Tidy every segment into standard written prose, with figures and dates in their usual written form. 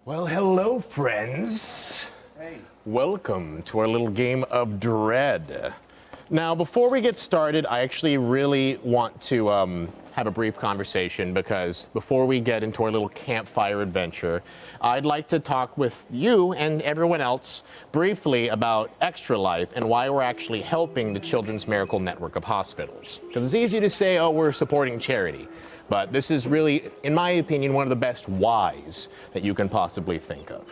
Well, hello, friends. Hey. Welcome to our little game of Dread. Now, before we get started, I actually really want to have a brief conversation because before we get into our little campfire adventure, I'd like to talk with you and everyone else briefly about Extra Life and why we're actually helping the Children's Miracle Network of Hospitals. Because it's easy to say, oh, we're supporting charity. But this is really, in my opinion, one of the best whys that you can possibly think of.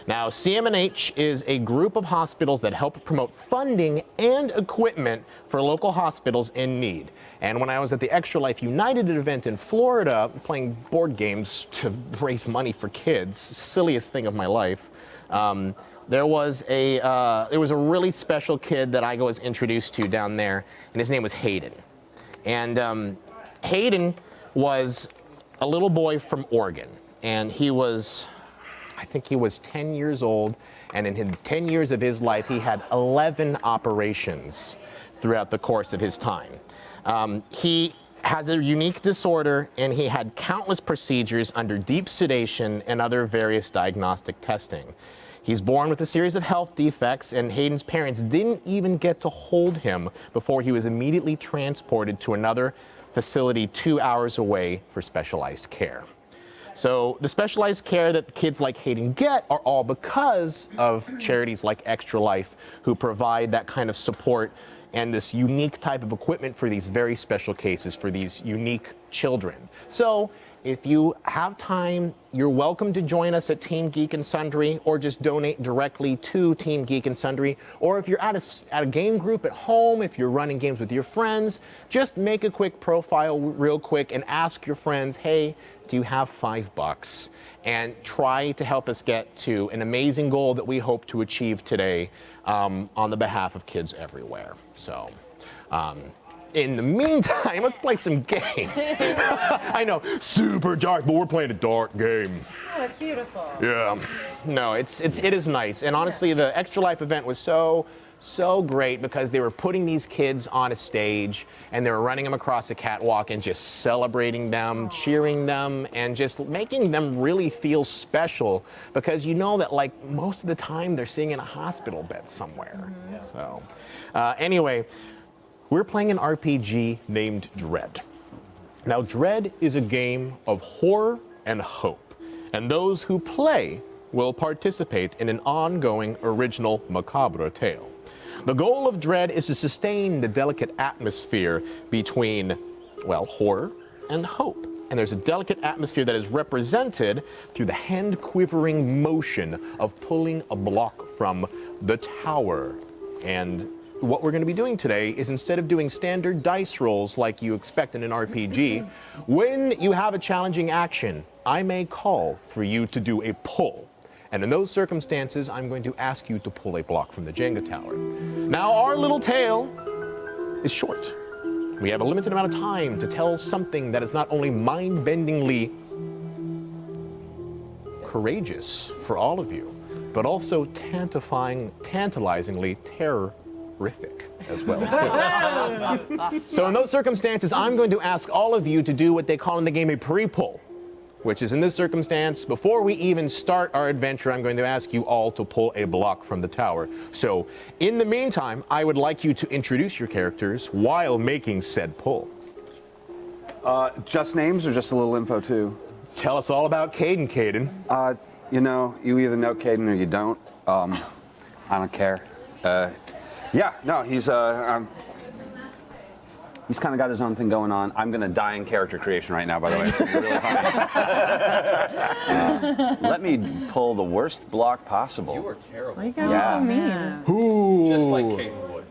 Now, CMNH is a group of hospitals that help promote funding and equipment for local hospitals in need. And when I was at the Extra Life United event in Florida, playing board games to raise money for kids, silliest thing of my life, there was a really special kid that I was introduced to down there, and his name was Cayden. And Cayden was a little boy from Oregon, and I think he was 10 years old, and in 10 years of his life, he had 11 operations throughout the course of his time. He has a unique disorder, and he had countless procedures under deep sedation and other various diagnostic testing. He's born with a series of health defects, and Cayden's parents didn't even get to hold him before he was immediately transported to another facility 2 hours away for specialized care. So the specialized care that kids like Cayden get are all because of charities like Extra Life, who provide that kind of support and this unique type of equipment for these very special cases, for these unique children. So if you have time, you're welcome to join us at Team Geek and Sundry, or just donate directly to Team Geek and Sundry. Or if you're at a game group at home, if you're running games with your friends, just make a quick profile real quick and ask your friends, hey, do you have $5? And try to help us get to an amazing goal that we hope to achieve today on the behalf of kids everywhere. So. In the meantime, let's play some games. I know, super dark, but we're playing a dark game. Oh, it's beautiful. Yeah, no, it is nice. And honestly, the Extra Life event was so great because they were putting these kids on a stage and they were running them across a catwalk and just celebrating them, cheering them, and just making them really feel special because you know that like most of the time they're sitting in a hospital bed somewhere. Mm-hmm. So anyway, we're playing an RPG named Dread. Now, Dread is a game of horror and hope, and those who play will participate in an ongoing original macabre tale. The goal of Dread is to sustain the delicate atmosphere between, well, horror and hope. And there's a delicate atmosphere that is represented through the hand-quivering motion of pulling a block from the tower. And what we're going to be doing today is, instead of doing standard dice rolls like you expect in an RPG, when you have a challenging action, I may call for you to do a pull. And in those circumstances, I'm going to ask you to pull a block from the Jenga tower. Now, our little tale is short. We have a limited amount of time to tell something that is not only mind-bendingly courageous for all of you, but also tantalizingly terrific as well. So in those circumstances, I'm going to ask all of you to do what they call in the game a pre-pull, which is, in this circumstance, before we even start our adventure, I'm going to ask you all to pull a block from the tower. So in the meantime, I would like you to introduce your characters while making said pull. Just names or just a little info too? Tell us all about Cayden, You know, you either know Cayden or you don't. I don't care. He's kind of got his own thing going on. I'm going to die in character creation right now, by the way. It's going to be really funny. Let me pull the worst block possible. You are terrible. You guys are so mean. Ooh. Just like Cayden would.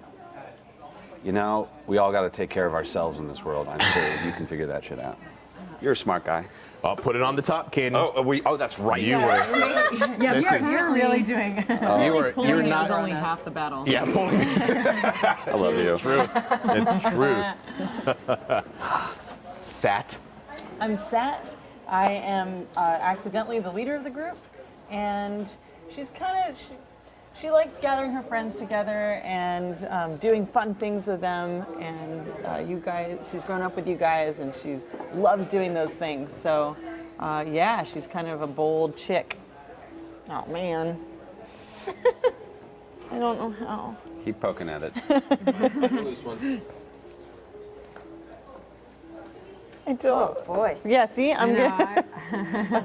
You know, we all got to take care of ourselves in this world. I'm sure you can figure that shit out. You're a smart guy. I'll put it on the top, Cayden. Oh, that's right. You were. You're really doing. You're not only half the battle. Yeah, pulling. I love you. It's true. It's true. Sat. I'm Sat. I am accidentally the leader of the group, and she's she likes gathering her friends together and doing fun things with them. And you guys, she's grown up with you guys, and she loves doing those things. So, yeah, she's kind of a bold chick. Oh man. I don't know how. Keep poking at it. Loose one. I don't. Oh boy. Yeah, see, I'm good.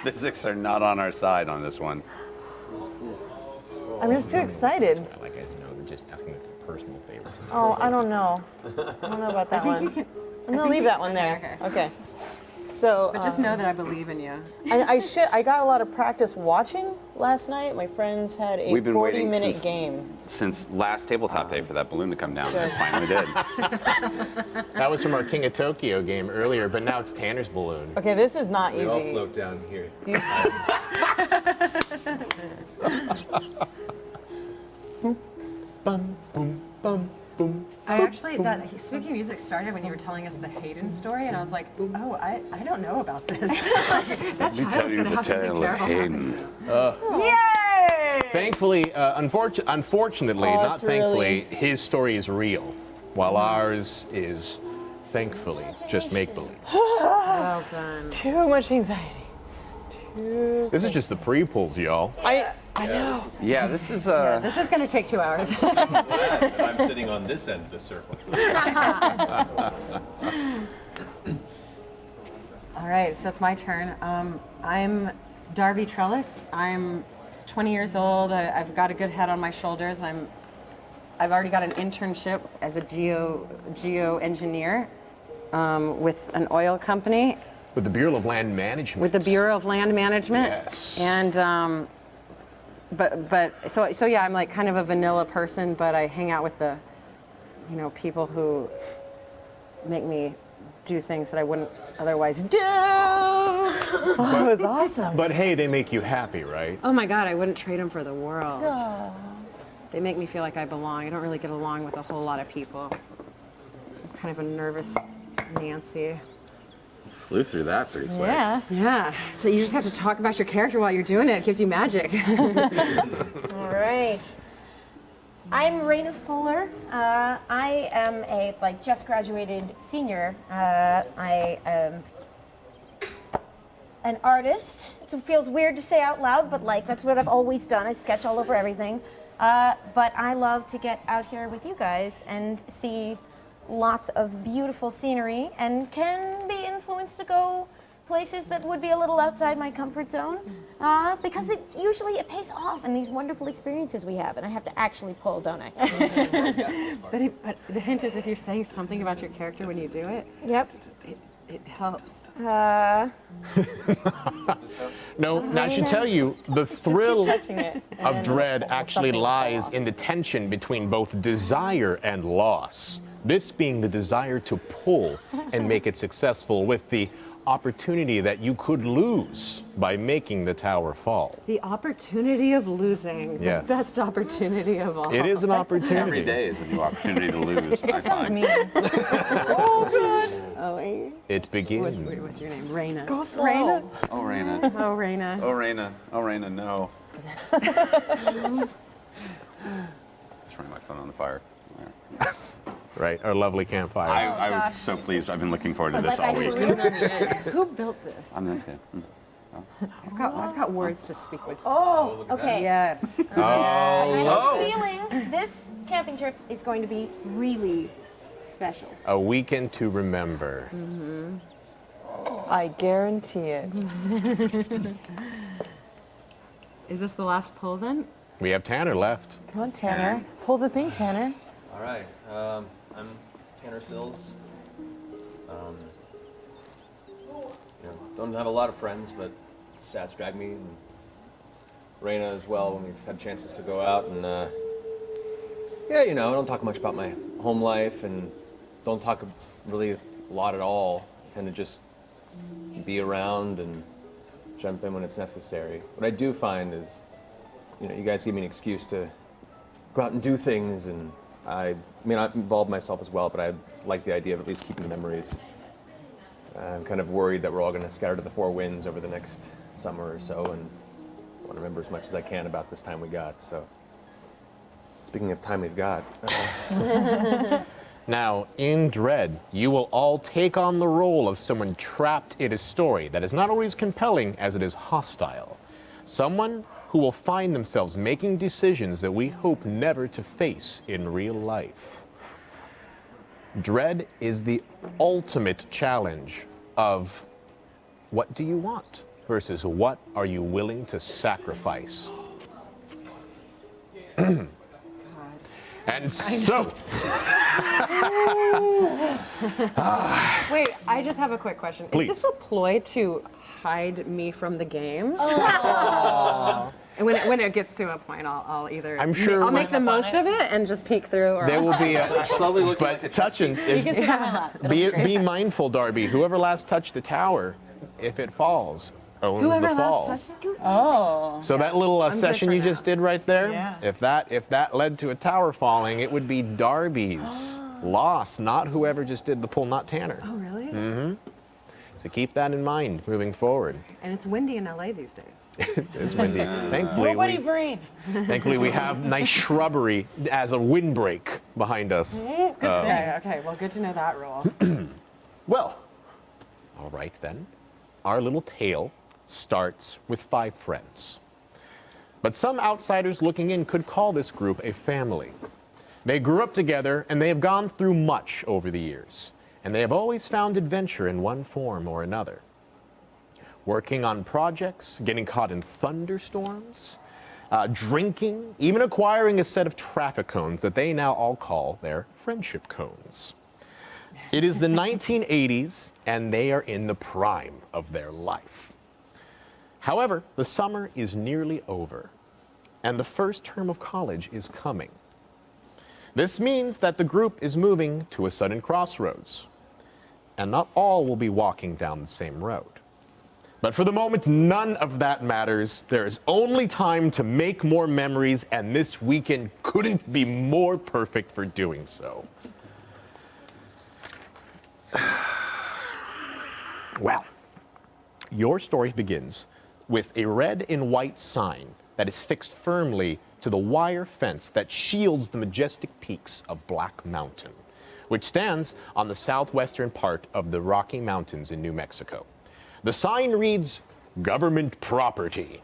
Physics are not on our side on this one. I'm just too excited. Like I know, they're just asking me for personal favors. Oh, I don't know. I don't know about that one. You can, I'm gonna leave that one there. Okay. So, but just know that I believe in you. I got a lot of practice watching last night. My friends had a We've been waiting 40-minute game. Since last tabletop day for that balloon to come down. It finally did. That was from our King of Tokyo game earlier, but now it's Tanner's balloon. Okay, this is not We easy. all float down here. Bum, boom, bum, boom. I actually, speaking of music started when you were telling us the Hayden story, and I was like, oh, I don't know about this. That child's going to have something terrible happen to him. Yay! Thankfully, unfortunately, Oh, not it's really- thankfully, his story is real, while ours is, thankfully, just make-believe. Well done. Too much anxiety. This is just the pre-pulls, y'all. I know. Yeah, this is This is going to take 2 hours. I'm sitting on this end of the circle. All right, so it's my turn. I'm Darby Trellis. I'm 20 years old. I've got a good head on my shoulders. I've already got an internship as a geo engineer with an oil company. With the Bureau of Land Management. With the Bureau of Land Management. Yes. And so yeah, I'm like kind of a vanilla person, but I hang out with the, people who make me do things that I wouldn't otherwise do. Oh, it was awesome. But hey, they make you happy, right? Oh my God, I wouldn't trade them for the world. They make me feel like I belong. I don't really get along with a whole lot of people. I'm kind of a nervous Nancy. flew through that pretty quick. Yeah. Yeah, so you just have to talk about your character while you're doing it. It gives you magic. All right. I'm Raina Fuller. I am a just graduated senior. I am an artist. It feels weird to say out loud, but that's what I've always done. I sketch all over everything. But I love to get out here with you guys and see lots of beautiful scenery, and can be influenced to go places that would be a little outside my comfort zone, because it pays off in these wonderful experiences we have, and I have to actually pull, don't I? But the hint is, if you're saying something about your character when you do it, Yep. it helps. No, I should tell you, the thrill touching it, and of then dread it'll- actually something will fall lies off. in the tension between both desire and loss. This being the desire to pull and make it successful, with the opportunity that you could lose by making the tower fall. The opportunity of losing. Yes. The best opportunity of all. It is an opportunity. Every day is a new opportunity to lose. I Sounds find. mean. Oh, good. Oh, wait. It begins. What's your name? Raina. Go slow. Raina? Oh, Raina. Oh, Raina. Oh, Raina. Oh, Raina, no. Throwing my phone on the fire. There. Right, our lovely campfire. I gosh. was so pleased. I've been looking forward to this Like I all week. really- Who built this? I'm this kid. I've got words to speak with. Oh, okay. Yes. And I have a feeling this camping trip is going to be really special. A weekend to remember. I guarantee it. Is this the last pull then? We have Tanner left. Come on, Tanner. Pull the thing, Tanner. All right. I'm Tanner Sills. Don't have a lot of friends, but Sats drag me, and Raina as well when we've had chances to go out. And I don't talk much about my home life, and don't talk really a lot at all. I tend to just be around and jump in when it's necessary. What I do find is, you guys give me an excuse to go out and do things, and I involve myself as well, but I like the idea of at least keeping memories. I'm kind of worried that we're all going to scatter to the four winds over the next summer or so, and I want to remember as much as I can about this time we got. So, speaking of time we've got, Now, in Dread, you will all take on the role of someone trapped in a story that is not always compelling as it is hostile. Someone who will find themselves making decisions that we hope never to face in real life. Dread is the ultimate challenge of what do you want versus what are you willing to sacrifice. And so, Wait, I just have a quick question. Please. Is this a ploy to hide me from the game? Oh. And when it gets to a point, I'll either I'm sure I'll make the most of it and just peek through, or there will be a Slowly looking but touching. You can sit on my lap. It'll Be, great. be mindful, Darby. Whoever last touched the tower, if it falls, owns Whoever the last fall. touched- Oh. So that little good session for you now. just did right there, Yeah. if that led to a tower falling, it would be Darby's loss, not whoever just did the pull, not Tanner. Oh, really? So keep that in mind moving forward. And it's windy in LA these days. It's windy. Nobody breathe. Thankfully, we have nice shrubbery as a windbreak behind us. It's good. Okay, well, good to know that rule. Well, all right then. Our little tale starts with 5 friends. But some outsiders looking in could call this group a family. They grew up together and they have gone through much over the years. And they have always found adventure in one form or another. Working on projects, getting caught in thunderstorms, drinking, even acquiring a set of traffic cones that they now all call their friendship cones. It is the 1980s, and they are in the prime of their life. However, the summer is nearly over, and the first term of college is coming. This means that the group is moving to a sudden crossroads, and not all will be walking down the same road. But for the moment, none of that matters. There is only time to make more memories, and this weekend couldn't be more perfect for doing so. Well, your story begins with a red and white sign that is fixed firmly to the wire fence that shields the majestic peaks of Black Mountain, which stands on the southwestern part of the Rocky Mountains in New Mexico. The sign reads, "Government property.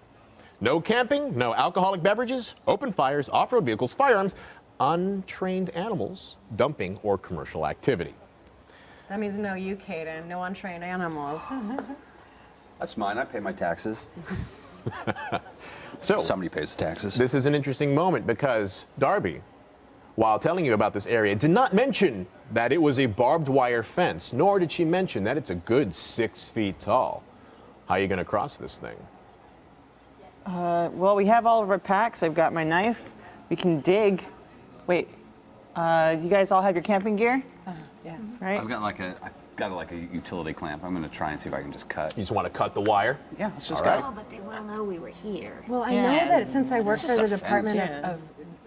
No camping, no alcoholic beverages, open fires, off-road vehicles, firearms, untrained animals, dumping, or commercial activity." That means no you, Cayden. No untrained animals. That's mine. I pay my taxes. So, Somebody pays the taxes. this is an interesting moment because Darby, while telling you about this area, did not mention that it was a barbed wire fence, nor did she mention that it's a good 6 feet tall. How are you going to cross this thing? Well, we have all of our packs. I've got my knife. We can dig. Wait, you guys all have your camping gear, Yeah. right? I've got like a utility clamp. I'm gonna try and see if I can just cut. You just want to cut the wire? Yeah, let's just All cut right. it. Oh, but they will know we were here. Well, I Yeah. know that since I work It's for just the a fence. Department Yeah. of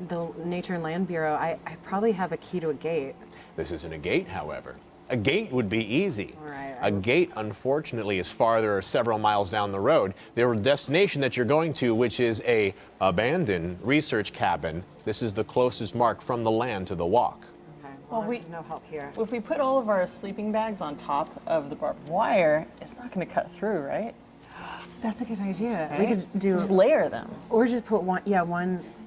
the Nature and Land Bureau, I probably have a key to a gate. This isn't a gate, however. A gate would be easy. Right. A gate, unfortunately, is farther several miles down the road. The destination that you're going to, which is a abandoned research cabin, this is the closest mark from the land to the walk. Okay. Well, Well, we- no help here. If we put all of our sleeping bags on top of the barbed wire, it's not going to cut through, right? That's a good idea. We could Just do, layer them. or just put one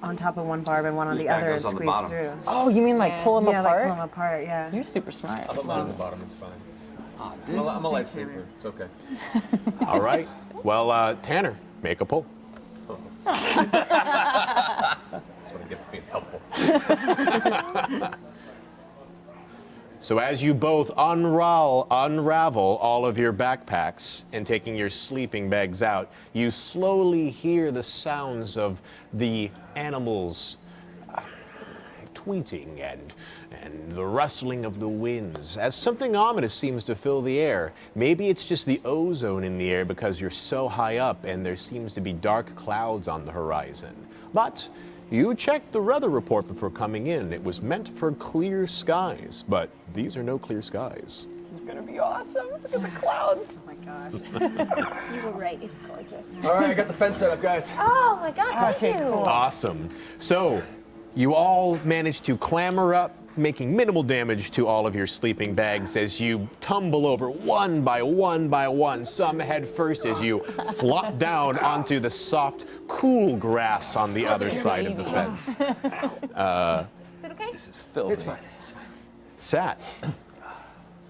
on top of one barb and one on Whose the bag other and goes on the squeeze bottom? through. Oh, you mean like pull them Yeah, apart? like pull them apart. Yeah. You're super smart. I'll put mine on the bottom, it's fine. Oh, I'm dude. a light sleeper, it's okay. All right. Well, Tanner, make a pull. That's what I get for being helpful. So as you both unravel all of your backpacks and taking your sleeping bags out, you slowly hear the sounds of the animals tweeting and the rustling of the winds as something ominous seems to fill the air. Maybe it's just the ozone in the air because you're so high up and there seems to be dark clouds on the horizon. But you checked the weather report before coming in. It was meant for clear skies, but these are no clear skies. This is going to be awesome. Look at the clouds. Oh my gosh. You were right. It's gorgeous. All right, I got the fence set up, guys. Oh my God! Thank Okay, you. cool. Awesome. So You all manage to clamber up, making minimal damage to all of your sleeping bags as you tumble over one by one, some head first as you flop down onto the soft, cool grass on the other side of the fence. Is it okay? This is filthy. It's fine. Sat,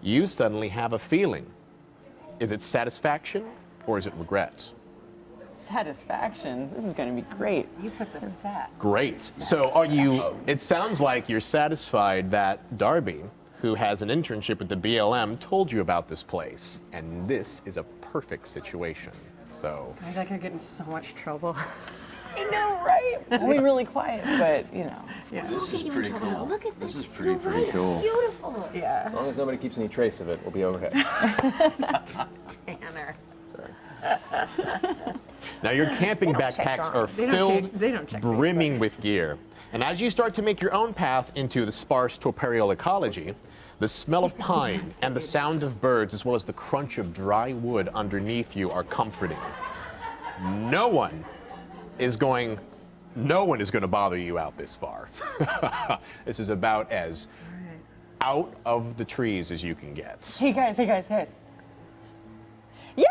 you suddenly have a feeling. Is it satisfaction or is it regret? Satisfaction. This is going to be great. You put the set. Great. So are you, it sounds like you're satisfied that Darby, who has an internship with the BLM, told you about this place. And this is a perfect situation. So, Guys, I could get in so much trouble. I know, right? I'll be really quiet, but you know. This is pretty cool. Look at this. This is You're pretty right. cool. Beautiful. Yeah. As long as nobody keeps any trace of it, we'll be okay. Tanner. now your camping They don't check backpacks are drawings. filled, They don't check brimming with gear. And as you start to make your own path into the sparse torparial ecology, the smell of pine and the sound of birds, as well as the crunch of dry wood underneath you, are comforting. No one is going to bother you out this far. This is about as out of the trees as you can get. Hey guys, hey guys, hey guys. Yeah!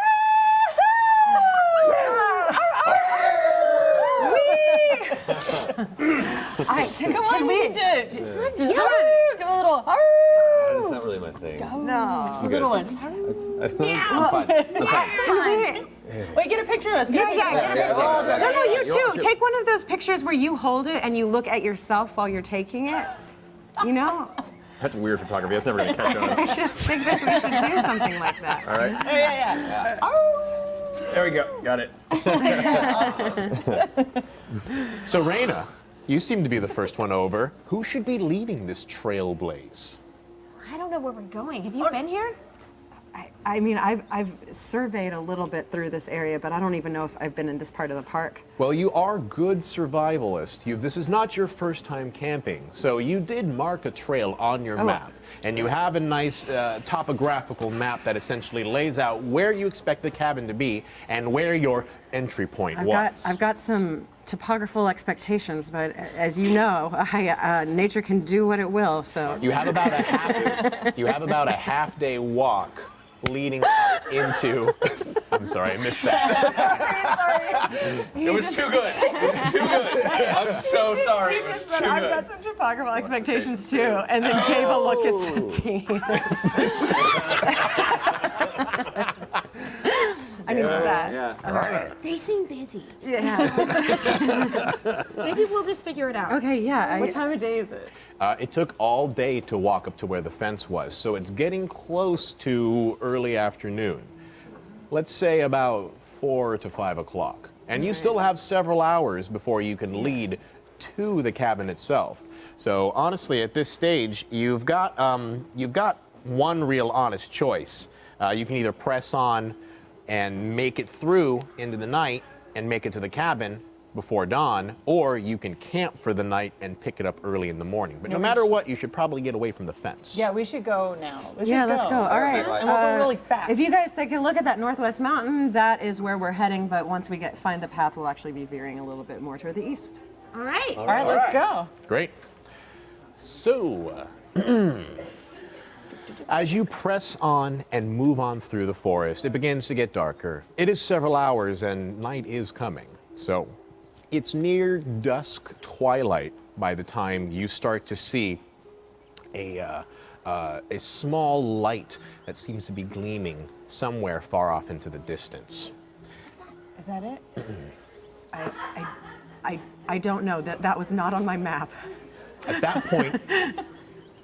Come on, we do it. Just give a little. That's not really my thing. No. A little one. I'm fine. Wait, get a picture of us. Yeah, get a picture. No, you You too. Take one of those pictures where you hold it and you look at yourself while you're taking it. You know? That's weird photography. That's never going to catch on. I just think that we should do something like that. All right. Yeah. There we go. Got it. So Raina, you seem to be the first one over. Who should be leading this trailblaze? I don't know where we're going. Have you been here? I mean, I've surveyed a little bit through this area, but I don't even know if I've been in this part of the park. Well, you are good survivalists. This is not your first time camping, so you did mark a trail on your map. And you have a nice topographical map that essentially lays out where you expect the cabin to be and where your entry point was. I've got some topographical expectations, but as you know, nature can do what it will. So You have about a half day walk leading up into. I'm sorry, I missed that. It was too good. It was too good. I'm so sorry. It was too I've got good. some topographical expectations too, and then gave a look at Satine. I mean, that. Yeah. All right. They seem busy. Yeah. Maybe we'll just figure it out. Okay. Yeah. What time of day is it? It took all day to walk up to where the fence was, so it's getting close to early afternoon. Let's say about 4 to 5 o'clock. And you still have several hours before you can lead to the cabin itself. So honestly, at this stage, you've got one real honest choice. You can either press on and make it through into the night and make it to the cabin before dawn, or you can camp for the night and pick it up early in the morning. But no matter what, you should probably get away from the fence. Yeah, we should go now. Let's Let's go. All right. And we'll go really fast. If you guys take a look at that northwest mountain, that is where we're heading. But once we find the path, we'll actually be veering a little bit more toward the east. All right. All right, let's go. Great. So, as you press on and move on through the forest, it begins to get darker. It is several hours and night is coming. So, it's near dusk twilight by the time you start to see a small light that seems to be gleaming somewhere far off into the distance. Is that it? I don't know. That was not on my map. At that point,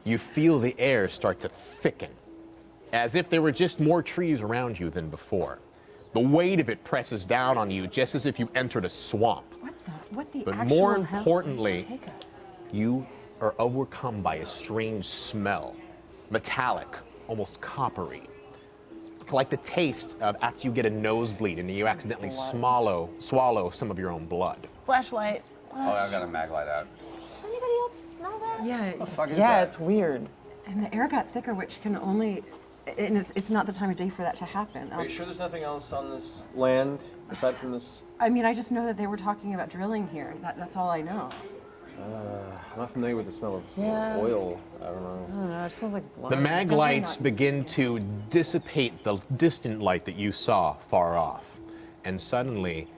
you feel the air start to thicken, as if there were just more trees around you than before. The weight of it presses down on you, just as if you entered a swamp. What the But actual more hell importantly, did you take us? you are overcome by a strange smell, metallic, almost coppery, like the taste of after you get a nosebleed and you accidentally swallow some of your own blood. Flashlight. Oh, I've got a mag light out. Does anybody else smell that? Yeah. What the fuck is Yeah, that? it's weird. And the air got thicker, which can only. And it's not the time of day for that to happen. Are you sure there's nothing else on this land aside from this? I mean, I just know that they were talking about drilling here. That's all I know. I'm not familiar with the smell of Yeah. oil. I don't I know. don't know. It smells like blood. The mag It's definitely lights not begin good. to dissipate the distant light that you saw far off. And suddenly,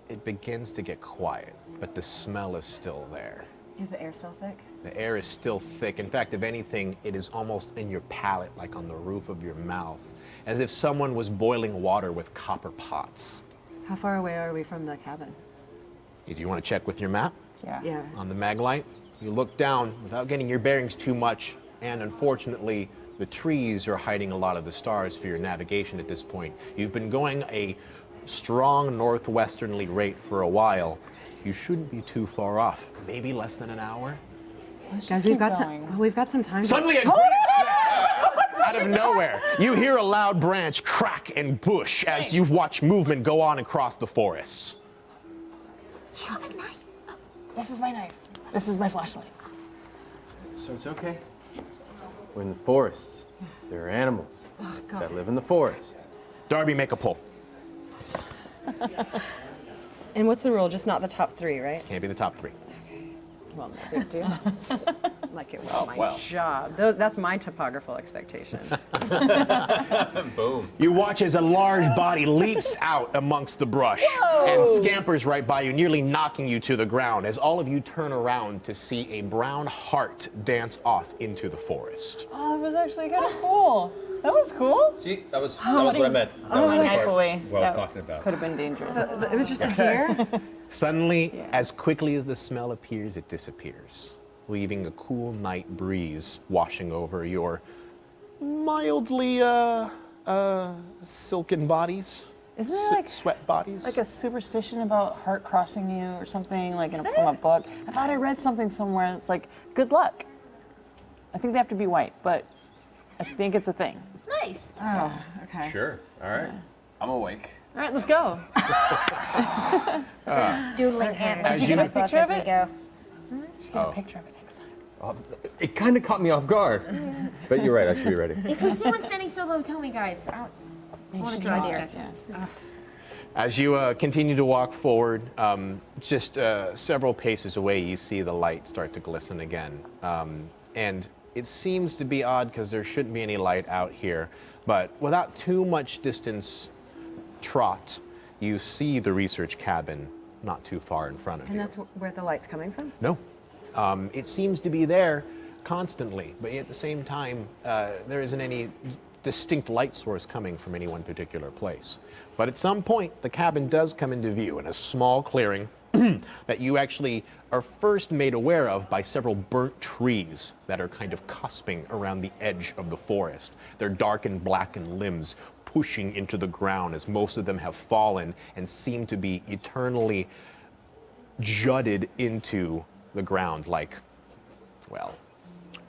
it begins to get quiet, but the smell is still there. Is the air still thick? The air is still thick. In fact, if anything, it is almost in your palate, like on the roof of your mouth, as if someone was boiling water with copper pots. How far away are we from the cabin? Do you want to check with your map Yeah. Yeah. on the mag light? You look down without getting your bearings too much, and unfortunately, the trees are hiding a lot of the stars for your navigation at this point. You've been going a strong northwesternly rate for a while. You shouldn't be too far off. Maybe less than an hour. Let's Guys, just we've keep got going. some. We've got some time. Suddenly, a granite snaps out of nowhere. You hear a loud branch crack and bush as you watch movement go on across the forests. This is my knife. This is my flashlight. So it's okay. We're in the forest. There are animals that live in the forest. Darby, make a pull. And what's the rule? Just not the top 3, right? Can't be the top 3. Well, no big deal. Like it was my job. That's my topographical expectation. Boom. You watch as a large body leaps out amongst the brush and scampers right by you, nearly knocking you to the ground as all of you turn around to see a brown heart dance off into the forest. Oh, it was actually kind of cool. That was cool. See, that was what I meant. That was the Knife part away. what I was That talking about. Could have been dangerous. It was just a deer. Suddenly, as quickly as the smell appears, it disappears, leaving a cool night breeze washing over your mildly silken bodies. Isn't there like sweat bodies? like a superstition about heart crossing you or something like from a book? I thought I read something somewhere that's like good luck. I think they have to be white, but I think it's a thing. Nice. Oh, okay. Sure. All right. I'm awake. All right, let's go. Doodling antlers As in you- the Get a book picture as of we it? go. Get a picture of it next time. It kind of caught me off guard. But you're right. I should be ready. If we see one standing solo, tell me, guys. I want to draw deer. Yeah. As you continue to walk forward, just several paces away, you see the light start to glisten again. And it seems to be odd because there shouldn't be any light out here, but without too much distance trot, you see the research cabin not too far in front of And you. that's where the light's coming from? No. It seems to be there constantly, but at the same time, there isn't any distinct light source coming from any one particular place. But at some point, the cabin does come into view in a small clearing that you actually are first made aware of by several burnt trees that are kind of cusping around the edge of the forest. Their dark and blackened limbs pushing into the ground as most of them have fallen and seem to be eternally jutted into the ground like, well,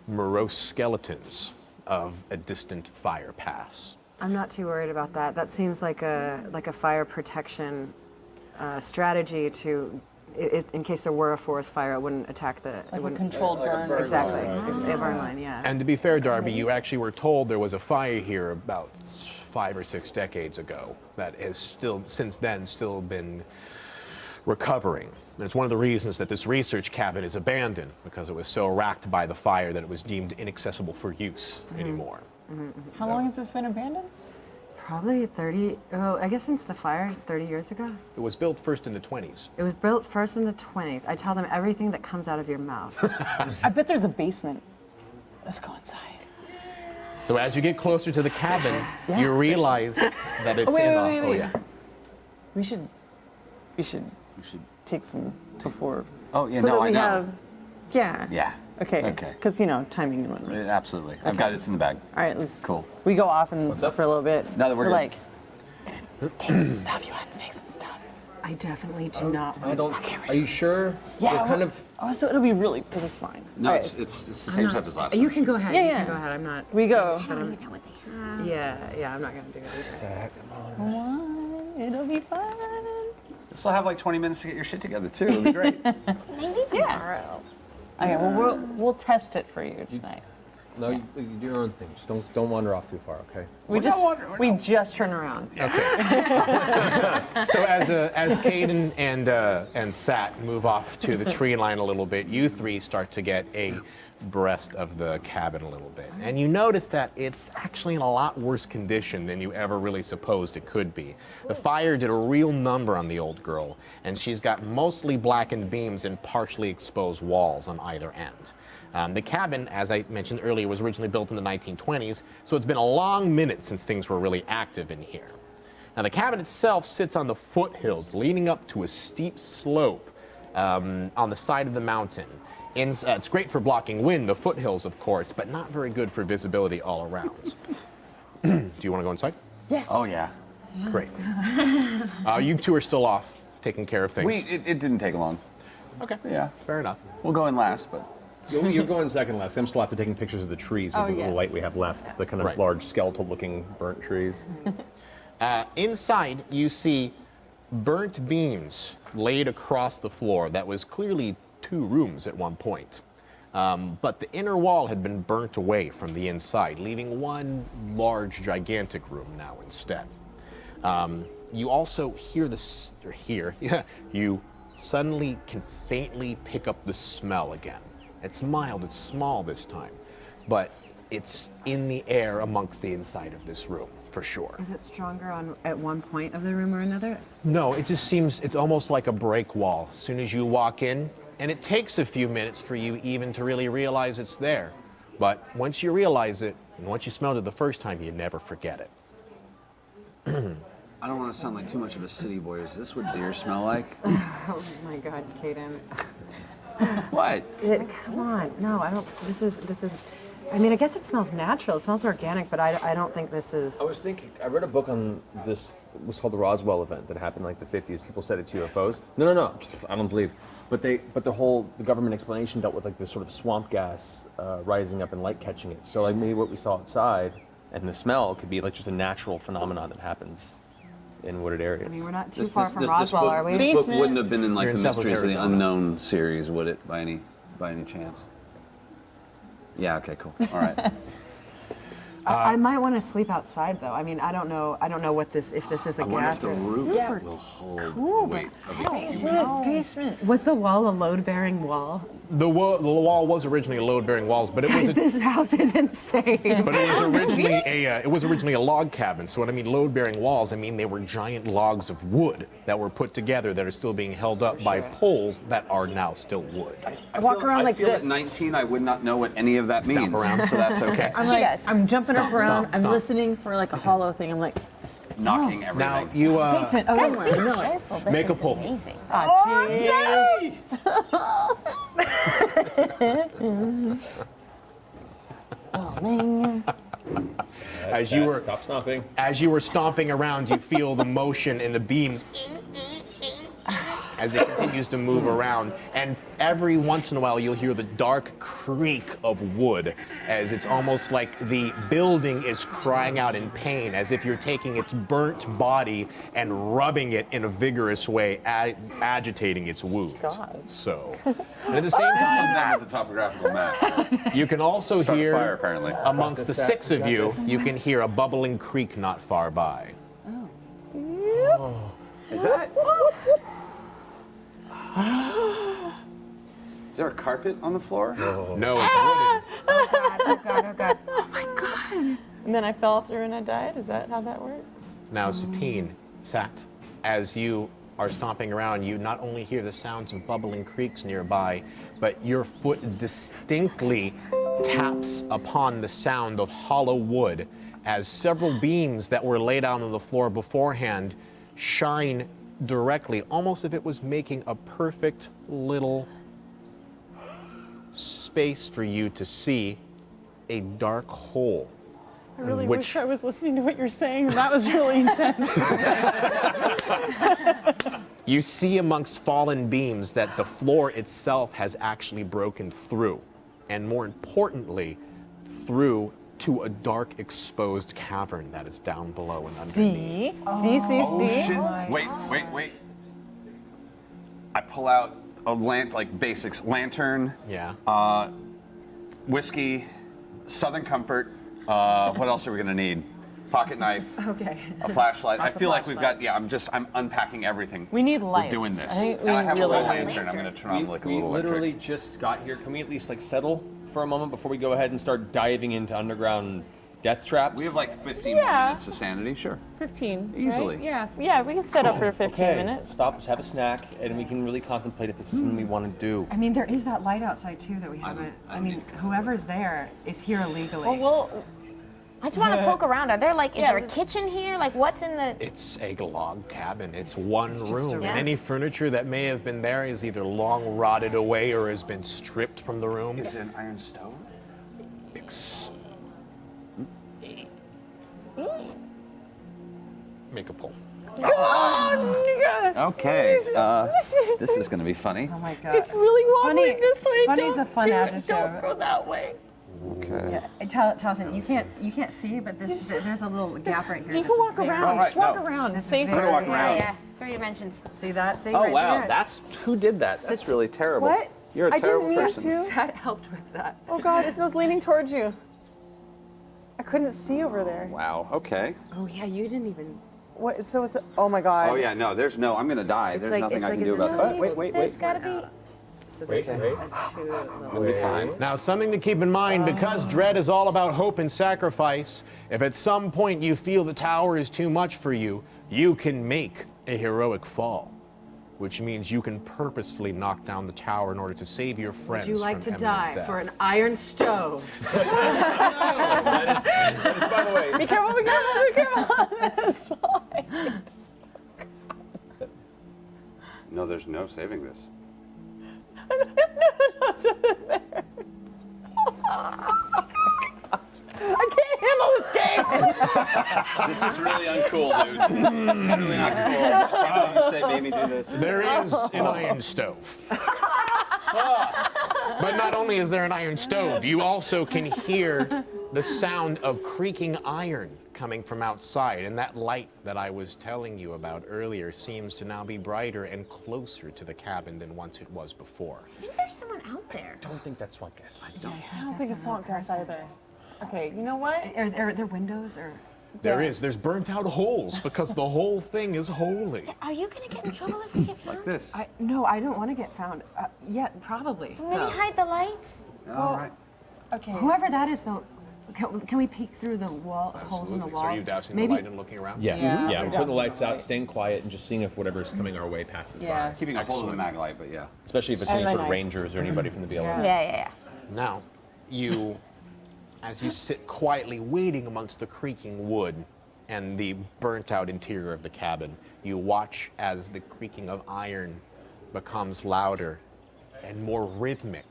morose skeletons of a distant fire pass. I'm not too worried about that. That seems like a fire protection strategy to, in case there were a forest fire, it wouldn't attack the. Like it a wouldn't, controlled burn. exactly. A burn line, yeah. And to be fair, Darby, you actually were told there was a fire here about 5 or 6 decades ago that has still, since then, still been recovering. And it's one of the reasons that this research cabin is abandoned, because it was so racked by the fire that it was deemed inaccessible for use anymore. How long has this been abandoned? Probably 30, I guess since the fire 30 years ago. It was built first in the 20s. It was built first in the 20s. I tell them everything that comes out of your mouth. I bet there's a basement. Let's go inside. So as you get closer to the cabin, you realize that it's wait, in wait, a... wait. Oh, yeah. We should take some before. Oh, yeah, so no, that we I know. have. Yeah. Yeah. Okay. Okay. Because timing and whatnot. Absolutely. I've got it in the bag. All right, let's. Cool. We go off and for a little bit. Now that we're good. like, take some stuff. You want to take some stuff. I definitely do not I want don't. to. Are you sure? Yeah. We're kind of. Oh, so it'll be really. It was fine. No, All right, it's the same stuff as last time. You can go ahead. Yeah, you yeah. can go ahead. I'm not. We go. I don't even know what they have. Yeah, I'm not going to do it either. Come on, it'll be fun. You'll still have like 20 minutes to get your shit together too. It'll be great. Maybe tomorrow. Okay, well we'll test it for you tonight. No, you do your own thing. Just don't wander off too far, okay? We just turn around. So as Cayden and Sat move off to the tree line a little bit, you three start to get abreast of the cabin a little bit. And you notice that it's actually in a lot worse condition than you ever really supposed it could be. The fire did a real number on the old girl, and she's got mostly blackened beams and partially exposed walls on either end. The cabin, as I mentioned earlier, was originally built in the 1920s, so it's been a long minute since things were really active in here. Now, the cabin itself sits on the foothills, leading up to a steep slope on the side of the mountain. It's great for blocking wind, the foothills, of course, but not very good for visibility all around. Do you want to go inside? Yeah. Oh, yeah. Great. You two are still off, taking care of things. It didn't take long. Okay. Yeah. Fair enough. We'll go in last, but... You're going second last. I'm still after taking pictures of the trees with the little yes. light we have left. The kind of Right. large skeletal-looking burnt trees. Inside, you see burnt beams laid across the floor that was clearly 2 rooms at one point. But the inner wall had been burnt away from the inside, leaving one large, gigantic room now instead. You also you suddenly can faintly pick up the smell again. It's mild, it's small this time, but it's in the air amongst the inside of this room, for sure. Is it stronger at one point of the room or another? No, it just seems, it's almost like a break wall. As soon as you walk in, and it takes a few minutes for you even to really realize it's there. But once you realize it, and once you smelled it the first time, you never forget it. I don't want to sound like too much of a city boy. Is this what deer smell like? Oh my God, Cayden. What? Come on, no, I don't. This is. I mean, I guess it smells natural. It smells organic, but I don't think this is. I was thinking, I read a book on this, it was called the Roswell event that happened in like the 50s. People said it's UFOs. No, I don't believe. But the government explanation dealt with like this sort of swamp gas rising up and light catching it. So like maybe what we saw outside and the smell could be like just a natural phenomenon that happens in wooded areas. I mean, we're not too far from Roswell, are we? This book wouldn't have been in like You're the in Southwest Mysteries of the Arizona. Unknown series, would it, by any chance? Yeah. Okay. Cool. All right. I might want to sleep outside, though. I mean, I don't know what this, if this is a I wonder if gas. the roof will hold the weight of the Basement. Was the wall a load-bearing wall? The wall was originally a load-bearing walls, but it was Guys, this house is insane. but it was originally a log cabin. So when I mean load-bearing walls, I mean they were giant logs of wood that were put together that are still being held up by poles that are now still wood. I Walk around like feel this. at 19, I would not know what any of that means. around. So that's okay. I'm She like, does. I'm jumping up around. I'm stop. listening for like a hollow thing. I'm like, Knocking everything. Now you basement. Oh, Careful, no. careful. This Make a is pull. amazing. Stop stomping. as you were stomping around, you feel the motion in the beams as it continues to move around, and every once in a while you'll hear the dark creak of wood as it's almost like the building is crying out in pain, as if you're taking its burnt body and rubbing it in a vigorous way, agitating its wounds. God. So, and at the same time, That the topographical map. you can also Start a hear, fire, apparently. amongst the 6 of you, you can hear a bubbling creek not far by. Is that? Is there a carpet on the floor? No, it's wooden. Oh God, oh God. And then I fell through and I died. Is that how that works? Now, Satine, Sat, as you are stomping around, you not only hear the sounds of bubbling creeks nearby, but your foot distinctly taps upon the sound of hollow wood as several beams that were laid out on the floor beforehand shine directly, almost if it was making a perfect little space for you to see a dark hole. I really Which- wish I was listening to what you're saying. That was really intense. You see amongst fallen beams that the floor itself has actually broken through, and more importantly, through to a dark exposed cavern that is down below and underneath. See? Oh See? shit! Wait! I pull out a basics: lantern, Yeah. whiskey, Southern Comfort. What else are we gonna need? Pocket knife. Okay. A flashlight. Lots I of feel like we've got. flashlights. I'm unpacking everything. We need lights. We're doing this. I think we and I have really a little need lantern. I'm gonna turn on like a We little literally electric. just got here. Can we at least like settle for a moment before we go ahead and start diving into underground death traps? We have like 15 Yeah. minutes of sanity. Sure. 15. right? Easily. Yeah, we can set up for 15 okay. minutes. Stop, just have a snack, and we can really contemplate if this is something we want to do. I mean, there is that light outside too that we haven't. I mean, whoever's there is here illegally. Well, I just want to poke around. Are there like, is Yeah, there a kitkin here? Like, what's in the? It's a log cabin. It's one just a room. room. And any furniture that may have been there is either long rotted away or has been stripped from the room. Is it an iron stove? Make a pull. Okay. This is gonna be funny. Oh my god. it's really wobbly Funny- this way. funny's Don't a fun do it. adjective. Don't go that way. Okay. Yeah, Taliesin, you can't see, but there's a little gap right here. You that's can walk very- around. All right, Just walk no. around. That's Safer. very- walk Yeah, around. yeah. 3 dimensions. See that thing Oh right wow, there? that's who did that. That's really terrible. What? You're a I terrible didn't mean person. to. That helped with that. Oh God, his nose leaning towards you. I couldn't see over there. Wow. Okay. Oh yeah, you didn't even. What? So it's. Oh my God. Oh yeah. No. There's no. I'm gonna die. It's There's like- nothing it's I like can it's do a about that. zone. Wait. There's got to be. So there's a two We'll be fine. Now, something to keep in mind, because Dread is all about hope and sacrifice, if at some point you feel the tower is too much for you, you can make a heroic fall, which means you can purposefully knock down the tower in order to save your friends Would you like from to imminent die death. for an iron stove? That is, by the way, Be careful! Be careful! Be careful! No, there's no saving this. I can't handle this game. This is really uncool, dude. This is really not cool. You say maybe do this. There is an iron stove. But not only is there an iron stove, you also can hear the sound of creaking iron coming from outside. And that light that I was telling you about earlier seems to now be brighter and closer to the cabin than once it was before. I think there's someone out there. I don't think that's Swunkus. I don't think it's swamp gas either. Okay, you know what? Are there windows or? There's burnt out holes because the whole thing is holy. Are you going to get in trouble if we get found? Like this. No, I don't want to get found. Yeah, probably. So maybe though. hide the lights? All right. Okay. Whoever that is, though, can we peek through the wall holes in the Absolutely. wall? So are you dousing Maybe. the light and looking around? Yeah, Yeah. yeah. We're putting the lights Definitely. out, staying quiet, and just seeing if whatever's coming our way passes Yeah. by. Keeping a hold of the mag light, but yeah. Especially if it's And any the sort of night. rangers or anybody from the BLM. Yeah. Now, as you sit quietly waiting amongst the creaking wood and the burnt out interior of the cabin, you watch as the creaking of iron becomes louder and more rhythmic.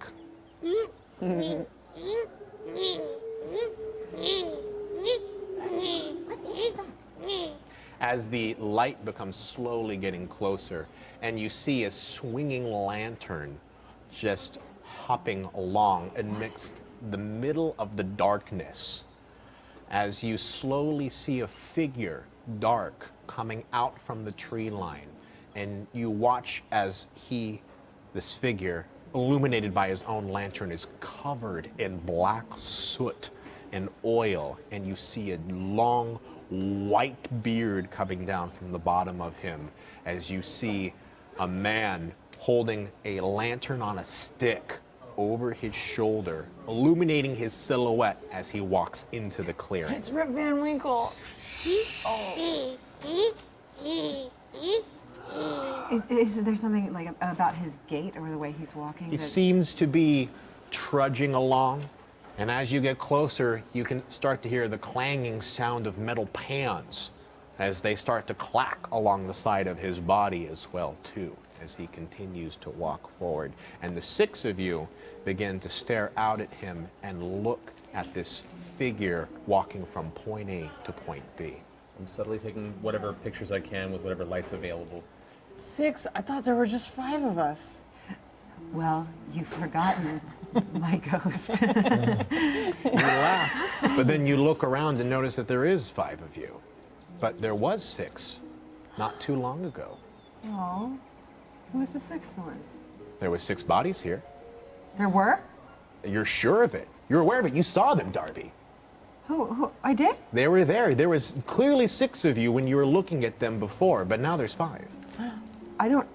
As the light becomes slowly getting closer, and you see a swinging lantern just hopping along amidst the middle of the darkness, as you slowly see a figure, dark, coming out from the tree line, and you watch as this figure, illuminated by his own lantern, is covered in black soot and oil, and you see a long white beard coming down from the bottom of him, as you see a man holding a lantern on a stick over his shoulder, illuminating his silhouette as he walks into the clearing. It's Rip Van Winkle. Is there something like about his gait or the way he's walking? He that- seems to be trudging along, and as you get closer, you can start to hear the clanging sound of metal pans as they start to clack along the side of his body as well, too, as he continues to walk forward. And the six of you begin to stare out at him and look at this figure walking from point A to point B. I'm subtly taking whatever pictures I can with whatever lights available. 6? I thought there were just 5 of us. Well, you've forgotten my ghost. You laugh, but then you look around and notice that there is 5 of you. But there was 6 not too long ago. Oh, who was the sixth one? There was 6 bodies here. There were? You're sure of it? You're aware of it? You saw them, Darby. Who? I did? They were there. There was clearly 6 of you when you were looking at them before, but now there's 5. I don't.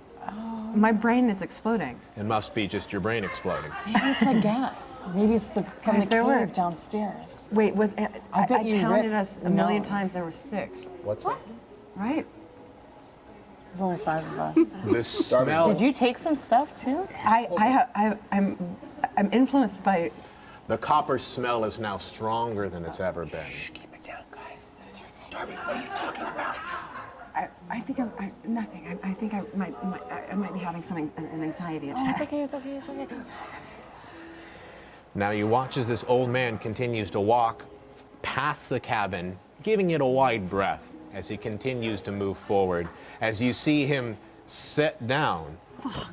My brain is exploding. It must be just your brain exploding. Maybe it's the gas. Maybe it's from Guys, the there were- cave downstairs. Wait, I bet you counted ripped us a the million nose. times. There were 6. What's that? Right? There's only 5 of us. The smell. Did you take some stuff too? I'm influenced by. The copper smell is now stronger than it's ever been. Keep it down, guys. Darby, what are you talking about? I think I'm nothing. I think I might be having something, an anxiety attack. It's okay. Now you watch as this old man continues to walk past the cabin, giving it a wide breath as he continues to move forward, as you see him set down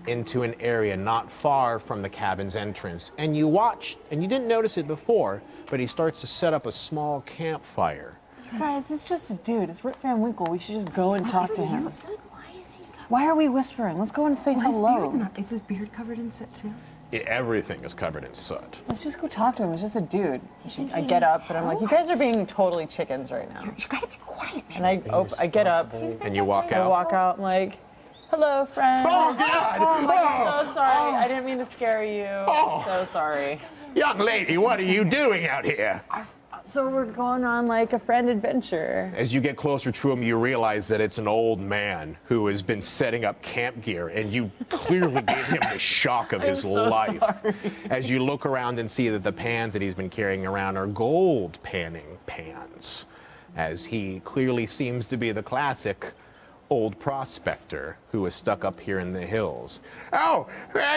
into an area not far from the cabin's entrance. And you watch, and you didn't notice it before, but he starts to set up a small campfire. You guys, it's just a dude. It's Rip Van Winkle. We should just go and talk to him. Why is he coming? Why are we whispering? Let's go and say hello. Is his beard covered in soot too? Everything is covered in soot. Let's just go talk to him. It's just a dude. I get up, but I'm like, you guys are being totally chickens right now. You gotta be quiet, man. And I get up, And you walk I out. walk out, I'm like, hello, friend. Oh, God! I'm so sorry. I didn't mean to scare you. Oh. I'm so sorry. Young lady, what are you doing out here? So we're going on like a friend adventure. As you get closer to him, you realize that it's an old man who has been setting up camp gear, and you clearly gave him the shock of his so life. sorry. As you look around and see that the pans that he's been carrying around are gold panning pans, as he clearly seems to be the classic old prospector who is stuck up here in the hills. Oh,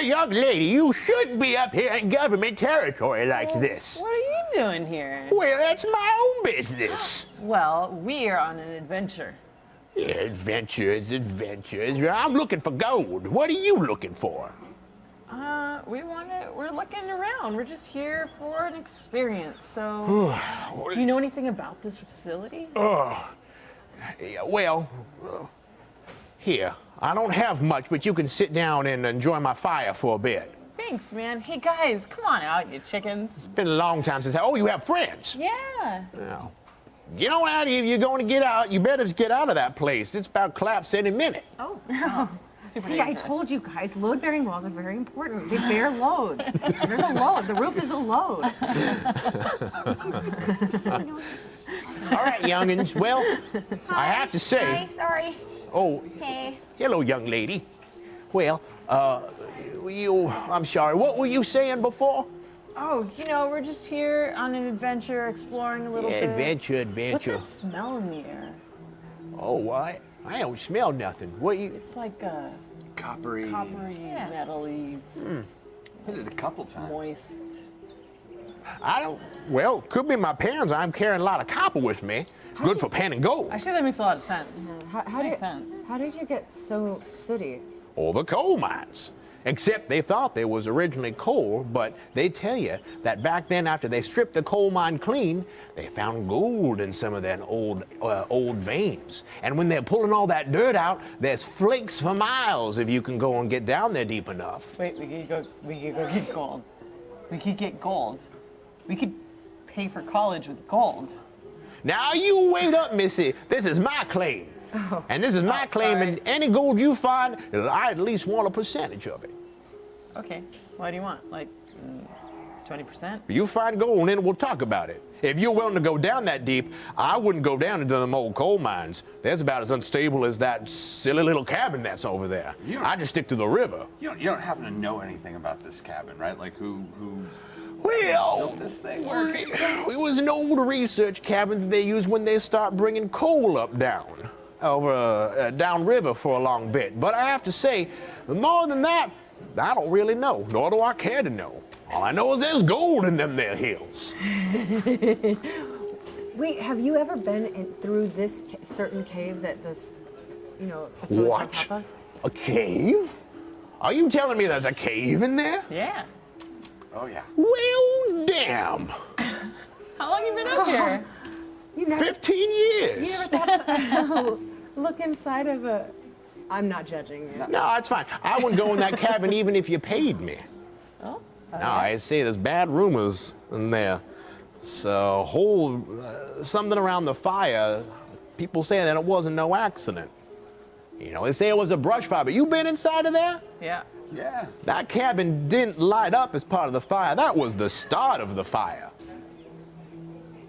young lady, you shouldn't be up here in government territory like this. What are you doing here? Well, that's my own business. Well, we are on an adventure. Yeah, adventures. I'm looking for gold. What are you looking for? We're looking around. We're just here for an experience. So, do you know anything about this facility? Yeah, well, here. I don't have much, but you can sit down and enjoy my fire for a bit. Thanks, man. Hey, guys, come on out, you chickens. It's been a long time since oh, you have friends? Yeah. No. You know what, if you're going to get out, you better get out of that place. It's about collapse any minute. Oh. Super See, I dangerous. told you guys, load-bearing walls are very important. They bear loads. There's a load. The roof is a load. All right, youngins. Well, I have to say. Hi, sorry. Oh, Hey. hello, young lady. Well, I'm sorry. What were you saying before? Oh, we're just here on an adventure, exploring a little bit. Adventure. What's that smell in the air? Oh, I don't smell nothing. What you? It's like a Coppery. metally, Hit it a couple times. moist. I don't. Well, could be my pans. I'm carrying a lot of copper with me. Good for panning gold. Actually, that makes a lot of sense. How Makes sense. How did you get so sooty? Or the coal mines. Except they thought there was originally coal, but they tell you that back then, after they stripped the coal mine clean, they found gold in some of that old veins. And when they're pulling all that dirt out, there's flakes for miles if you can go and get down there deep enough. Wait, we could go get gold. We could get gold. We could pay for college with gold. Now you wait up, missy. This is my claim. And this is my claim, sorry. and any gold you find, I at least want a percentage of it. Okay. What do you want? Like 20%? If you find gold, then we'll talk about it. If you're willing to go down that deep, I wouldn't go down into them old coal mines. That's about as unstable as that silly little cabin that's over there. I just stick to the river. You don't happen to know anything about this cabin, right? Like who Well, built this thing? it was an old research cabin that they use when they start bringing coal up down river for a long bit. But I have to say, more than that, I don't really know, nor do I care to know. All I know is there's gold in them there hills. Wait, have you ever been through this certain cave that this, facility's on top of? A cave? Are you telling me there's a cave in there? Yeah. Oh yeah. Well, damn. How long you been up here? 15 years. You never thought look inside of a. I'm not judging you. No, it's fine. I wouldn't go in that cabin even if you paid me. Oh, Now, I say there's bad rumors in there. So, whole something around the fire. People say that it wasn't no accident. You know, they say it was a brush fire, but you been inside of there? Yeah. Yeah. That cabin didn't light up as part of the fire. That was the start of the fire.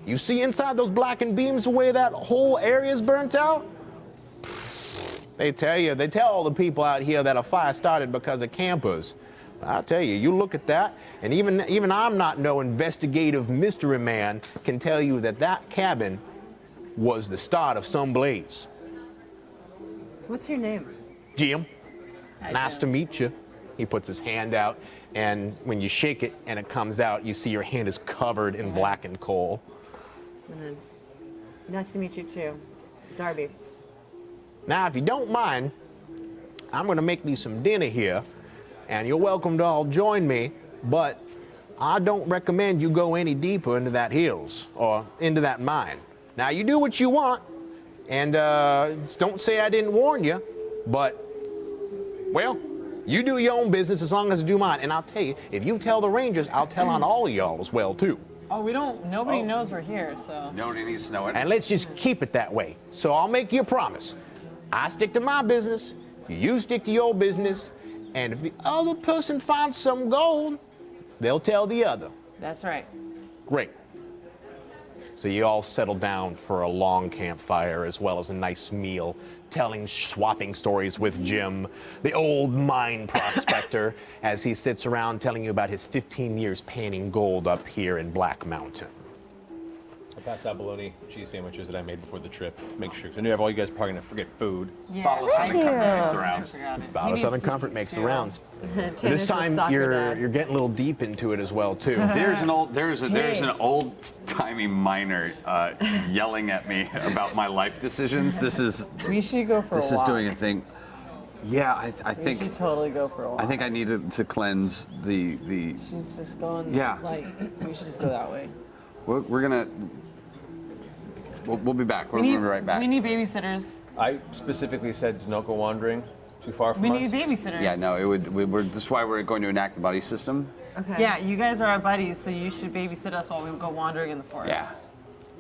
You see inside those blackened beams the way that whole area is burnt out? They tell all the people out here that a fire started because of campers. I'll tell you, you look at that, and even I'm not no investigative mystery man can tell you that that cabin was the start of some blaze. What's your name? Jim, Hi, nice Jim. to meet you. He puts his hand out, and when you shake it and it comes out, you see your hand is covered in blackened coal. And then, nice to meet you too, Darby. Now, if you don't mind, I'm gonna make me some dinner here, and you're welcome to all join me, but I don't recommend you go any deeper into that hills or into that mine. Now, you do what you want, and don't say I didn't warn you, but, well, you do your own business as long as I do mine. And I'll tell you, if you tell the Rangers, I'll tell on all of y'all as well, too. Oh, nobody knows we're here, so. Nobody needs to know it. And let's just keep it that way. So I'll make you a promise. I stick to my business, you stick to your business, and if the other person finds some gold, they'll tell the other. That's right. Great. So you all settle down for a long campfire as well as a nice meal, swapping stories with Jim, the old mine prospector, as he sits around telling you about his 15 years panning gold up here in Black Mountain. I passed out bologna cheese sandwiches that I made before the trip. Make sure, because I knew all you guys probably gonna forget food. Yeah. Bottle of Southern Comfort makes the I rounds. forgot it. Bottle of He Southern needs to Comfort eat makes the too. rounds. Tanner's This the time soccer you're dad. getting a little deep into it as well too. There's an old timey miner yelling at me about my life decisions. This is We should go for a walk. doing a thing. Yeah, I We should think totally go for a walk. I think I needed to cleanse the. She's just going. Yeah. Like we should just go that way. We're gonna. We'll be back. We're We gonna be right back. We need babysitters. I specifically said to not go wandering too far from We us. need babysitters. Yeah, no, it would. This is why we're going to enact the buddy system. Okay. Yeah, you guys are our buddies, so you should babysit us while we go wandering in the forest. Yeah.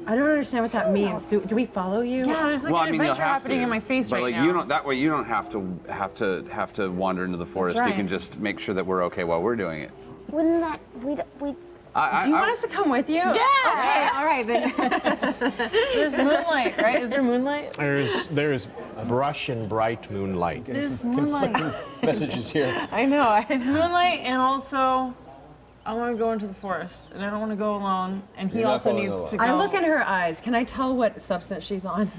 I don't understand what that means. Do we follow you? Yeah, there's like an you'll adventure have happening to, in my face but right like now. you don't. That way, you don't have to wander into the forest. You right. can just make sure that we're okay while we're doing it. Wouldn't that we Do you want us to come with you? Yeah. Okay, all right then. There's moonlight, right? Is there moonlight? There's brush and bright moonlight. There's moonlight. Messages here. I know. There's moonlight, and also I want to go into the forest, and I don't want to go alone. And he You're not also going needs alone. to go. I look in her eyes. Can I tell what substance she's on?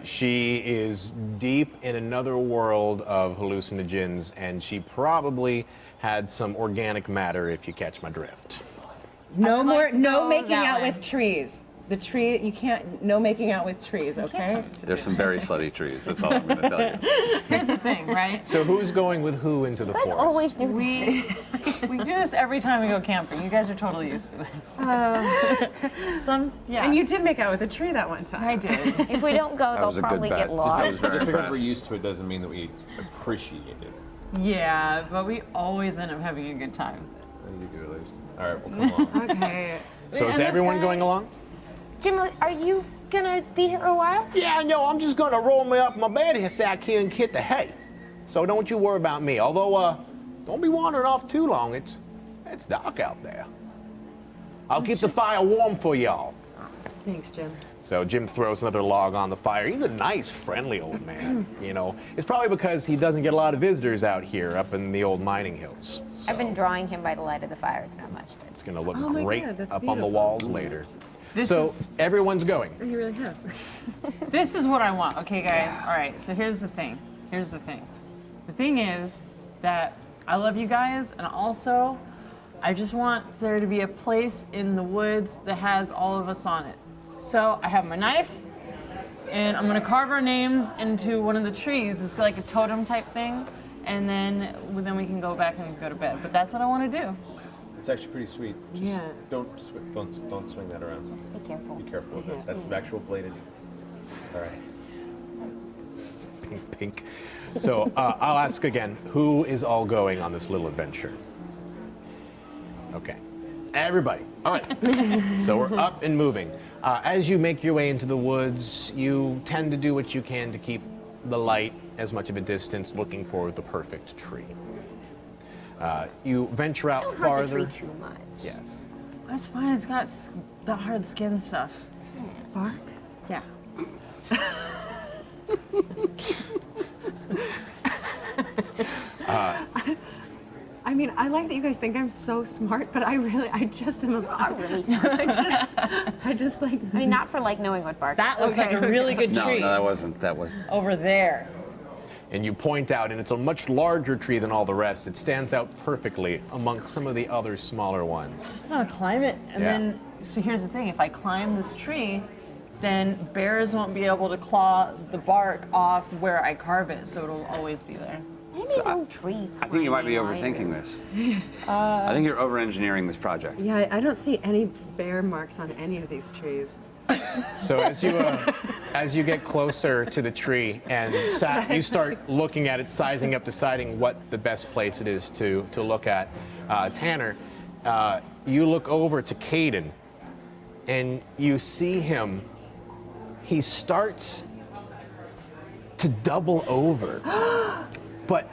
She is deep in another world of hallucinogens, and she probably had some organic matter, if you catch my drift. No would more, like to no go making that out way. with trees. The tree, you can't, no making out with trees, okay? There's some very slutty trees. That's all I'm going to tell you. Here's the thing, right? So who's going with who into the guys forest? always do We do this every time we go camping. You guys are totally used to this. Yeah. And you did make out with a tree that one time. I did. If we don't go, That they'll was a good probably bet. get That lost. was very Just because we're impressed. used to it doesn't mean that we appreciate it. Yeah, but we always end up having a good time. You do at least. All right, well, come on. Okay. So is And this everyone guy- going along? Jim, are you gonna be here a while? Yeah, no, I'm just gonna roll me up my bed and sack here and hit the hay. So don't you worry about me. Although, don't be wandering off too long. It's dark out there. I'll keep the fire warm for y'all. Thanks, Jim. So Jim throws another log on the fire. He's a nice, friendly old man. You know, it's probably because he doesn't get a lot of visitors out here up in the old mining hills. I've been drawing him by the light of the fire. It's not much, but It's gonna look Oh my great God, that's up on the beautiful. walls later. This So is everyone's going. You really have. this is what I want. Okay, guys. All right. So here's the thing. Here's the thing. The thing is that I love you guys, and also I just want there to be a place in the woods that has all of us on it. So I have my knife, and I'm gonna carve our names into one of the trees. It's like a totem type thing, and then we can go back and go to bed. But that's what I want to do. It's actually pretty sweet. Just Yeah. Don't swing that around. just be careful. Be careful with it. That's the actual bladed. All right. Pink, pink. So I'll ask again, who is all going on this little adventure? Okay. Everybody. All right. So we're up and moving. As you make your way into the woods, you tend to do what you can to keep the light as much of a distance, looking for the perfect tree. You venture out Don't farther. hurt the tree too much. Yes. That's fine. It's got the hard skin stuff. Bark? Yeah. I mean, I like that you guys think I'm so smart, but I just am Not really smart. I just like. I mean, not for like knowing what bark. That looks like a really good No, tree. no, that wasn't. That was. Over there. And you point out, and it's a much larger tree than all the rest. It stands out perfectly amongst some of the other smaller ones. Just gonna climb it, and Yeah. then. So here's the thing: if I climb this tree, then bears won't be able to claw the bark off where I carve it, so it'll always be there. Maybe no tree. I think you might be climbing overthinking either. this. I think you're over-engineering this project. Yeah, I don't see any bear marks on any of these trees. So as you get closer to the tree and you start looking at it, sizing up, deciding what the best place it is to look at, Tanner, you look over to Cayden, and you see him. He starts to double over. But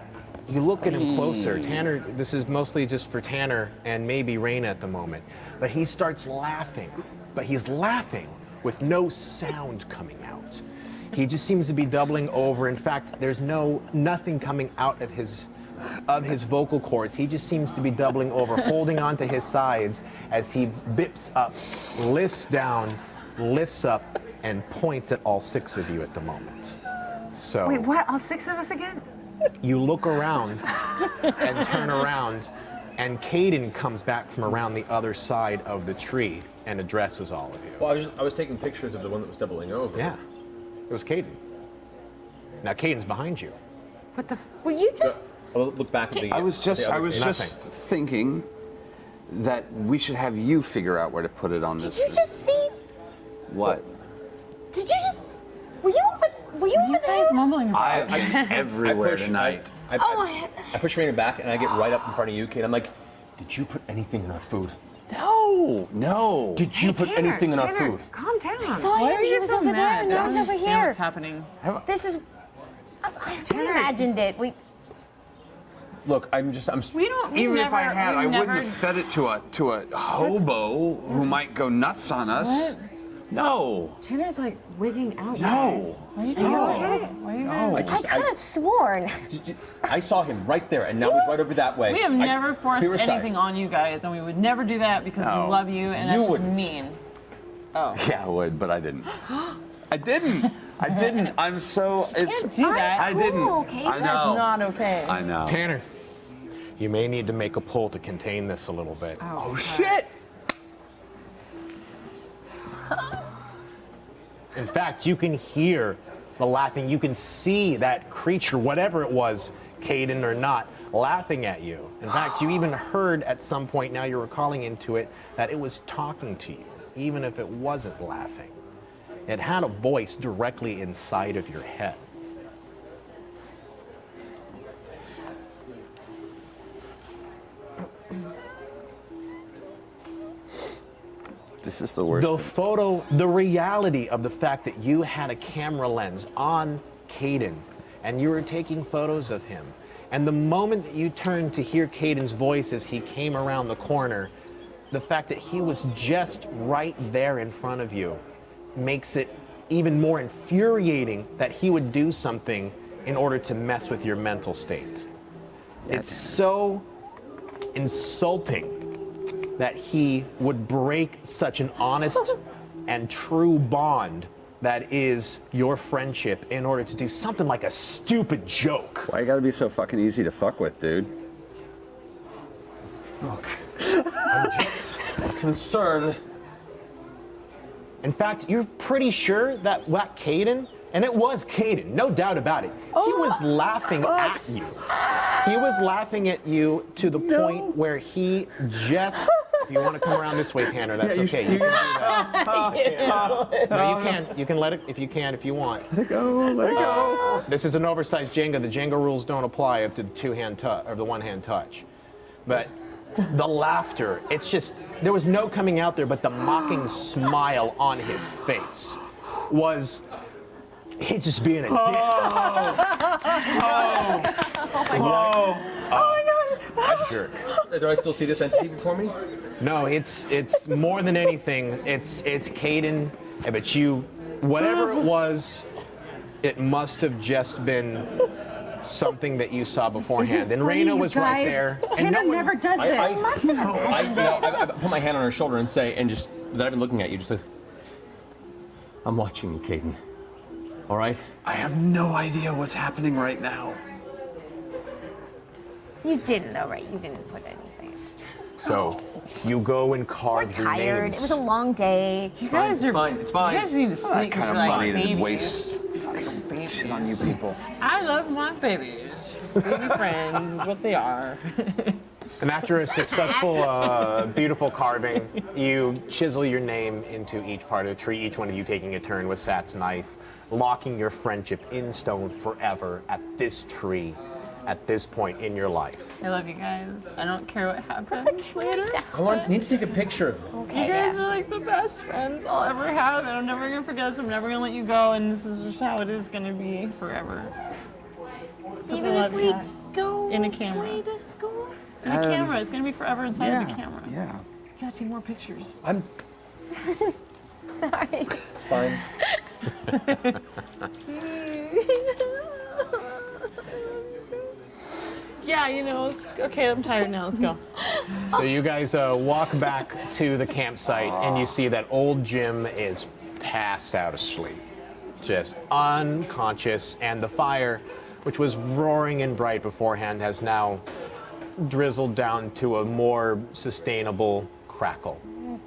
you look at him closer. Tanner, this is mostly just for Tanner and maybe Raina at the moment. But he starts laughing. But he's laughing with no sound coming out. He just seems to be doubling over. In fact, there's nothing coming out of his vocal cords. He just seems to be doubling over, holding onto his sides as he bips up, lifts down, lifts up, and points at all 6 of you at the moment. So Wait, what? All 6 of us again? you look around and turn around, and Cayden comes back from around the other side of the tree and addresses all of you. Well, I was taking pictures of the one that was doubling over. Yeah, it was Cayden. Now Cayden's behind you. What the? Were you just? I'll look back at the. I was just Nothing. thinking that we should have you figure out where to put it on this. Did you just see? What? Did you just? Were you over? Were you over You guys there? mumbling about I've been everywhere tonight. I push Raina back and I get right up in front of you, Kate. I'm like, did you put anything in our food? No, no. Did you put anything in our Tanner, food? calm down. Saw Why him. are He you was so over there, mad? and I I don't was over understand here. what's happening. This is. We imagined it. We. Look, I'm. We don't. Even never, if I had, I we've wouldn't never, have fed it to a hobo who might go nuts on us. What? No. Tanner's like wigging out. guys. No. Why are you Are you doing okay? this? Why are you guys? I could have sworn. I saw him right there, and now he's right over that way. We have never forced clear as day. anything on you guys, and we would never do that because No. we love you, and You that's just wouldn't. mean. Oh. Yeah, I would, but I didn't. I didn't. I didn't. I'm so. Can't do that. I didn't. Okay, I that's know. That's not okay. I know. Tanner, you may need to make a pull to contain this a little bit. Oh shit! In fact, you can hear the laughing. You can see that creature, whatever it was, Cayden or not, laughing at you. In fact, you even heard at some point, now you're recalling into it, that it was talking to you, even if it wasn't laughing. It had a voice directly inside of your head. This is the worst. The reality of the fact that you had a camera lens on Cayden and you were taking photos of him. And the moment that you turned to hear Cayden's voice as he came around the corner, the fact that he was just right there in front of you makes it even more infuriating that he would do something in order to mess with your mental state. It's so insulting that he would break such an honest and true bond that is your friendship in order to do something like a stupid joke. Why you gotta be so fucking easy to fuck with, dude? Look, I'm just concerned. In fact, you're pretty sure that Cayden, and it was Cayden, no doubt about it, he was laughing at you. He was laughing at you to the point where he just, if you want to come around this way, Tanner, that's okay. You can do that. No, you can. You can let it, if you want. Let it go, let it go. This is an oversized Jenga. The Jenga rules don't apply up to the two-hand touch or the one-hand touch. But the laughter. It's just, there was no coming out there, but the mocking smile on his face was, he's just being a dick. Oh my god. A jerk. Do I still see this entity before me? No, it's more than anything, it's Cayden, but you, whatever it was, it must have just been something that you saw beforehand. And Raina was right there. Tanner never does this. I put my hand on her shoulder and say, and just, that I've been looking at you, just say, I'm watching you, Cayden. All right? I have no idea what's happening right now. You didn't though, right? You didn't put anything. So you go and carve your Tired. names. It was a long day. You guys are. fine, it's fine. You guys need to sleep. Kind of like funny to babies. waste shit on you people. I love my babies. Baby friends is what they are. And after a successful, beautiful carving, you chisel your name into each part of the tree, each one of you taking a turn with Sat's knife, locking your friendship in stone forever at this tree, at this point in your life. I love you guys. I don't care what happens later. Need to take a picture of it. You guys are like the best friends I'll ever have, and I'm never gonna forget this. I'm never gonna let you go, and this is just how it is gonna be forever. Even if we go in a camera. away to school. The camera is gonna be forever inside Yeah, of the camera. yeah. You gotta take more pictures. I'm. Sorry. It's fine. Yeah, you know, okay, I'm tired now, let's go. So you guys walk back to the campsite, and you see that old Jim is passed out asleep, just unconscious, and the fire, which was roaring and bright beforehand, has now drizzled down to a more sustainable crackle.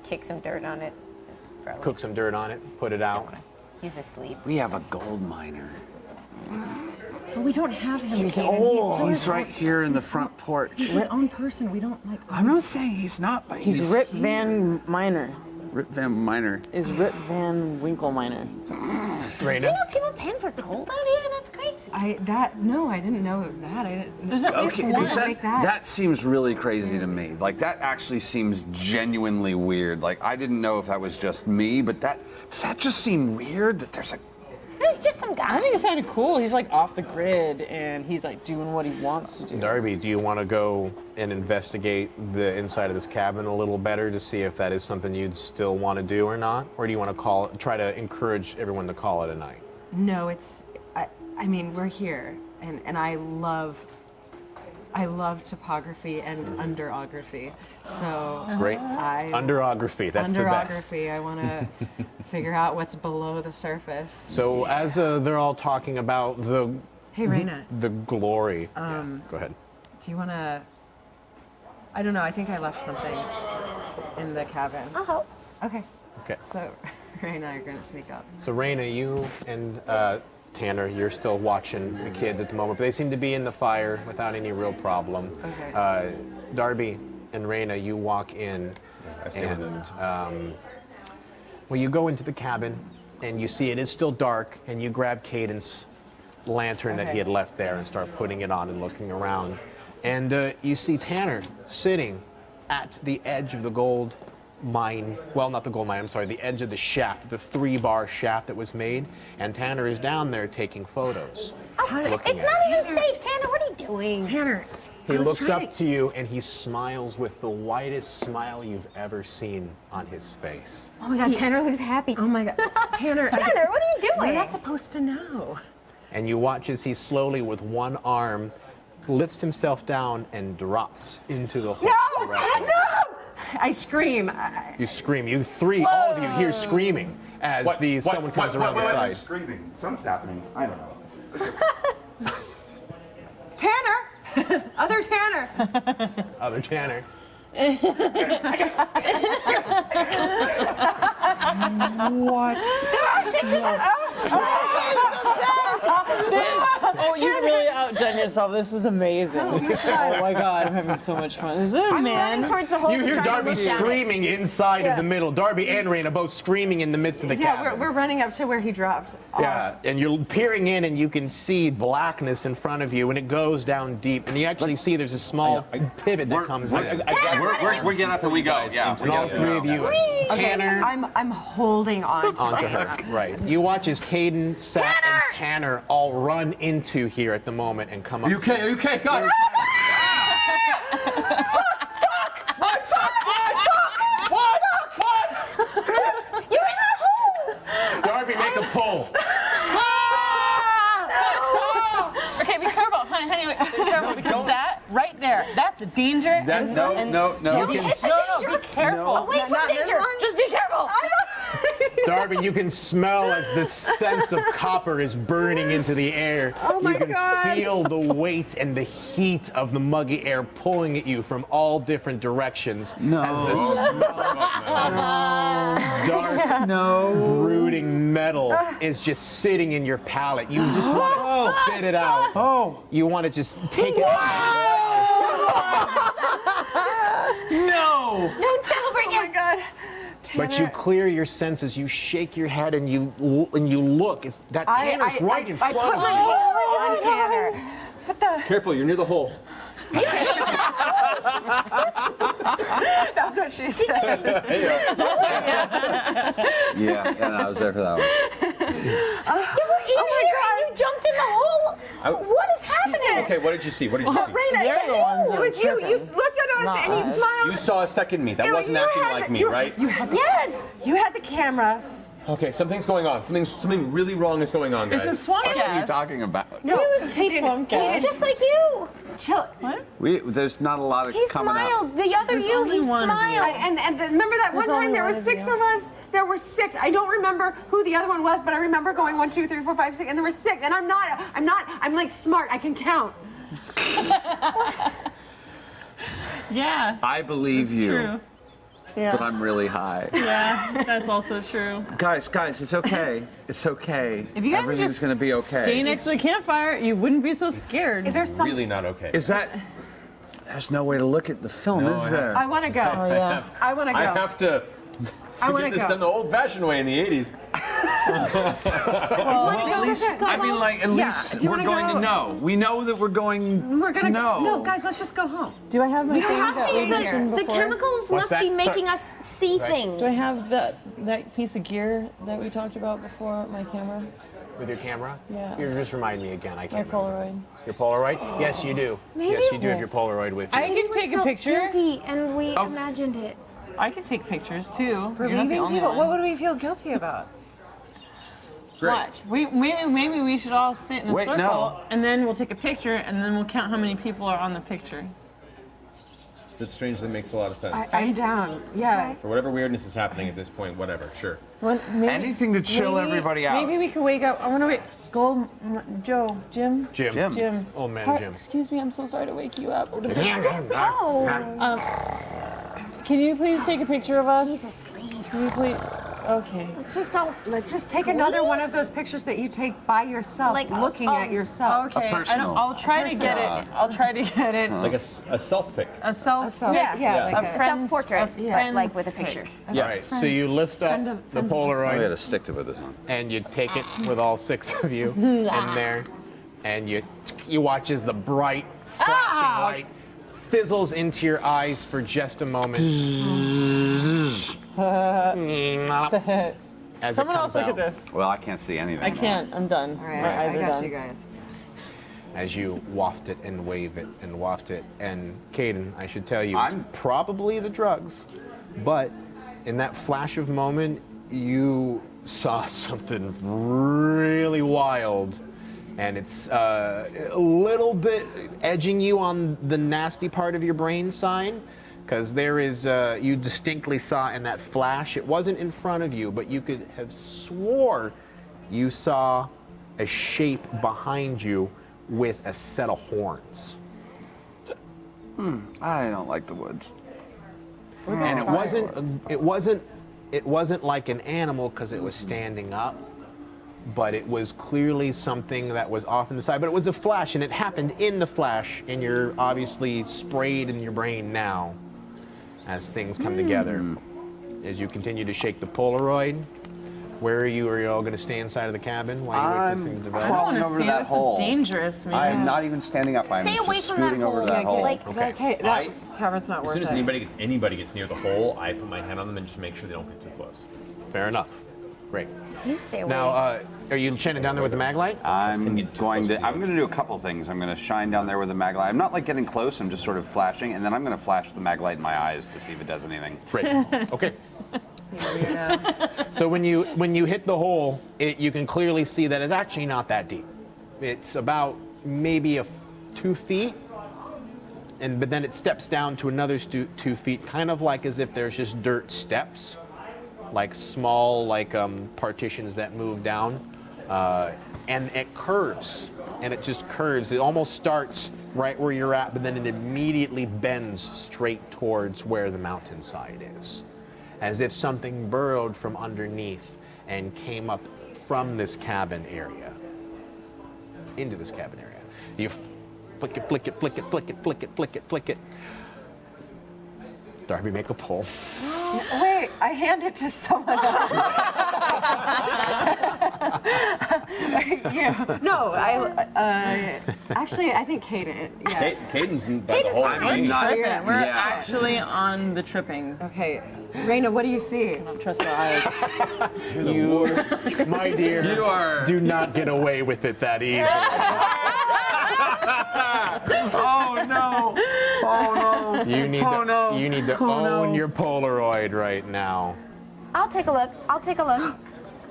Kick some dirt on it. It's probably, Cook some dirt on it, put it out. he's asleep. We have a gold miner. But we don't have him. Oh, he's right here in the front porch. He's his own person. We don't like. I'm not saying he's not, but He's Rip Van Miner. Rip Van Miner. Is Rip Van Winkle Miner. You know people paying for gold out here? That's crazy. I didn't know that. I didn't. There's at least Okay, one. because like that. that seems really crazy to me. Like, that actually seems genuinely weird. Like, I didn't know if that was just me, but does that just seem weird that there's a... It's just some I guy. think it's kind of cool. He's like off the grid and he's like doing what he wants to do. Darby, do you want to go and investigate the inside of this cabin a little better to see if that is something you'd still want to do or not? Or do you want to try to encourage everyone to call it a night? No, it's. I mean, we're here, and I love topography and underography. So Great. Underography, that's the best. underography. I want to figure out what's below the surface. So as they're all talking about Hey, Raina, the glory, go ahead. do you want to? I don't know. I think I left something in the cabin. I'll help. Okay. Okay. So Raina and I are going to sneak up. So Raina, you and Tanner, you're still watching the kids at the moment, but they seem to be in the fire without any real problem. Okay. Darby and Raina, you walk in, and well, you go into the cabin, and you see it is still dark, and you grab Cayden's lantern that he had left there and start putting it on and looking around. And you see Tanner sitting at the edge of the gold mine, well, not the gold mine, I'm sorry, the edge of the shaft, the 3-bar shaft that was made, and Tanner is down there taking photos. It's looking not at even safe, Tanner. What are you doing? Tanner. He looks up to you and he smiles with the widest smile you've ever seen on his face. Oh my God, Tanner looks happy. Oh my God, Tanner. Tanner, what are you doing? We're not supposed to know. And you watch as he slowly, with one arm, lifts himself down and drops into the hole. No! I scream. You scream. You three, all of you hear screaming as someone comes around the side. Screaming. Something's happening. I don't know. Tanner! Other Tanner! Other Tanner. What? Oh, you really outdone yourself. This is amazing. Oh my god, I'm having so much fun. Is there a I'm man? running towards the hole. You hear trying to Darby look down it. screaming inside Yeah. of the middle. Darby and Raina both screaming in the midst of the Yeah, cabin. we're running up to where he dropped. Yeah, and you're peering in and you can see blackness in front of you and it goes down deep. And you actually see there's a small pivot that comes in. We're getting up and we go. Yeah. And all three of you, Tanner, I'm holding on to onto her. her. Right. You watch as Cayden, Sat, and Tanner all run into here at the moment and come up. Are you okay? Are you okay, guys? You're in the hole! Darby, make a pull. Okay, be careful, honey, wait, be careful because that right there, that's a danger. No. Don't hit the danger. Be careful. Away from danger. Just be careful. Darby, you can smell as the sense of copper is burning into the air. Oh my you can God. feel the weight and the heat of the muggy air pulling at you from all different directions. No. As the smell of dark, brooding metal is just sitting in your palate. You just want to spit it out. Oh. You want to just take it out. No. No, celebrate him. God. But you clear your senses, you shake your head, and you look. It's, that Tanner's right in front I put of my you. hand on Tanner. What the? Careful, you're near the hole. That's what she said. Yeah, I was there for that one. You were in here and you jumped in the hole. What is happening? Okay, what did you see? What did you see? Raina, They're the ones that it was are you. You tripping. looked at us and you smiled. You saw a second me. That wasn't You acting had like the- me, you- right? You had the, Yes. you had the camera. Okay, something's going on. Something really wrong is going on, guys. It's a swamp What are you gas. talking about? No, swamp gas. He's just like you. chill. There's not a lot of He coming smiled. up. The other There's you, only he one of you. smiled. Remember that one only time there one were of 6 you. of us? There were 6. I don't remember who the other one was, but I remember going 1, 2, 3, 4, 5, 6, and there were 6. And I'm like smart. I can count. Yeah. I believe you, True. Yeah. but I'm really high. Yeah, that's also true. Guys, it's okay. It's okay. If you guys Everything's just gonna be stay okay. next to the campfire, you wouldn't be so scared. If there's some, Really not okay. Is that? There's no way to look at the film, No, is I there? I want to go. Oh yeah. I want to go. I have to I wanna get this go. done the old-fashioned way in the 80s. At least, I mean, like, at Yeah, least if you we're wanna going go- to know. We know that we're going We're to gonna know. go. No, guys, let's just go home. Do I have my things Have that to, we mentioned the before? chemicals must that? be Sorry. making us see things. Do I have that piece of gear that we talked about before? My camera, With your camera? Yeah. You just remind me again. I my can't remember. Polaroid. Your Polaroid? Yes, you do. Maybe- Yes, you do have your Polaroid with you. I can take a felt picture. guilty and we imagined it. I can take pictures too. For You're not the leaving only people. one. What would we feel guilty about? Great. Watch. Maybe we should all sit in a Wait, circle, no. and then we'll take a picture, and then we'll count how many people are on the picture. That strangely makes a lot of sense. I'm down. Yeah. For whatever weirdness is happening at this point, whatever, sure. Anything to chill everybody out. Maybe we can wake up. I want to wait. Joe, Jim. Jim. Old man Hi- Jim. Excuse me, I'm so sorry to wake you up. Oh, Can you please take a picture of us? he's asleep. Can you please? Okay. Let's just take another one of those pictures that you take by yourself, Like, looking oh, at yourself. Okay. personal. I'll try to get it. I'll try to get it. Like a self-pick. A self. Yeah. Yeah, like A a friend's- Self-portrait, a friend like with a pic. picture. All right, so you lift up friend of- the friends of the Oh, we Polaroid had to stick to this one. and you take it with all 6 of you in there, and you watch as the bright flashing light fizzles into your eyes for just a moment. As Someone it else comes look out, at this. Well, I can't see anything. I can't. I'm done. All right, My eyes I are got done. you guys. as you waft it and wave it and waft it. And Cayden, I should tell you, it's I'm- probably the drugs, but in that flash of moment, you saw something really wild, and it's a little bit edging you on the nasty part of your brain side, because there is, you distinctly saw in that flash, it wasn't in front of you, but you could have swore you saw a shape behind you with a set of horns. I don't like the woods. And it wasn't like an animal because it was standing up. but it was clearly something that was off in the side. But it was a flash, and it happened in the flash, and you're obviously sprayed in your brain now as things come together. As you continue to shake the Polaroid, where are you? Are you all going to stay inside of the cabin while you wait for this thing to I'm develop? crawling over to that This hole. is dangerous, man. I am not even standing up. I'm Stay away just from that scooting over to hole. that Yeah, hole. like- Okay, that cabin's not As worth soon as it. anybody gets near the hole, I put my hand on them and just make sure they don't get too close. Fair enough. Great. You stay away. Now, are you chanting down there with the mag light? I'm get too close to going to do a couple things. I'm going to shine down there with the mag light. I'm not like getting close. I'm just sort of flashing, and then I'm going to flash the mag light in my eyes to see if it does anything. Great. Okay. So when you hit the hole, you can clearly see that it's actually not that deep. It's about maybe 2 feet, but then it steps down to another 2 feet, kind of like as if there's just dirt steps, like small partitions that move down, and it curves, and it just curves. It almost starts right where you're at, but then it immediately bends straight towards where the mountainside is, as if something burrowed from underneath and came up from this cabin area into this cabin area. You flick it, flick it, flick it, flick it, flick it, flick it, flick it. Darby, make a pull. Wait, I hand it to someone else. Yeah. No, actually, I think Cayden. Yeah. Cayden's by the Cayden's hole. fine. I mean, Not- Tripping. We're Yeah. actually on the tripping. Okay, Raina, what do you see? I don't trust my eyes. You, my dear, You are- do not get away with it that easily. Oh no! Oh no! You need Oh, to, no. you need to Oh, own no. your Polaroid right now. I'll take a look. I'll take a look.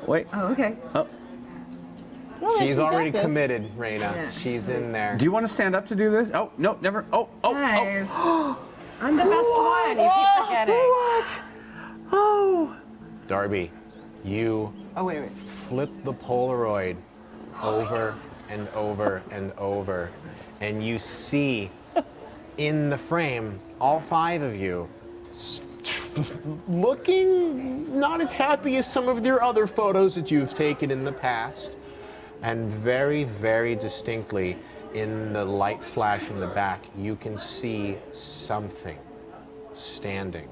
wait. Oh, okay. She's got already this. committed, Raina. Yeah. She's in there. Do you want to stand up to do this? Oh no, never. Oh. Guys, I'm the best one. You keep forgetting. Oh. Darby, you Oh, wait. flip the Polaroid over and over and over, and you see in the frame all 5 of you looking not as happy as some of your other photos that you've taken in the past, and very, very distinctly in the light flash in the back, you can see something standing,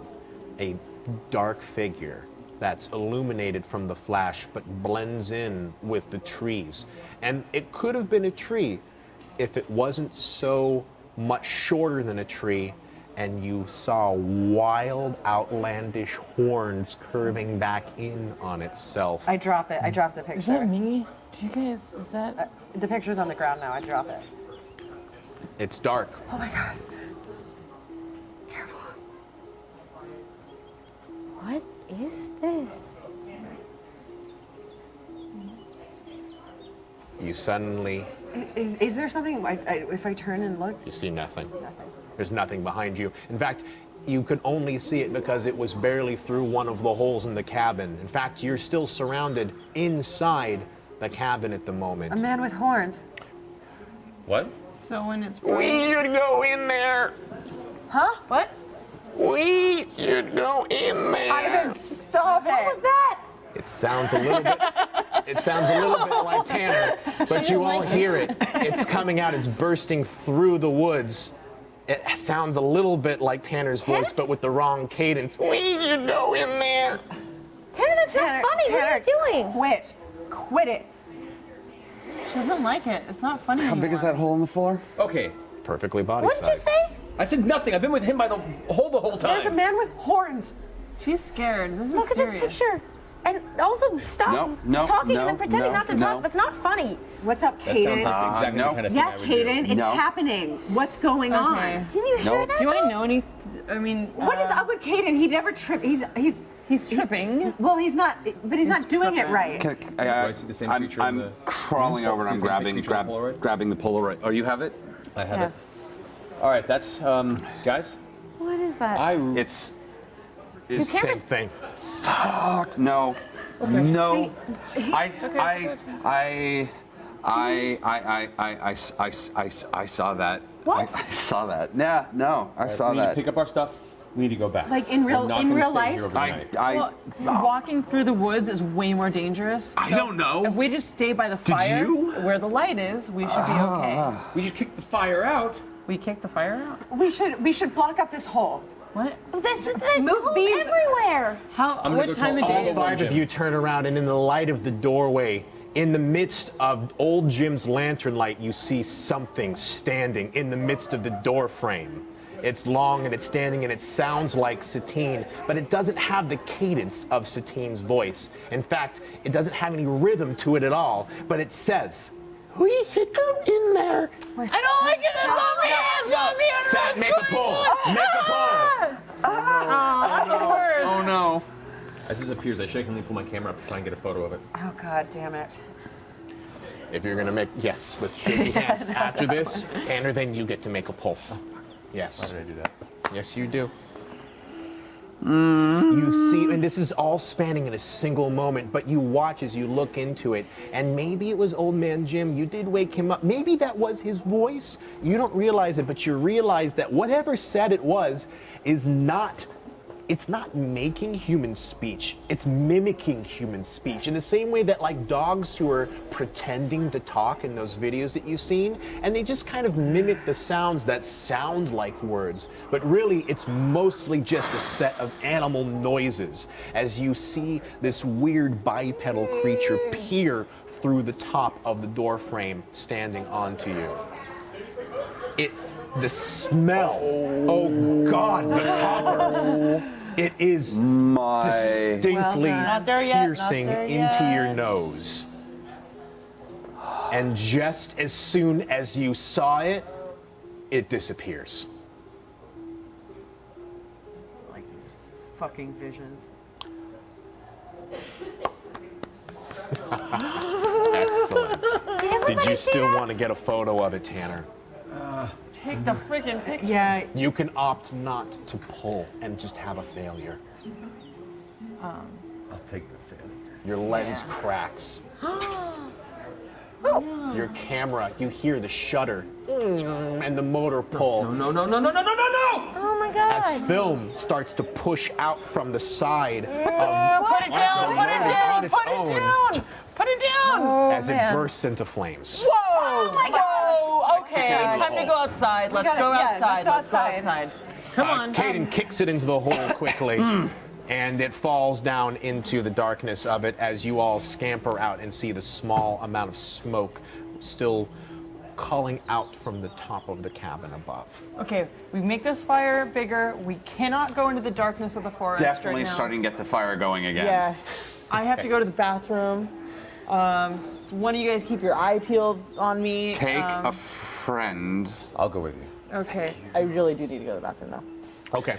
a dark figure that's illuminated from the flash but blends in with the trees. And it could have been a tree if it wasn't so much shorter than a tree and you saw wild, outlandish horns curving back in on itself. I drop it. I drop the Is that picture. me? Do you guys, is that? The picture's on the ground now. I drop it. It's dark. Oh my god. Careful. What is this? You suddenly, Is there something, if I turn and look? you see nothing. Nothing. There's nothing behind you. In fact, you could only see it because it was barely through one of the holes in the cabin. In fact, you're still surrounded inside the cabin at the moment. A man with horns. What? So when it's We should go in there. Huh? What? We should go in there. Ivan, stop it. What was that? It sounds a little bit. It sounds a little bit like Tanner, but you all hear it. It's coming out. It's bursting through the woods. It sounds a little bit like Tanner's voice, but with the wrong cadence. We should go in there. Tanner, that's not funny. What are you doing? Quit. Quit it. She doesn't like it. It's not funny How big is that hole in the floor? Okay. Perfectly body What did you size. say? I said nothing. I've been with him by the hole the whole time. There's a man with horns. She's scared. This is Look at serious. this picture. And also stop No, talking no, and then pretending no, not to no. talk. That's not funny. What's up, That sounds Cayden? like exactly no. the kind of thing Yeah, I would Cayden, do. it's No. happening. What's going on? Didn't you hear Nope. that? Do I though? know any? I mean, What is up with Cayden? He never tripped. He's tripping. Well, he's not, but he's not doing it right. Can Do I see the same I'm, creature in I'm the- crawling over and I'm See the grabbing creature in the Polaroid? grabbing the Polaroid. Oh, you have it? I have Yeah. it. All right, that's guys. What is that? It's It's the same thing. fuck no. No. I saw that. What? I saw that. Yeah, no, I saw We need to that. pick up our stuff. We need to go back. Like in real We're not gonna stay life? here overnight. Well, walking through the woods is way more dangerous. I so don't know. If we just stay by the fire, you? where the light is, we should be okay. We just kicked the fire out. We kick the fire out. We should block up this hole. What? There's Move holes beams. everywhere. How? I'm gonna What go time tell of all day of is All it? five of you turn around, and in the light of the doorway, in the midst of old Jim's lantern light, you see something standing in the midst of the door frame. It's long and it's standing and it sounds like Satine, but it doesn't have the cadence of Satine's voice. In fact, it doesn't have any rhythm to it at all, but it says, "We should go in there." I don't like it. It's not me. It's not me. Sat, make a pull. Make a pull. That's the worst. Oh no. As this appears, I shakingly pull my camera up to try and get a photo of it. Oh God damn it. If you're gonna make, yes, with shaky hands. After this, Tanner, then you get to make a pull. Yes. Why did I do that? Yes, you do. You see, and this is all spanning in a single moment, but you watch as you look into it, and maybe it was old man Jim, you did wake him up. Maybe that was his voice. You don't realize it, but you realize that whatever said it was is not, it's not making human speech, it's mimicking human speech in the same way that like dogs who are pretending to talk in those videos that you've seen, and they just kind of mimic the sounds that sound like words, but really it's mostly just a set of animal noises as you see this weird bipedal creature peer through the top of the door frame standing onto you. The smell, oh God, the copper. It is distinctly Well done. Not there yet, not piercing there into yet. your nose. And just as soon as you saw it, it disappears. Like these fucking visions. Excellent. Did Did everybody you see still that? want to get a photo of it, Tanner? Take the freaking picture. Yeah. You can opt not to pull and just have a failure. I'll take the failure. Your lens cracks. Your camera, you hear the shutter and the motor pull. No! Oh my God. As film starts to push out from the side Put it down. Put it down. on its Put it own down. Put it down. as it bursts into flames. Whoa! my gosh. Whoa! Okay, Kick it in the time to hole. go outside. Let's gotta- go yeah, outside. let's go outside. Come on. Cayden kicks it into the hole quickly, and it falls down into the darkness of it as you all scamper out and see the small amount of smoke still calling out from the top of the cabin above. Okay, we make this fire bigger. We cannot go into the darkness of the forest Definitely right now. starting to get the fire going again. Yeah. I have to go to the bathroom. So one of you guys keep your eye peeled on me. Take a friend. I'll go with you. Okay. I really do need to go to the bathroom though. Okay.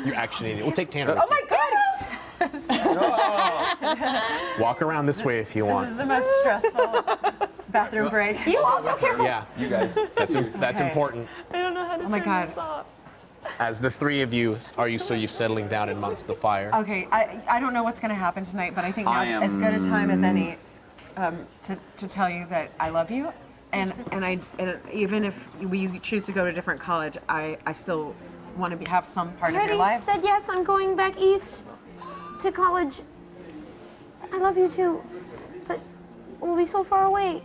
You actually need it. We'll take Tanner. Oh my God! Walk around this way if you This want. is the most stressful bathroom break. You also careful. Yeah, You guys. that's Okay. important. I don't know how to Oh my turn God. this off. As the three of you, are you settling down amongst the fire? Okay, I don't know what's going to happen tonight, but I think now's I as good a time as am- any to tell you that I love you, and even if we choose to go to a different college, I still want to have some part I of your already life. said yes, I'm going back east to college. I love you too, but we'll be so far away.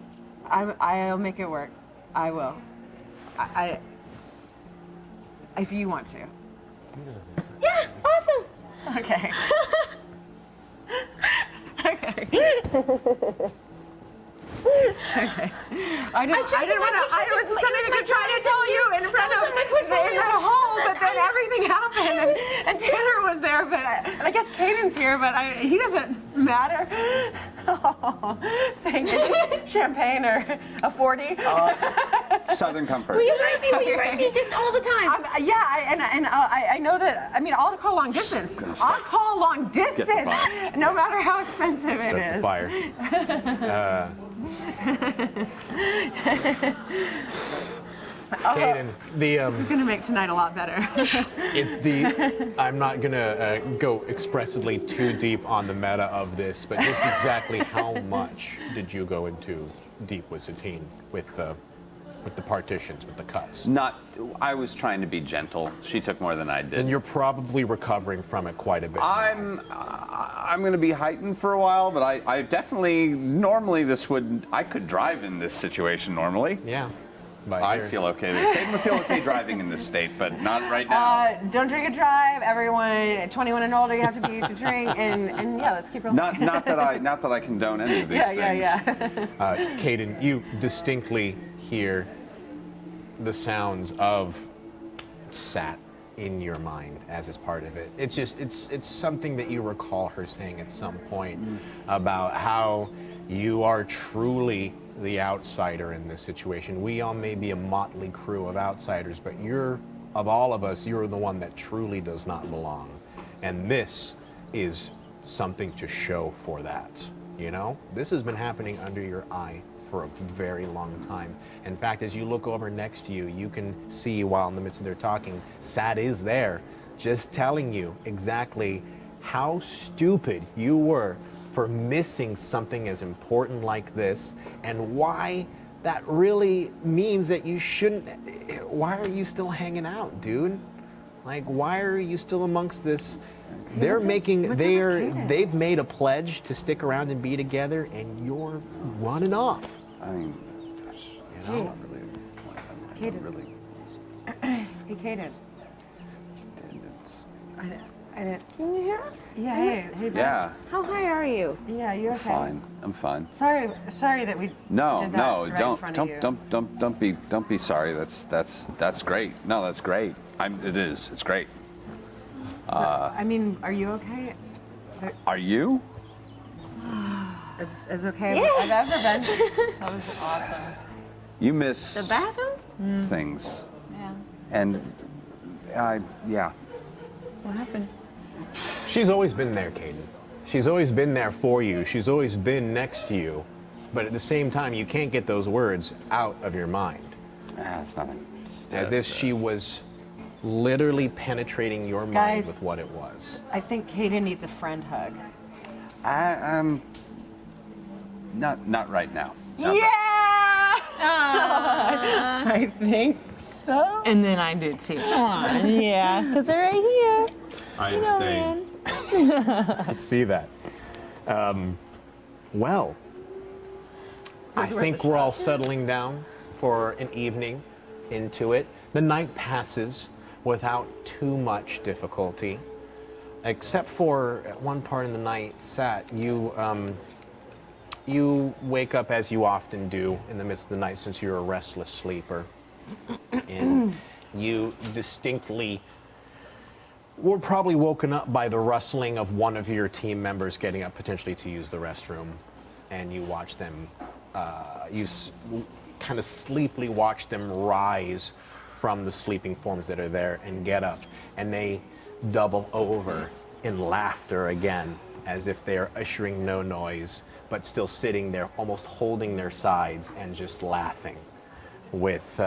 I'll make it work. I will. I if you want to. Yeah, awesome. Okay. Okay. Okay. I didn't showed you my want to. I pictures. was It going was to my try to pictures tell of you you. in front That of was my pictures of in you. the hole, but then I- everything happened, and Tanner was there, but I guess Cayden's here, but he doesn't matter. Oh, thank you. Champagne or a 40? Southern Comfort. Will you write me just all the time? I know that. I mean, I'll call long distance. I'll call long distance, fire. no matter how expensive it Start the is. fire. Cayden, It's gonna make tonight a lot better. I'm not gonna go expressively too deep on the meta of this, but just exactly how much did you go into deep with Satine with with the partitions, with the cuts. I was trying to be gentle. She took more than I did. And you're probably recovering from it quite a bit. I'm going to be heightened for a while, but I definitely, normally I could drive in this situation normally. Yeah. I feel okay. Cayden would feel okay driving in this state, but not right now. Don't drink and drive. Everyone 21 and older, you have to be to drink. And yeah, let's keep rolling. Not that I condone any of these things. Yeah. Cayden, you distinctly hear the sounds of Sat in your mind as is part of it. It's something that you recall her saying at some point about how you are truly the outsider in this situation. We all may be a motley crew of outsiders, but of all of us, you're the one that truly does not belong. And this is something to show for that, you know? This has been happening under your eye for a very long time. In fact, as you look over next to you, you can see while in the midst of their talking, Sat is there, just telling you exactly how stupid you were for missing something as important like this, and why that really means that you shouldn't. Why are you still hanging out, dude? Like, why are you still amongst this? They've made a pledge to stick around and be together, and you're running off. I mean, that's not really. Cayden. Really. Hey, Cayden. I didn't. Can you hear us? Yeah. Hey, Ben. Yeah. How high are you? Yeah, you okay? Fine. I'm fine. Sorry that we. No, did that no, right in front of you. don't be sorry. That's great. No, that's great. It's great. I mean, are you okay? Are you? As okay as I've ever been. That was awesome. You miss The bathroom? things. Yeah. And yeah. What happened? She's always been there, Cayden. She's always been there for you. She's always been next to you. But at the same time, you can't get those words out of your mind. It's nothing. As if she was literally penetrating your mind Guys, with what it was. I think Cayden needs a friend hug. Not right now. Yeah! I think so. And then I did too. Yeah, because they're right here. I am staying. I see that. Well, I think we're all settling down for an evening into it. The night passes without too much difficulty, except for at one part in the night, Sat, you wake up as you often do in the midst of the night since you're a restless sleeper. And you distinctly were probably woken up by the rustling of one of your team members getting up potentially to use the restroom. And you watch them, kind of sleepily watch them rise from the sleeping forms that are there and get up. And they double over in laughter again, as if they're ushering no noise, but still sitting there, almost holding their sides and just laughing with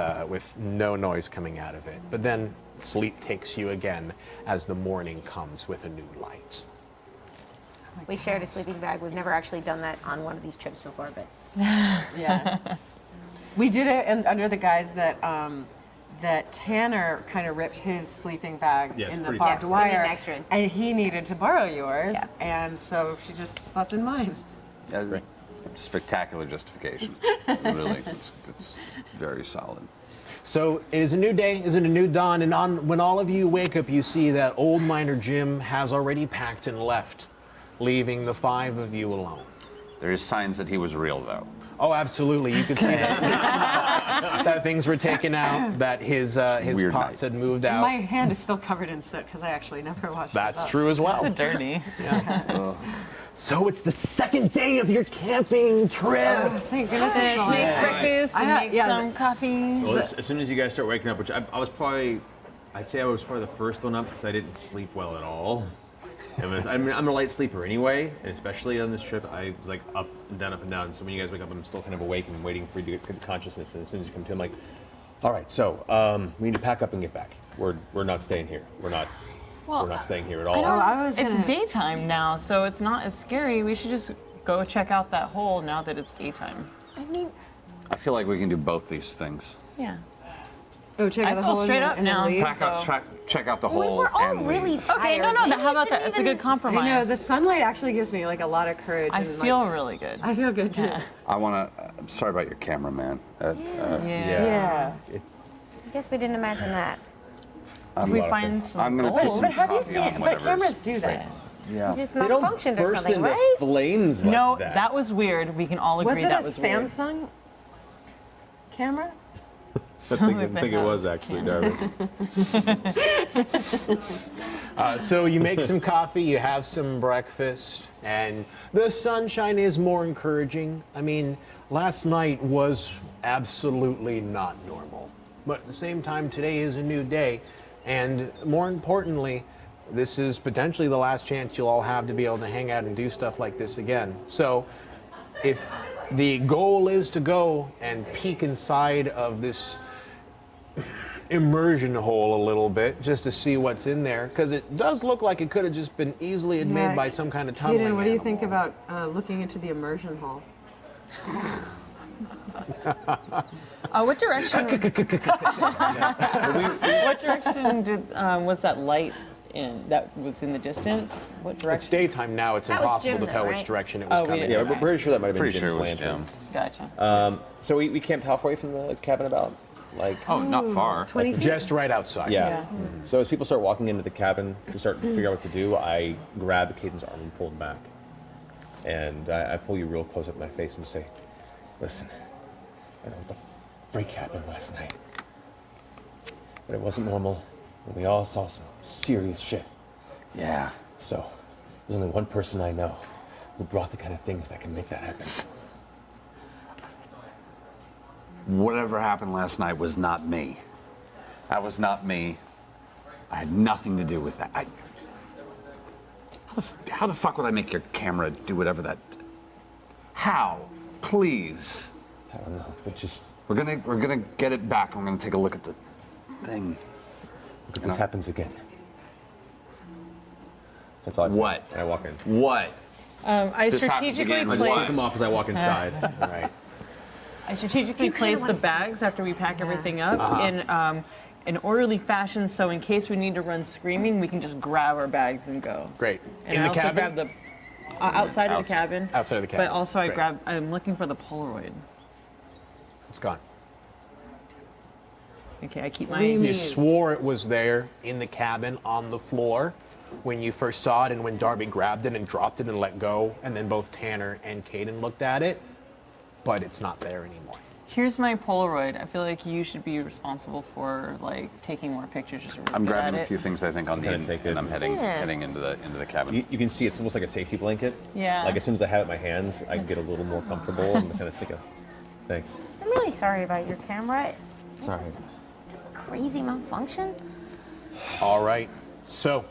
no noise coming out of it. But then sleep takes you again as the morning comes with a new light. We shared a sleeping bag. We've never actually done that on one of these trips before, but Yeah. We did it under the guise that that Tanner kind of ripped his sleeping bag Yeah, it's in the pretty barbed cool. Yeah, we need wire, an extra. and he needed to borrow yours, Yeah. and so she just slept in mine. Spectacular justification. Really, it's very solid. So it is a new day, is it a new dawn, and when all of you wake up, you see that old miner Jim has already packed and left, leaving the five of you alone. There is signs that he was real, though. Oh, absolutely. You could see that things were taken out, that his Weird pots night. had moved out. My hand is still covered in soot because I actually never washed it That's up. true as well. Dirty. So it's the second day of your camping trip. Oh, thank goodness it's And not. make breakfast and make yeah, some coffee. Well, as soon as you guys start waking up, which I'd say I was probably the first one up because I didn't sleep well at all. I'm a light sleeper anyway, and especially on this trip, I was like up and down. So when you guys wake up, I'm still kind of awake and waiting for you to get consciousness. And as soon as you come to, I'm like, all right, so we need to pack up and get back. We're not staying here. We're not staying here at all. It's daytime now, so it's not as scary. We should just go check out that hole now that it's daytime. I mean, I feel like we can do both these things. Yeah. Oh, check out I the feel hole straight up and then now. leave. Check out the hole. We're all and really leave. tired. Okay, no, how about that? That's a good compromise. I know, the sunlight actually gives me like a lot of courage. I and, feel like, really good. I feel good too. Yeah. I want to. I'm sorry about your camera, man. Yeah. I guess we didn't imagine that. If we find some I'm gonna put gold. some But have you coffee on seen? But whatever's cameras do that. Yeah. It just They don't malfunctioned or burst something, into right? flames like No, that. that was weird. We can all agree Was it that a was weird. Samsung camera? I think it was actually Darby. So you make some coffee, you have some breakfast, and the sunshine is more encouraging. I mean, last night was absolutely not normal. But at the same time, today is a new day. And more importantly, this is potentially the last chance you'll all have to be able to hang out and do stuff like this again. So if the goal is to go and peek inside of this immersion hole a little bit just to see what's in there, because it does look like it could have just been easily made by some kind of tunneling Cayden, what do you think animal. about looking into the immersion hole? What direction? What direction did was that light in? That was in the distance. What It's direction? daytime now. It's That was impossible Jim, to though, tell which right? direction it was Oh, we coming. didn't- Yeah, we're pretty sure that might have been Pretty sure Jim's it was lantern. Jim. Gotcha. So we camped halfway from the cabin about, like, Oh, not far. 20 feet? Just right outside. yeah. So as people start walking into the cabin to start to figure out what to do, I grab Cayden's arm and pull him back. And I pull you real close up to my face and say, listen, I know what the freak happened last night. But it wasn't normal, and we all saw some serious shit. Yeah. So there's only one person I know who brought the kind of things that can make that happen. Whatever happened last night was not me. That was not me. I had nothing to do with that. How the fuck would I make your camera do whatever that? How? Please. I don't know, but just We're gonna get it back. And we're gonna take a look at the thing. if this happens again. That's all I say. What? And I walk in. What? I This happens strategically again, I just What? take them off as I walk inside. Right. I strategically place the bags after we pack everything up in an orderly fashion, so in case we need to run screaming, we can just grab our bags and go. Great. And In I the also cabin? grab the outside of the cabin. Outside of the cabin. But also Great. I'm looking for the Polaroid. It's gone. Okay, I keep What do you mine. mean? You swore it was there in the cabin on the floor when you first saw it, and when Darby grabbed it and dropped it and let go, and then both Tanner and Cayden looked at it, but it's not there anymore. Here's my Polaroid. I feel like you should be responsible for like taking more pictures. Just really I'm good grabbing at a it. few things I think on the Gonna end, take it. and I'm heading Yeah. into the cabin. You can see it's almost like a safety blanket. Yeah. Like as soon as I have it in my hands, I can get a little more comfortable and kind of stick it. Thanks. I'm really sorry about your camera. Sorry. Crazy malfunction. All right. So,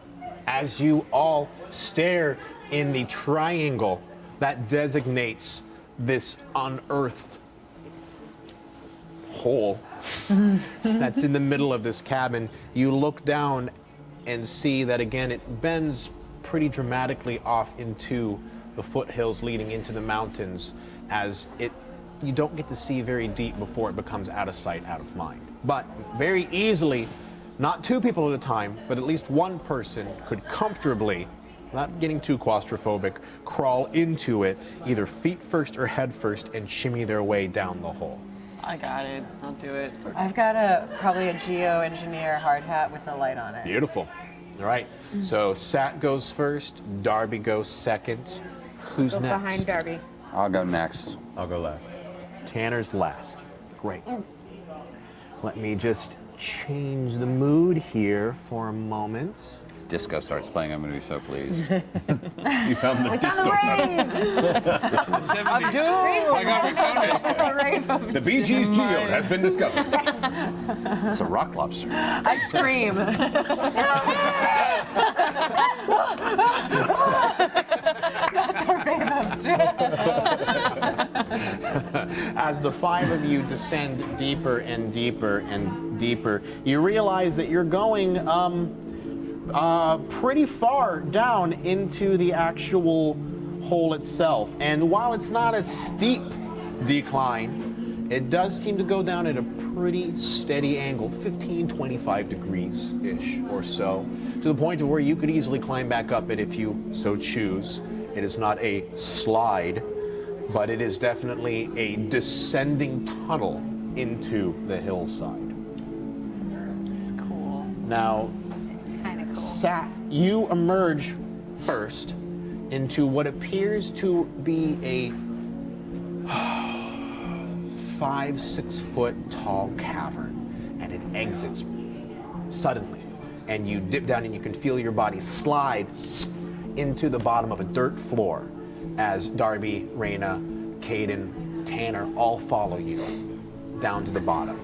as you all stare in the triangle that designates this unearthed hole that's in the middle of this cabin, you look down and see that again it bends pretty dramatically off into the foothills leading into the mountains, as you don't get to see very deep before it becomes out of sight, out of mind. But very easily, not two people at a time, but at least one person could comfortably, without getting too claustrophobic, crawl into it, either feet first or head first, and shimmy their way down the hole. I got it. I'll do it. I've got probably a geo-engineer hard hat with a light on it. Beautiful. All right. So Sat goes first, Darby goes second. Who's Go next? behind Darby. I'll go next. I'll go last. Tanner's last. Great. Let me just change the mood here for a moment. Disco starts playing. I'm gonna be so pleased. You found the It's on the rave. This is the 70s. I got we found it. The Bee Gees Geode has been discovered. It's a rock lobster. I scream. As the five of you descend deeper and deeper and deeper, you realize that you're going pretty far down into the actual hole itself. And while it's not a steep decline, it does seem to go down at a pretty steady angle, 15, 25 degrees-ish or so, to the point of where you could easily climb back up it if you so choose. It is not a slide, but it is definitely a descending tunnel into the hillside. It's cool. Now, It's kind of cool. you emerge first into what appears to be a 5-6 foot tall cavern, and it exits suddenly, and you dip down and you can feel your body slide into the bottom of a dirt floor as Darby, Raina, Cayden, Tanner all follow you down to the bottom.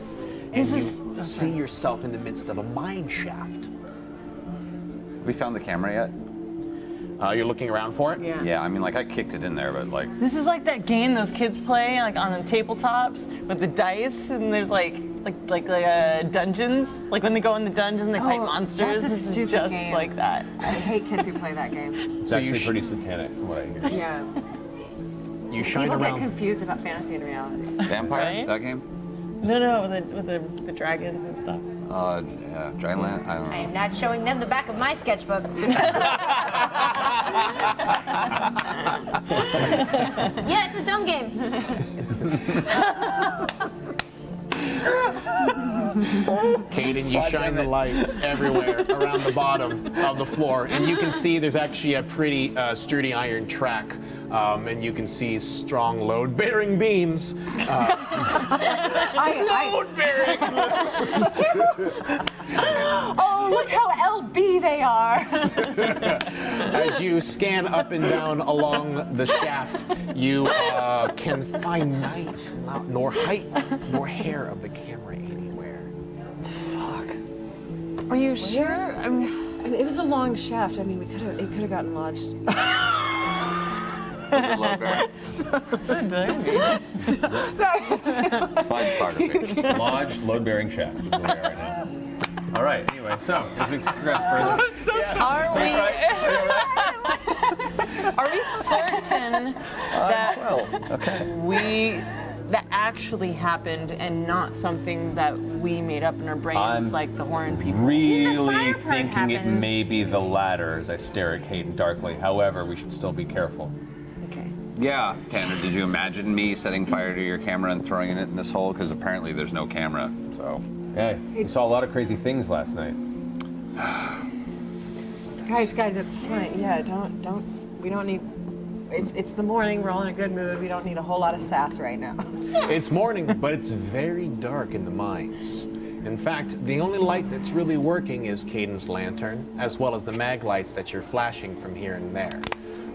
And you see yourself in the midst of a mine shaft. Have we found the camera yet? You're looking around for it? Yeah. Yeah, I mean, like, I kicked it in there, but, like... This is like that game those kids play, like on the tabletops with the dice, and there's like dungeons. Like when they go in the dungeons and they fight monsters. That's a This is stupid just game. like that. I hate kids who play that game. It's So you actually pretty satanic, from what I hear. Yeah. You shine People get around. confused about fantasy and reality. Vampire? Right? That game? No, with the dragons and stuff. Yeah, Dragonland? I don't know. I am not showing them the back of my sketchbook. Yeah, it's a dumb game. Cayden, you shine the light everywhere around the bottom of the floor, and you can see there's actually a pretty sturdy iron track, and you can see strong load-bearing beams. Load-bearing! Oh, look how LB they are! As you scan up and down along the shaft, you can find neither nor height nor hair of the camera anywhere. Are you sure? I mean, it was a long shaft. I mean, it could have gotten lodged. Fine photography. Lodge, load-bearing shaft is where we are right now. All right, anyway, so as we progress further... Are we certain that that actually happened and not something that we made up in our brains, I'm like the horn people? Really fire part thinking it happened. may be the latter as I stare at Cayden darkly. However, we should still be careful. Okay. Yeah, Tanner, did you imagine me setting fire to your camera and throwing it in this hole? Because apparently there's no camera, so... Hey, we saw a lot of crazy things last night. Guys, it's fine. Yeah, we don't need. It's the morning. We're all in a good mood. We don't need a whole lot of sass right now. It's morning, but it's very dark in the mines. In fact, the only light that's really working is Cayden's lantern, as well as the mag lights that you're flashing from here and there.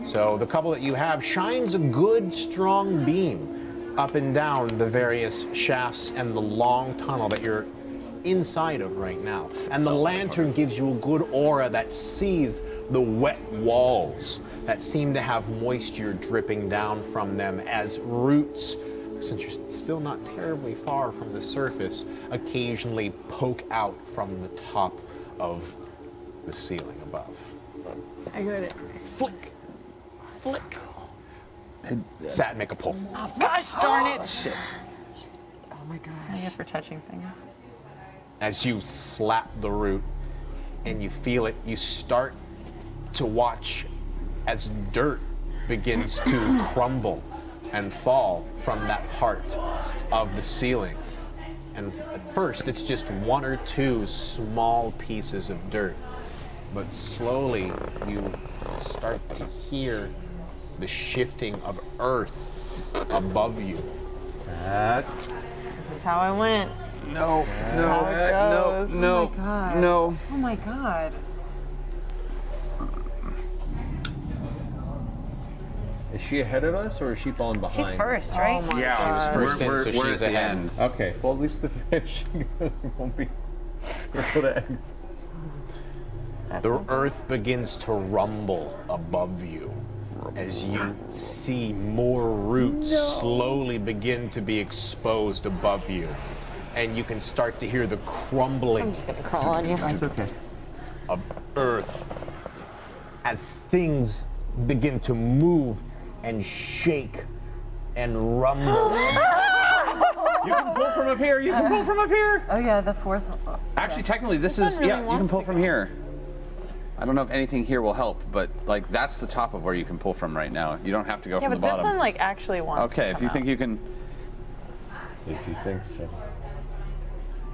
So the couple that you have shines a good, strong beam up and down the various shafts and the long tunnel that you're inside of right now. And the lantern gives you a good aura that sees the wet walls that seem to have moisture dripping down from them as roots, since you're still not terribly far from the surface, occasionally poke out from the top of the ceiling above. I got it. Flick. Flick. Sat, make a pull. Oh, gosh darn it! Shit. Oh my gosh. I get for touching things. As you slap the root and you feel it, you start to watch as dirt begins to crumble and fall from that part of the ceiling. And at first, it's just one or two small pieces of dirt. But slowly, you start to hear the shifting of earth above you. This is how I went. No, how it goes. no, Oh my God. no. Oh my God. Is she ahead of us, or is she falling behind? She's first, right? Oh my Yeah, God. First in, so we're she's at the ahead. end. Okay, well, at least if she won't be able to exit. The earth begins to rumble above you as you see more roots slowly begin to be exposed above you. And you can start to hear the crumbling I'm just gonna crawl on you. That's okay. of earth as things begin to move and shake and rumble. You can pull from up here. You can pull from up here. Oh yeah, the fourth one. Actually, technically, this This is, one really yeah, you can wants pull to from go. here. I don't know if anything here will help, but like that's the top of where you can pull from right now. You don't have to go Yeah, from the but bottom. this one like actually wants to Okay, if come you out. think you can. If you think so.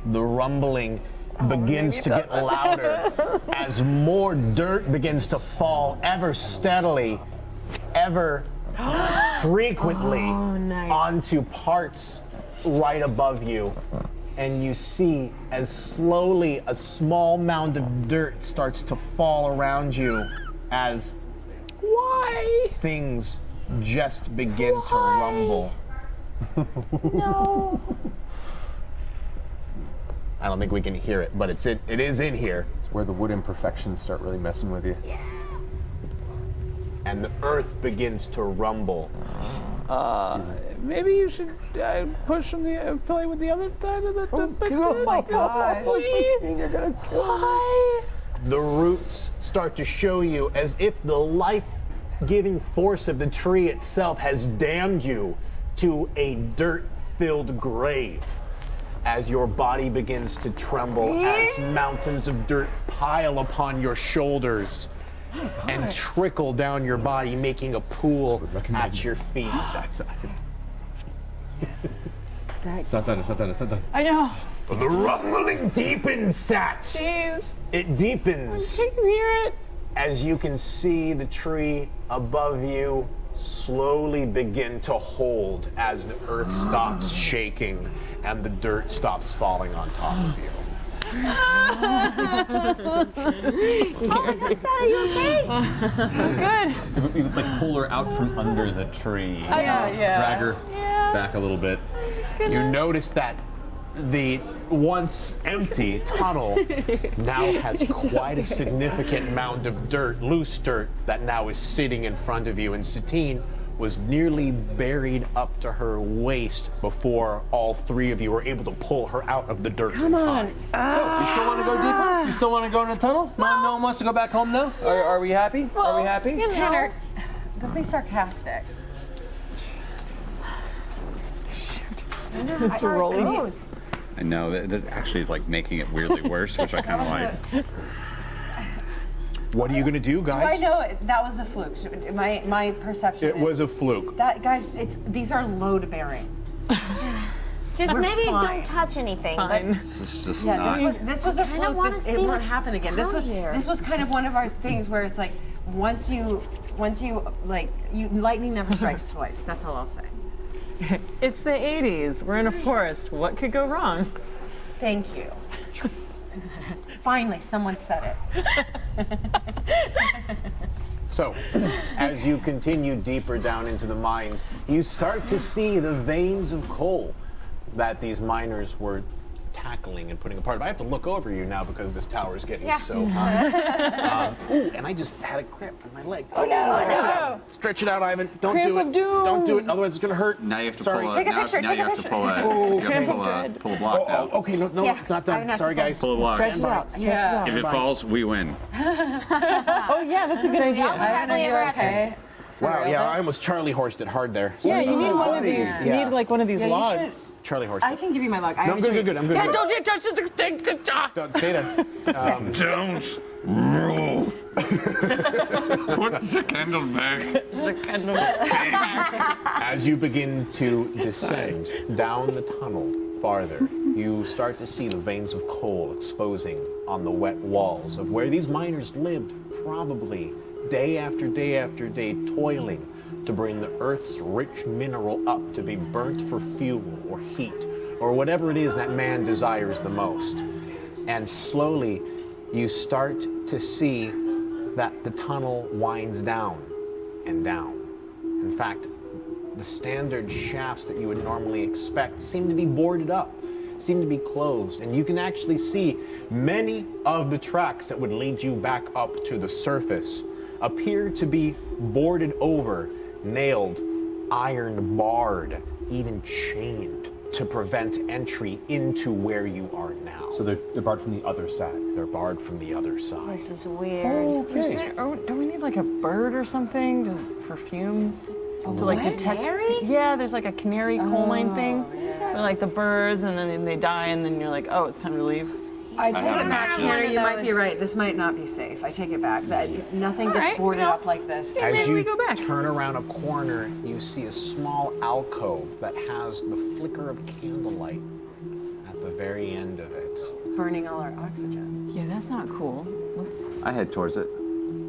The rumbling begins to get louder as more dirt begins to fall ever steadily, ever frequently onto parts right above you. And you see as slowly a small mound of dirt starts to fall around you as things just begin to rumble. No. I don't think we can hear it, but it is in here. It's where the wood imperfections start really messing with you. And the earth begins to rumble. Maybe you should push from the play with the other side of the. Oh my god. The roots start to show you as if the life-giving force of the tree itself has damned you to a dirt-filled grave. As your body begins to tremble, as mountains of dirt pile upon your shoulders and trickle down your body, making a pool at your feet. It's not done. It's not done. It's not done. I know. The rumbling deepens, Sat. Jeez. It deepens I can hear it. as you can see the tree above you slowly begin to hold as the earth stops shaking and the dirt stops falling on top of you. Are you okay? Good. You would like pull her out from under the tree. Yeah. Drag her back a little bit. You notice that the once empty tunnel now has quite a significant mound of dirt, loose dirt, that now is sitting in front of you. And Satine was nearly buried up to her waist before all three of you were able to pull her out of the dirt in time. So, you still want to go deeper? You still want to go in the tunnel? No one wants to go back home now? Are we happy? Are we happy? Tanner, don't be sarcastic. It's rolling. I know that actually is like making it weirdly worse, which I kind of like. What are you gonna do, Do I guys? know that was a fluke? My perception It is was a fluke. that, guys. These are load bearing. Just maybe fine. don't touch anything. Fine. This is just Yeah, not. this was a kinda fluke. wanna It see won't what's happen again. This down here. was kind of one of our things where it's like once you lightning never strikes twice. That's all I'll say. It's the 80s. We're in a forest. What could go wrong? Thank you. Finally, someone said it. So, as you continue deeper down into the mines, you start to see the veins of coal that these miners were tackling and putting apart. But I have to look over you now because this tower is getting so high. Ooh, and I just had a cramp on my leg. Oh no! Stretch it out. Stretch it out, Ivan. Don't Cramp do it. of doom. Don't do it. Otherwise, it's gonna hurt. Now you have to Sorry. pull a, Take a now, picture, now take you a have to picture. pull a, you have to pull a block now. Oh, okay. No, Yeah, it's not I'm done. not Sorry, guys. Pull a block. Stretch it out. Stretch it out. If it falls, we win. Oh yeah, that's a good idea. Ivan, are you okay? Wow. Yeah, I almost Charlie horsed it hard there. Yeah, you need one of these. Yeah. You need like one of these Yeah, you logs. should. Charlie horsed I it. can give you my log. No, I'm good. I'm good. Yeah, don't you touch the thing. Don't stay there. Don't roll. Put the candle back. As you begin to descend down the tunnel farther, you start to see the veins of coal exposing on the wet walls of where these miners lived, probably day after day after day, toiling to bring the Earth's rich mineral up to be burnt for fuel or heat or whatever it is that man desires the most. And slowly, you start to see that the tunnel winds down and down. In fact, the standard shafts that you would normally expect seem to be boarded up, seem to be closed, and you can actually see many of the tracks that would lead you back up to the surface appear to be boarded over, nailed, iron barred, even chained to prevent entry into where you are now. So they're barred from the other side. They're barred from the other side. This is weird. Don't we need like a bird or something for fumes? To like detect. Canary? Yeah, there's like a canary coal mine thing. Or like the birds, and then they die, and then you're like, oh, it's time to leave. I take it back, one Terry. of You might be those. right. This might not be safe. I take it back. That nothing gets right, boarded you know. up like this. As maybe you we go back. turn around a corner, you see a small alcove that has the flicker of candlelight at the very end of it. It's burning all our oxygen. Yeah, that's not cool. Let's. I head towards it.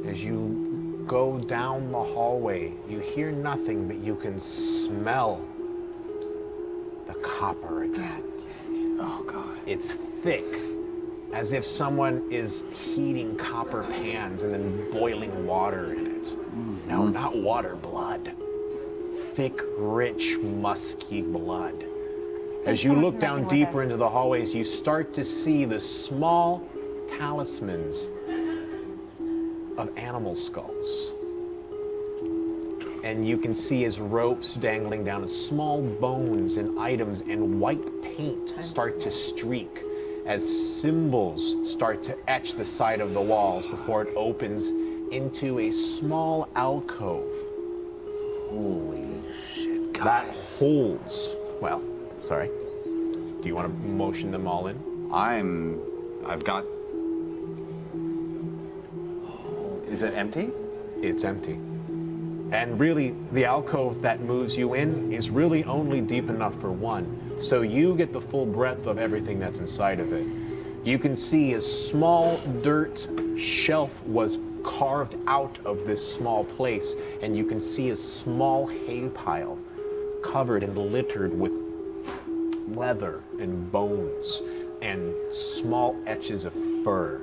As you go down the hallway, you hear nothing, but you can smell the copper again. Oh God. It's thick, as if someone is heating copper pans and then boiling water in it. No, not water, blood. Thick, rich, musky blood. As you look down messing with deeper us. into the hallways, you start to see the small talismans of animal skulls. And you can see as ropes dangling down, as small bones and items and white paint start to streak, as symbols start to etch the side of the walls before it opens into a small alcove. Holy shit, guys. That holds, well, sorry. Do you want to motion them all in? I've got. Is it empty? It's empty. And really, the alcove that moves you in is really only deep enough for one. So you get the full breadth of everything that's inside of it. You can see a small dirt shelf was carved out of this small place, and you can see a small hay pile covered and littered with leather and bones and small etches of fur.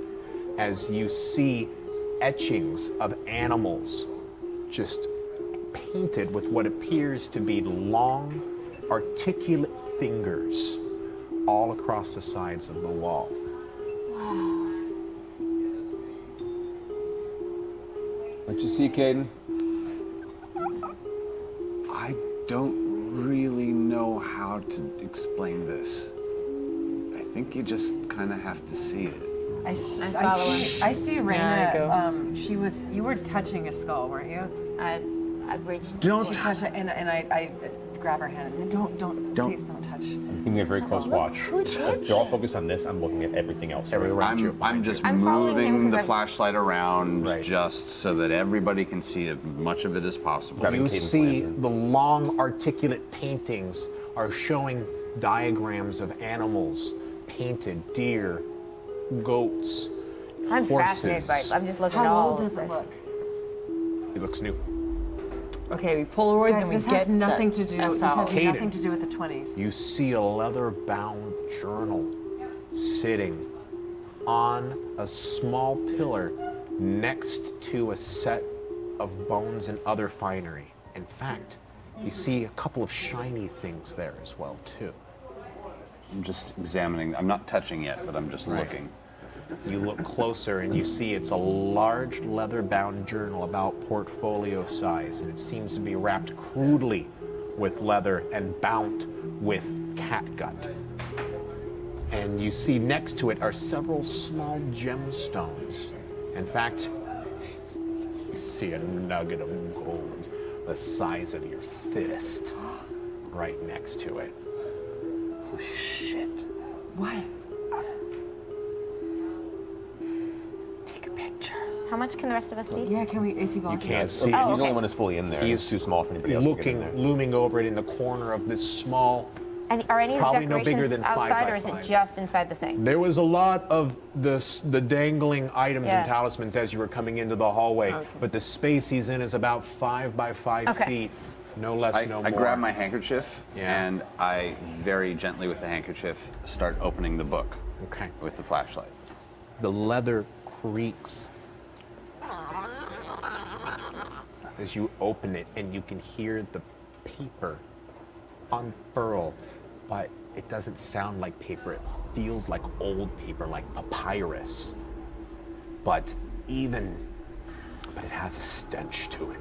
As you see etchings of animals just painted with what appears to be long, articulate fingers all across the sides of the wall. What you see, Cayden? I don't really know how to explain this. I think you just kind of have to see it. I see Yeah, Raina. go. You were touching a skull, weren't you? I've reached. She touched it, and I grab her hand. Don't, please don't touch. I'm keeping a very close watch. Who did They're all focused on this. I'm looking at everything else. I'm just I'm following him moving 'cause the I'm- flashlight around Right. just so that everybody can see as much of it as possible. Grabbing You Cayden's see lantern. the long, articulate paintings are showing diagrams of animals painted, deer, goats, I'm horses. fascinated by it. I'm just looking at How all old of does it this. look? It looks new. Okay, we Polaroid, Guys, then we this get has nothing that to do. F This out. has Cayden. nothing to do with the 20s. You see a leather-bound journal sitting on a small pillar next to a set of bones and other finery. In fact, you see a couple of shiny things there as well, too. I'm just examining. I'm not touching yet, but I'm just Right. looking. You look closer and you see it's a large leather-bound journal about portfolio size, and it seems to be wrapped crudely with leather and bound with catgut. And you see next to it are several small gemstones. In fact, you see a nugget of gold the size of your fist right next to it. Holy shit. What? Take a picture. How much can the rest of us see? Yeah, can we? Is he You blocking? can't see Oh, it. He's the okay. only one who's fully in there. He's He's too small for anybody else to get in looking, there. looming over it in the corner of this small. And are any of the Probably no decorations bigger than 5 outside, by or is 5. it just inside the thing? There was a lot of the dangling items Yeah. and talismans as you were coming into the hallway, Okay. but the space he's in is about 5 by 5 Okay. feet, no less, no more. I grab my handkerchief Yeah. and I very gently with the handkerchief start opening the book Okay. with the flashlight. The leather creaks as you open it, and you can hear the paper unfurl, but it doesn't sound like paper. It feels like old paper, like papyrus. But it has a stench to it.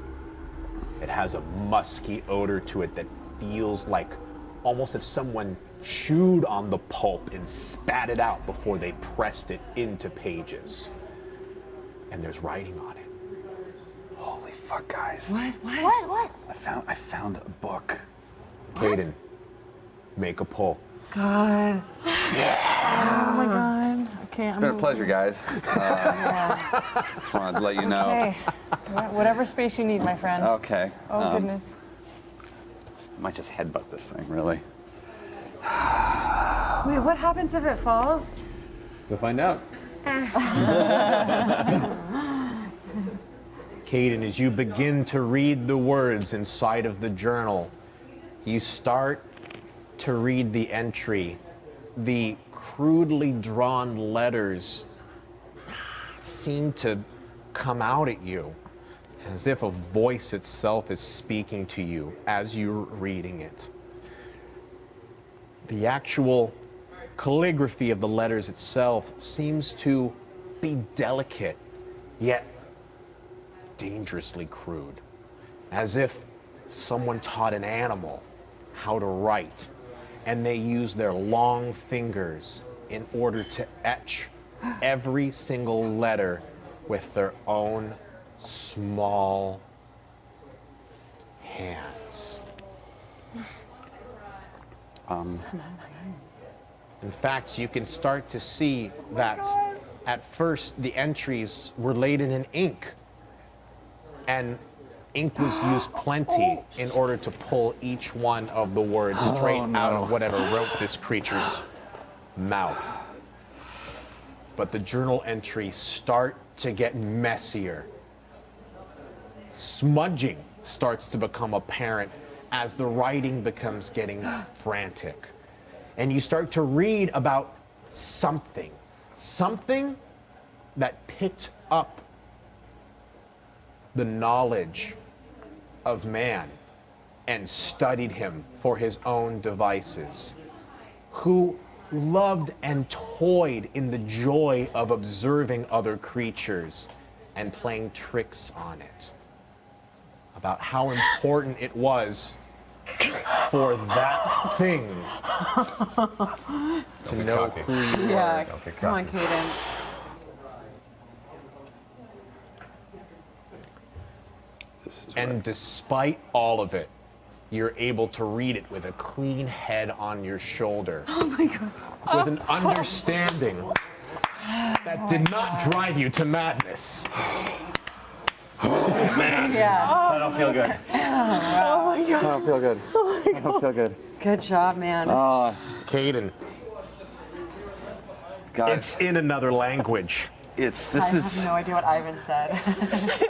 It has a musky odor to it that feels like almost if someone chewed on the pulp and spat it out before they pressed it into pages. And there's writing on it. Holy fuck, guys. What? What? I found a book. Cayden, Make a pull. God. Oh my God. Okay, It's been a pleasure, guys. Just wanted to let you know. Okay. Whatever space you need, my friend. Okay. Oh goodness. I might just headbutt this thing, really. Wait, what happens if it falls? We'll find out. Cayden, as you begin to read the words inside of the journal, you start to read the entry. The crudely drawn letters seem to come out at you as if a voice itself is speaking to you as you're reading it. The actual calligraphy of the letters itself seems to be delicate, yet dangerously crude, as if someone taught an animal how to write, and they use their long fingers in order to etch every single letter with their own small hands. In fact, you can start to see that at first the entries were laid in ink, and ink was used plenty in order to pull each one of the words straight out of whatever wrote this creature's mouth. But the journal entries start to get messier. Smudging starts to become apparent as the writing becomes getting frantic. And you start to read about something that picked up the knowledge of man and studied him for his own devices, who loved and toyed in the joy of observing other creatures and playing tricks on it, about how important it was for that thing to know who you Yeah, were. come on, Cayden. And despite all of it, you're able to read it with a clean head on your shoulder. Oh my God. With an understanding that did not drive you to madness. Man. Yeah. I don't feel good. Oh my God. I don't feel good. I don't feel good. Good job, man. Cayden, Guys, it's in another language. I have no idea what Ivan said.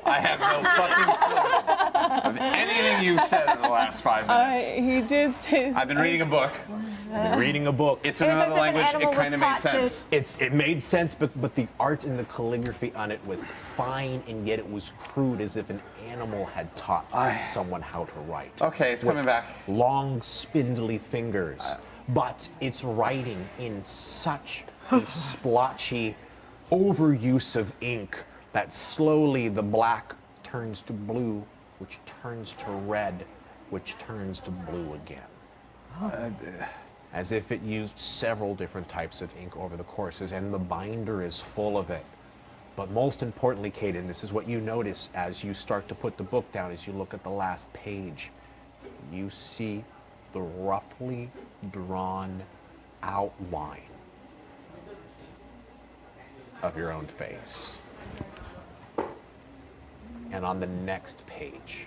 I have no fucking clue of anything you've said in the last 5 minutes. He did say. I've been reading a book. Reading a book. It's in It was another as if an language. animal It kind of was made taught to- sense. It made sense, but the art and the calligraphy on it was fine, and yet it was crude, as if an animal had taught someone how to write. Okay, it's With coming back. Long, spindly fingers. But it's writing in such a splotchy overuse of ink that slowly the black turns to blue, which turns to red, which turns to blue again. As if it used several different types of ink over the courses, and the binder is full of it. But most importantly, Cayden, this is what you notice as you start to put the book down, as you look at the last page. You see the roughly drawn outline of your own face. And on the next page,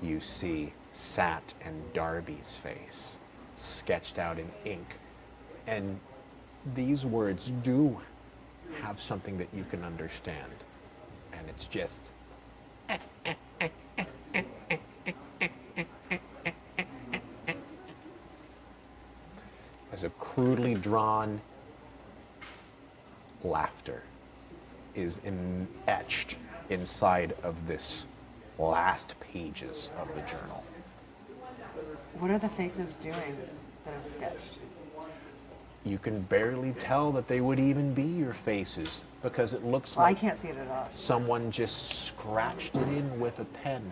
you see Sat and Darby's face sketched out in ink. And these words do have something that you can understand. And it's just as a crudely drawn laughter is etched inside of this last pages of the journal. What are the faces doing that are sketched? You can barely tell that they would even be your faces because it looks Well, I like can't see it at all. someone just scratched it in with a pen.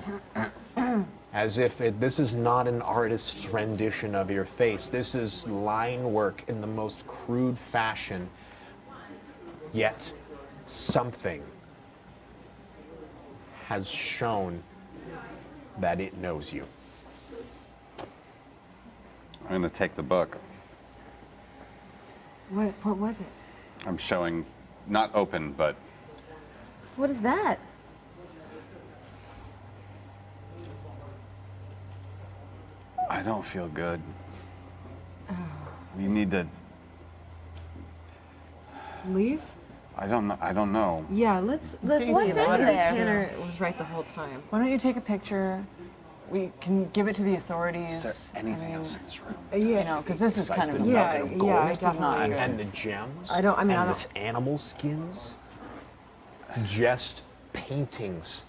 As if this is not an artist's rendition of your face. This is line work in the most crude fashion. Yet something has shown that it knows you. I'm gonna take the book. What was it? I'm showing, not open, but What is that? I don't feel good. You need to. Leave? I don't know. Yeah, let's What's in maybe there? Tanner was right the whole time. Why don't you take a picture? We can give it to the authorities. Is there anything else in this room? You know, because this is kind of Yeah, yeah, this is not good. And the gems. I don't this animal skins. Just paintings,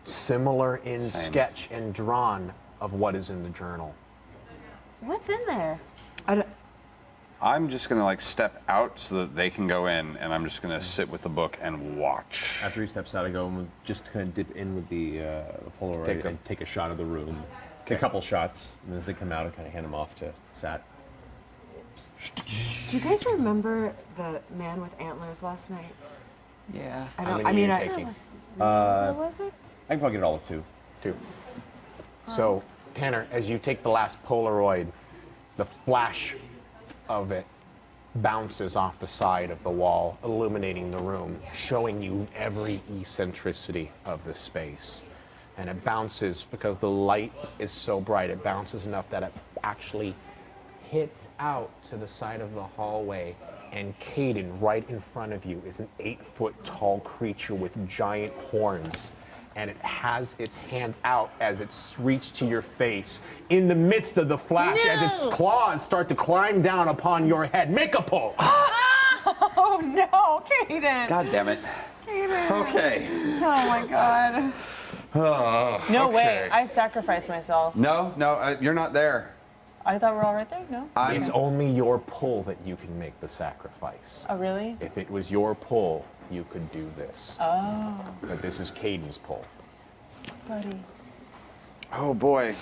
similar in Same. sketch and drawn of what is in the journal. What's in there? I'm just gonna like step out so that they can go in, and I'm just gonna sit with the book and watch. After he steps out, I go and just kind of dip in with the Polaroid and take a shot of the room. A couple shots, and as they come out, I kind of hand them off to Sat. Do you guys remember the man with antlers last night? Yeah. How many are you taking? What was it? I can probably get all of two. Two. So, Tanner, as you take the last Polaroid, the flash of it bounces off the side of the wall, illuminating the room, showing you every eccentricity of the space. And it bounces because the light is so bright, it bounces enough that it actually hits out to the side of the hallway. And Cayden, right in front of you, is an 8-foot tall creature with giant horns. And it has its hand out as it's reached to your face. In the midst of the flash, as its claws start to climb down upon your head. Make a pull. Oh no, Cayden! God damn it. Cayden. Okay. Oh my god. No way. okay. I sacrificed myself. No, you're not there. I thought we were all right there. No. It's only your pull that you can make the sacrifice. Oh really? If it was your pull, you could do this. Oh, But this is Cayden's pull. buddy. Oh boy.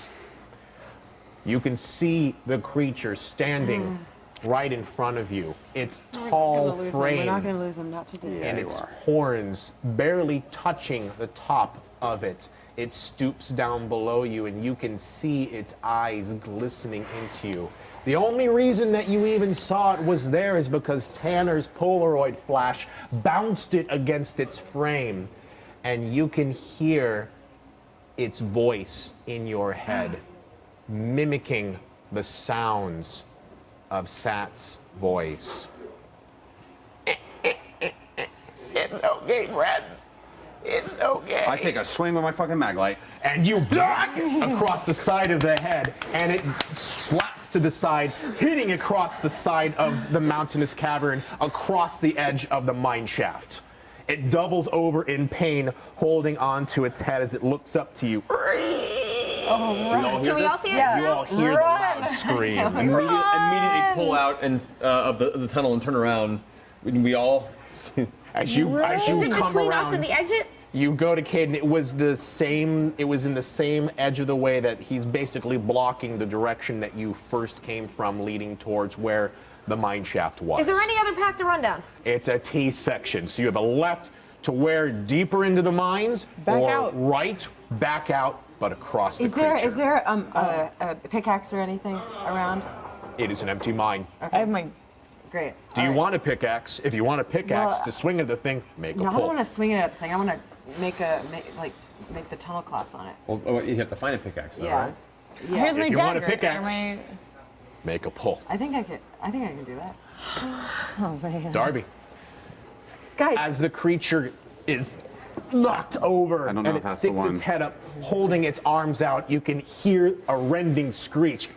You can see the creature standing right in front of you. Its tall We're frame not gonna lose him, not today. and you its are. horns barely touching the top of it. It stoops down below you and you can see its eyes glistening into you. The only reason that you even saw it was there is because Tanner's Polaroid flash bounced it against its frame, and you can hear its voice in your head, mimicking the sounds of Sat's voice. It's okay, friends. It's okay. I take a swing with my fucking mag light. And you block across the side of the head, and it slaps to the side, hitting across the side of the mountainous cavern, across the edge of the mine shaft. It doubles over in pain, holding onto its head as it looks up to you. Can we all see it? You all hear the loud scream. Immediately pull out and of the tunnel and turn around. We all. As you Is it come between around, us and the exit? you go to Cayden. It was in the same edge of the way that he's basically blocking the direction that you first came from, leading towards where the mine shaft was. Is there any other path to run down? It's a T section, so you have a left to where deeper into the mines, Back or out. right, back out, but across the creature. Is there a pickaxe or anything around? It is an empty mine. I have my. Great. Do you want a pickaxe? If you want a pickaxe Well, to swing at the thing, make a No, I pull. don't want to swing it at the thing. I want to make the tunnel collapse on it. Well, you have to find a pickaxe, though, Yeah. right? Yeah. Here's my you want a dagger. pickaxe. Am Make a pull. I think I can do that. Oh man. Darby. Guys, As the creature is knocked over I don't know and if it that's the sticks its one. head up, holding its arms out, you can hear a rending screech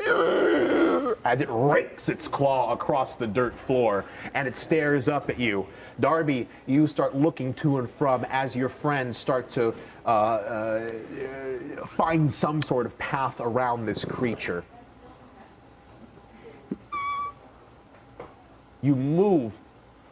as it rakes its claw across the dirt floor, and it stares up at you. Darby, you start looking to and from as your friends start to find some sort of path around this creature. You move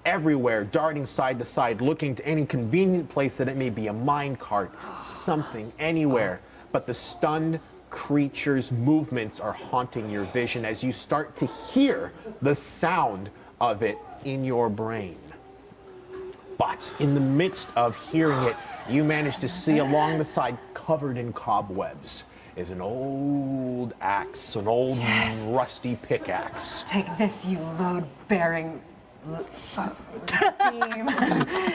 everywhere, darting side to side, looking to any convenient place that it may be, a mine cart, something, anywhere. But the stunned creature's movements are haunting your vision as you start to hear the sound of it in your brain. But in the midst of hearing it, you manage to see along the side, covered in cobwebs, is an old axe, an old rusty pickaxe. Take this, you load-bearing beam.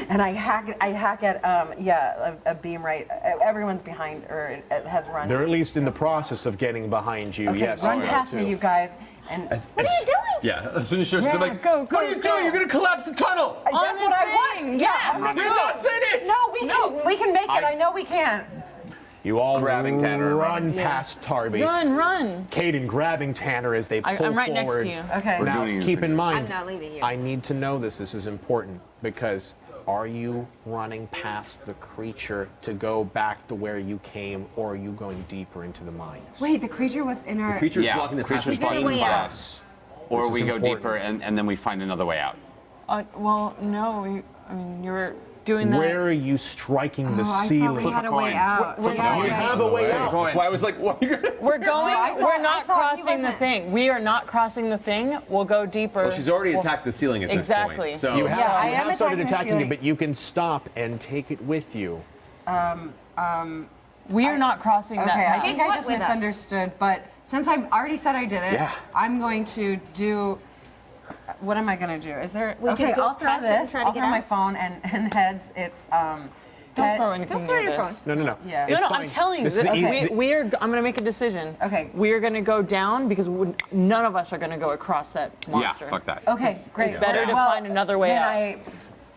And I hack at a beam right. Everyone's behind or it has run. They're at least in the process of getting behind you. Okay, Yes. run past me, you guys. And What are you doing? Yeah, as soon as she starts, Yeah, they're like, go, what are you doing? You're gonna collapse the tunnel! that's what I want. Yeah, You're not saying it! No, we can make it. I know we can. You all Grabbing Tanner and run running. past Darby. Run. Cayden grabbing Tanner as they pull I'm right next forward. to you. Okay. We're Now, doing it keep in as we mind, I'm not leaving you. I need to know this. This is important because are you running past the creature to go back to where you came, or are you going deeper into the mines? Wait, the creature was in our. Creature's Yeah, blocking the creature's passage. Is there a way out? Or This we is go important. deeper and then we find another way out. Well, no. I mean, you were doing that. Where are you striking the I thought ceiling? we had a way out. We're Yeah, going- You yeah. have a way out. That's why I was like, what are you gonna... We're going. I we're thought- not I thought he crossing the wasn't- thing. We are not crossing the thing. We'll go deeper. Well, she's already We'll- attacked the ceiling at this Exactly. point. So You have, Yeah, I you am have started attacking the attacking it, ceiling. but you can stop and take it with you. We are not crossing Okay, that. I think Take I what just with us? misunderstood, but since I already said I did it, Yeah. I'm going to do. What am I going to do? Is there? We could Okay, go I'll throw past it and this. try to I'll get throw my out. phone and heads. It's Don't head- throw anything Don't throw near your this. phone. No. Yeah. It's No, fine. I'm telling you. This is the Okay. e- We are. I'm going to make a decision. Okay. We are going to go down because none of us are going to go across that monster. Yeah, fuck that. Okay, great. It's better to Well, find another way then out.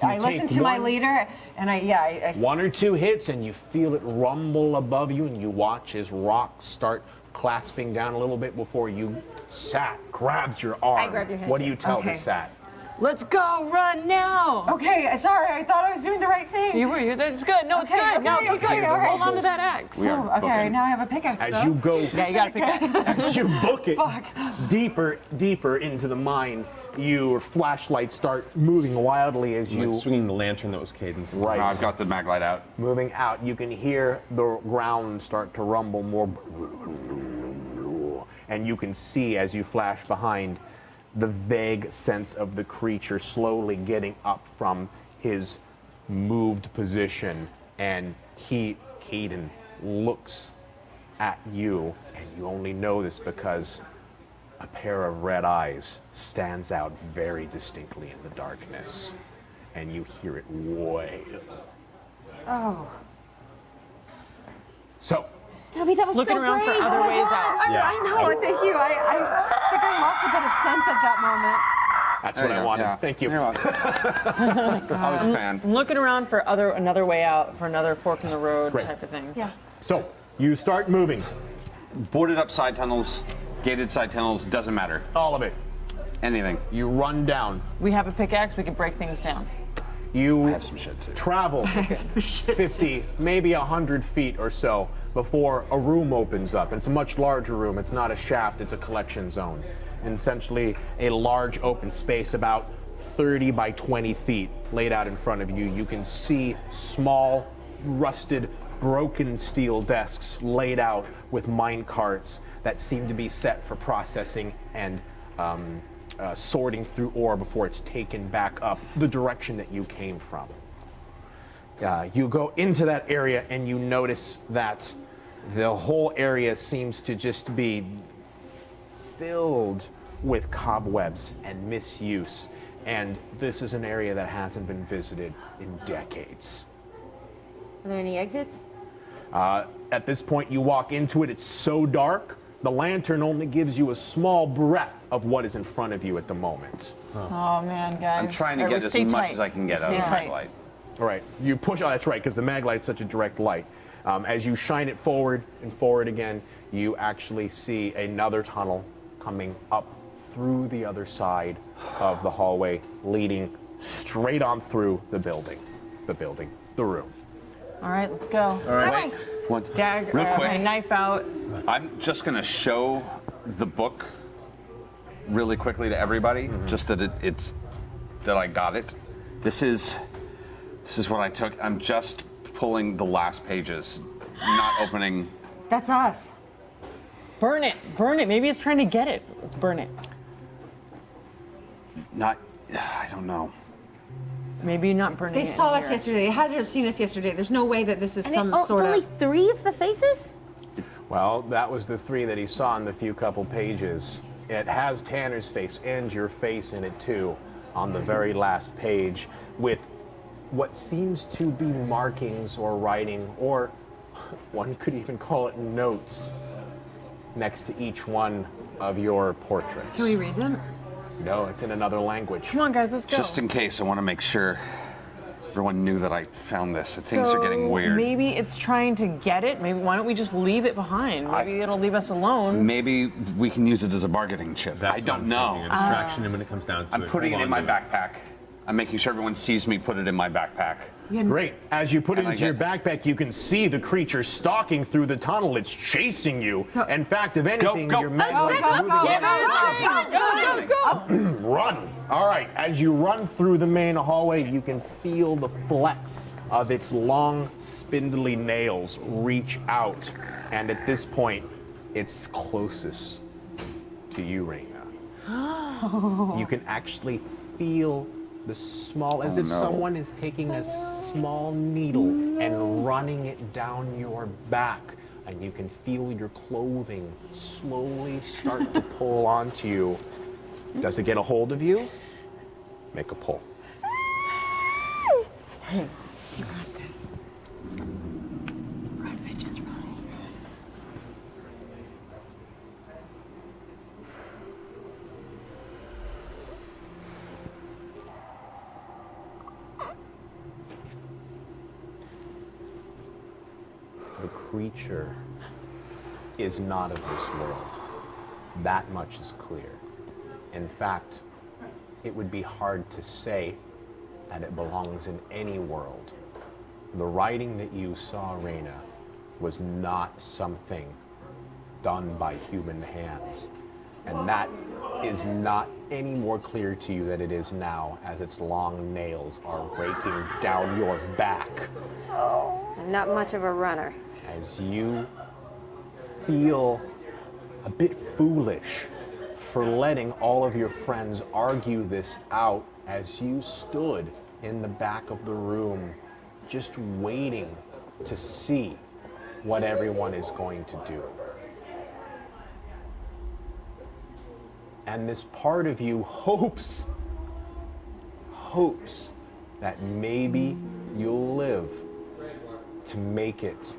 I You listen take to my one- leader, and I One or two hits, and you feel it rumble above you, and you watch as rocks start clasping down a little bit before you. Sat grabs your arm. I grab your hand, What do too. you tell Okay. the Sat? Let's go. Run now. Okay, sorry. I thought I was doing the right thing. You were. That's good. No, it's Okay, good. No, okay, keep going. okay, all right. Hold on to that axe. We are Oh, okay, booking. now I have a pickaxe. As though. you go, Yeah, you got to pick up. as you book it Fuck. deeper into the mine, your flashlights start moving wildly as I'm you like swinging the lantern that was Cayden's. right. I've got the mag light out. moving out. You can hear the ground start to rumble more, and you can see as you flash behind the vague sense of the creature slowly getting up from his moved position, and Cayden, looks at you, and you only know this because a pair of red eyes stands out very distinctly in the darkness, and you hear it wail. Oh. So, Darby, that was Looking so around brave. for other Oh my ways God. out. I know. Thank you. I think I lost a bit of sense at that moment. that's There what you I go, wanted. yeah. Thank you. You're welcome. I was a fan. I'm looking around for another way out, for another fork in the road Great. type of thing. Yeah. So, you start moving. Boarded up side tunnels, gated side tunnels, doesn't matter. All of it. Anything. You run down. We have a pickaxe. We can break things down. You I have some shit too. travel 50, maybe 100 feet or so before a room opens up. It's a much larger room. It's not a shaft, it's a collection zone. And essentially a large open space about 30 by 20 feet laid out in front of you. You can see small, rusted, broken steel desks laid out with mine carts that seem to be set for processing and sorting through ore before it's taken back up the direction that you came from. You go into that area and you notice that the whole area seems to just be filled with cobwebs and misuse. And this is an area that hasn't been visited in decades. Are there any exits? At this point, you walk into it, it's so dark, the lantern only gives you a small breath of what is in front of you at the moment. Oh man, guys. I'm trying to All right, get we as stay much tight. as I can get out Stay of the tight. mag light. All right, you push, oh, that's right, because the mag light's such a direct light. As you shine it forward and forward again, you actually see another tunnel coming up through the other side of the hallway, leading straight on through the building, the room. All right, let's go. All right. Real quick. My knife out. I'm just gonna show the book really quickly to everybody, just that it's that I got it. This is what I took. I'm just pulling the last pages, not opening. That's us. Burn it. Burn it. Maybe it's trying to get it. Let's burn it. Not. I don't know. Maybe not burning it. They saw in us here. yesterday. They had to have seen us yesterday. There's no way that this is And some it's sort only of. 3 of the faces? Well, that was the 3 that he saw in the few couple pages. It has Tanner's face and your face in it too, on the very last page, with what seems to be markings or writing, or one could even call it notes, next to each one of your portraits. Can we read them? No, it's in another language. Come on, guys, let's go. Just in case, I want to make sure everyone knew that I found this. Things are getting weird. Maybe it's trying to get it. Maybe why don't we just leave it behind? Maybe it'll leave us alone. Maybe we can use it as a bargaining chip. That's I what don't I'm know. thinking, a distraction when it comes down to I'm it. putting it Hold in my on to it. backpack. I'm making sure everyone sees me put it in my backpack. Great. As you put it And I into your get- backpack, you can see the creature stalking through the tunnel. It's chasing you. In fact, if anything, go. your maglet's moving around. Run. All right. As you run through the main hallway, you can feel the flex of its long, spindly nails reach out. And at this point, it's closest to you, Raina. You can actually feel the small, as if someone is taking a small needle and running it down your back. And you can feel your clothing slowly start to pull onto you. Does it get a hold of you? Make a pull. Hey, you got this. Run, bitches, run. The creature is not of this world. That much is clear. In fact, it would be hard to say that it belongs in any world. The writing that you saw, Raina, was not something done by human hands. And that is not any more clear to you than it is now, as its long nails are raking down your back. I'm not much of a runner. As you feel a bit foolish for letting all of your friends argue this out as you stood in the back of the room, just waiting to see what everyone is going to do. And this part of you hopes that maybe you'll live to make it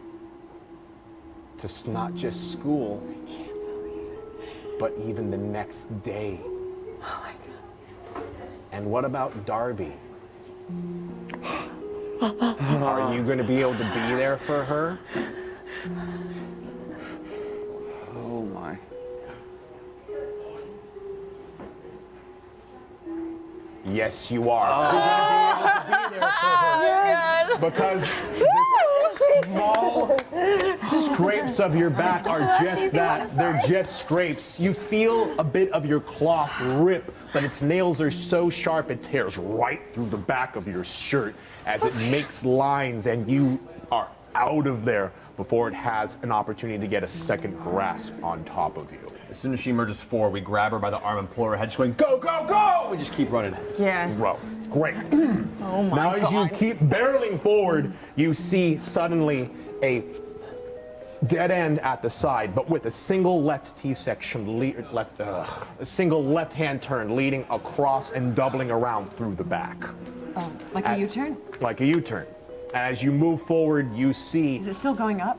to not just school, but even the next day. Oh my God. And what about Darby? Are you going to be able to be there for her? Oh my. Yes, you are. You're going to be able to be there for her. Because the small scrapes of your back are just that. They're just scrapes. You feel a bit of your cloth rip, but its nails are so sharp it tears right through the back of your shirt as it makes lines, and you are out of there before it has an opportunity to get a second grasp on top of you. As soon as she emerges forward, we grab her by the arm and pull her head, just going, go, go, go! We just keep running. Yeah. Row. Great. Oh my Now, God. as you keep barreling forward, you see suddenly a dead end at the side, but with a single left T-section, a single left-hand turn leading across and doubling around through the back. Oh, like a U-turn? Like a U-turn. As you move forward, you see... Is it still going up?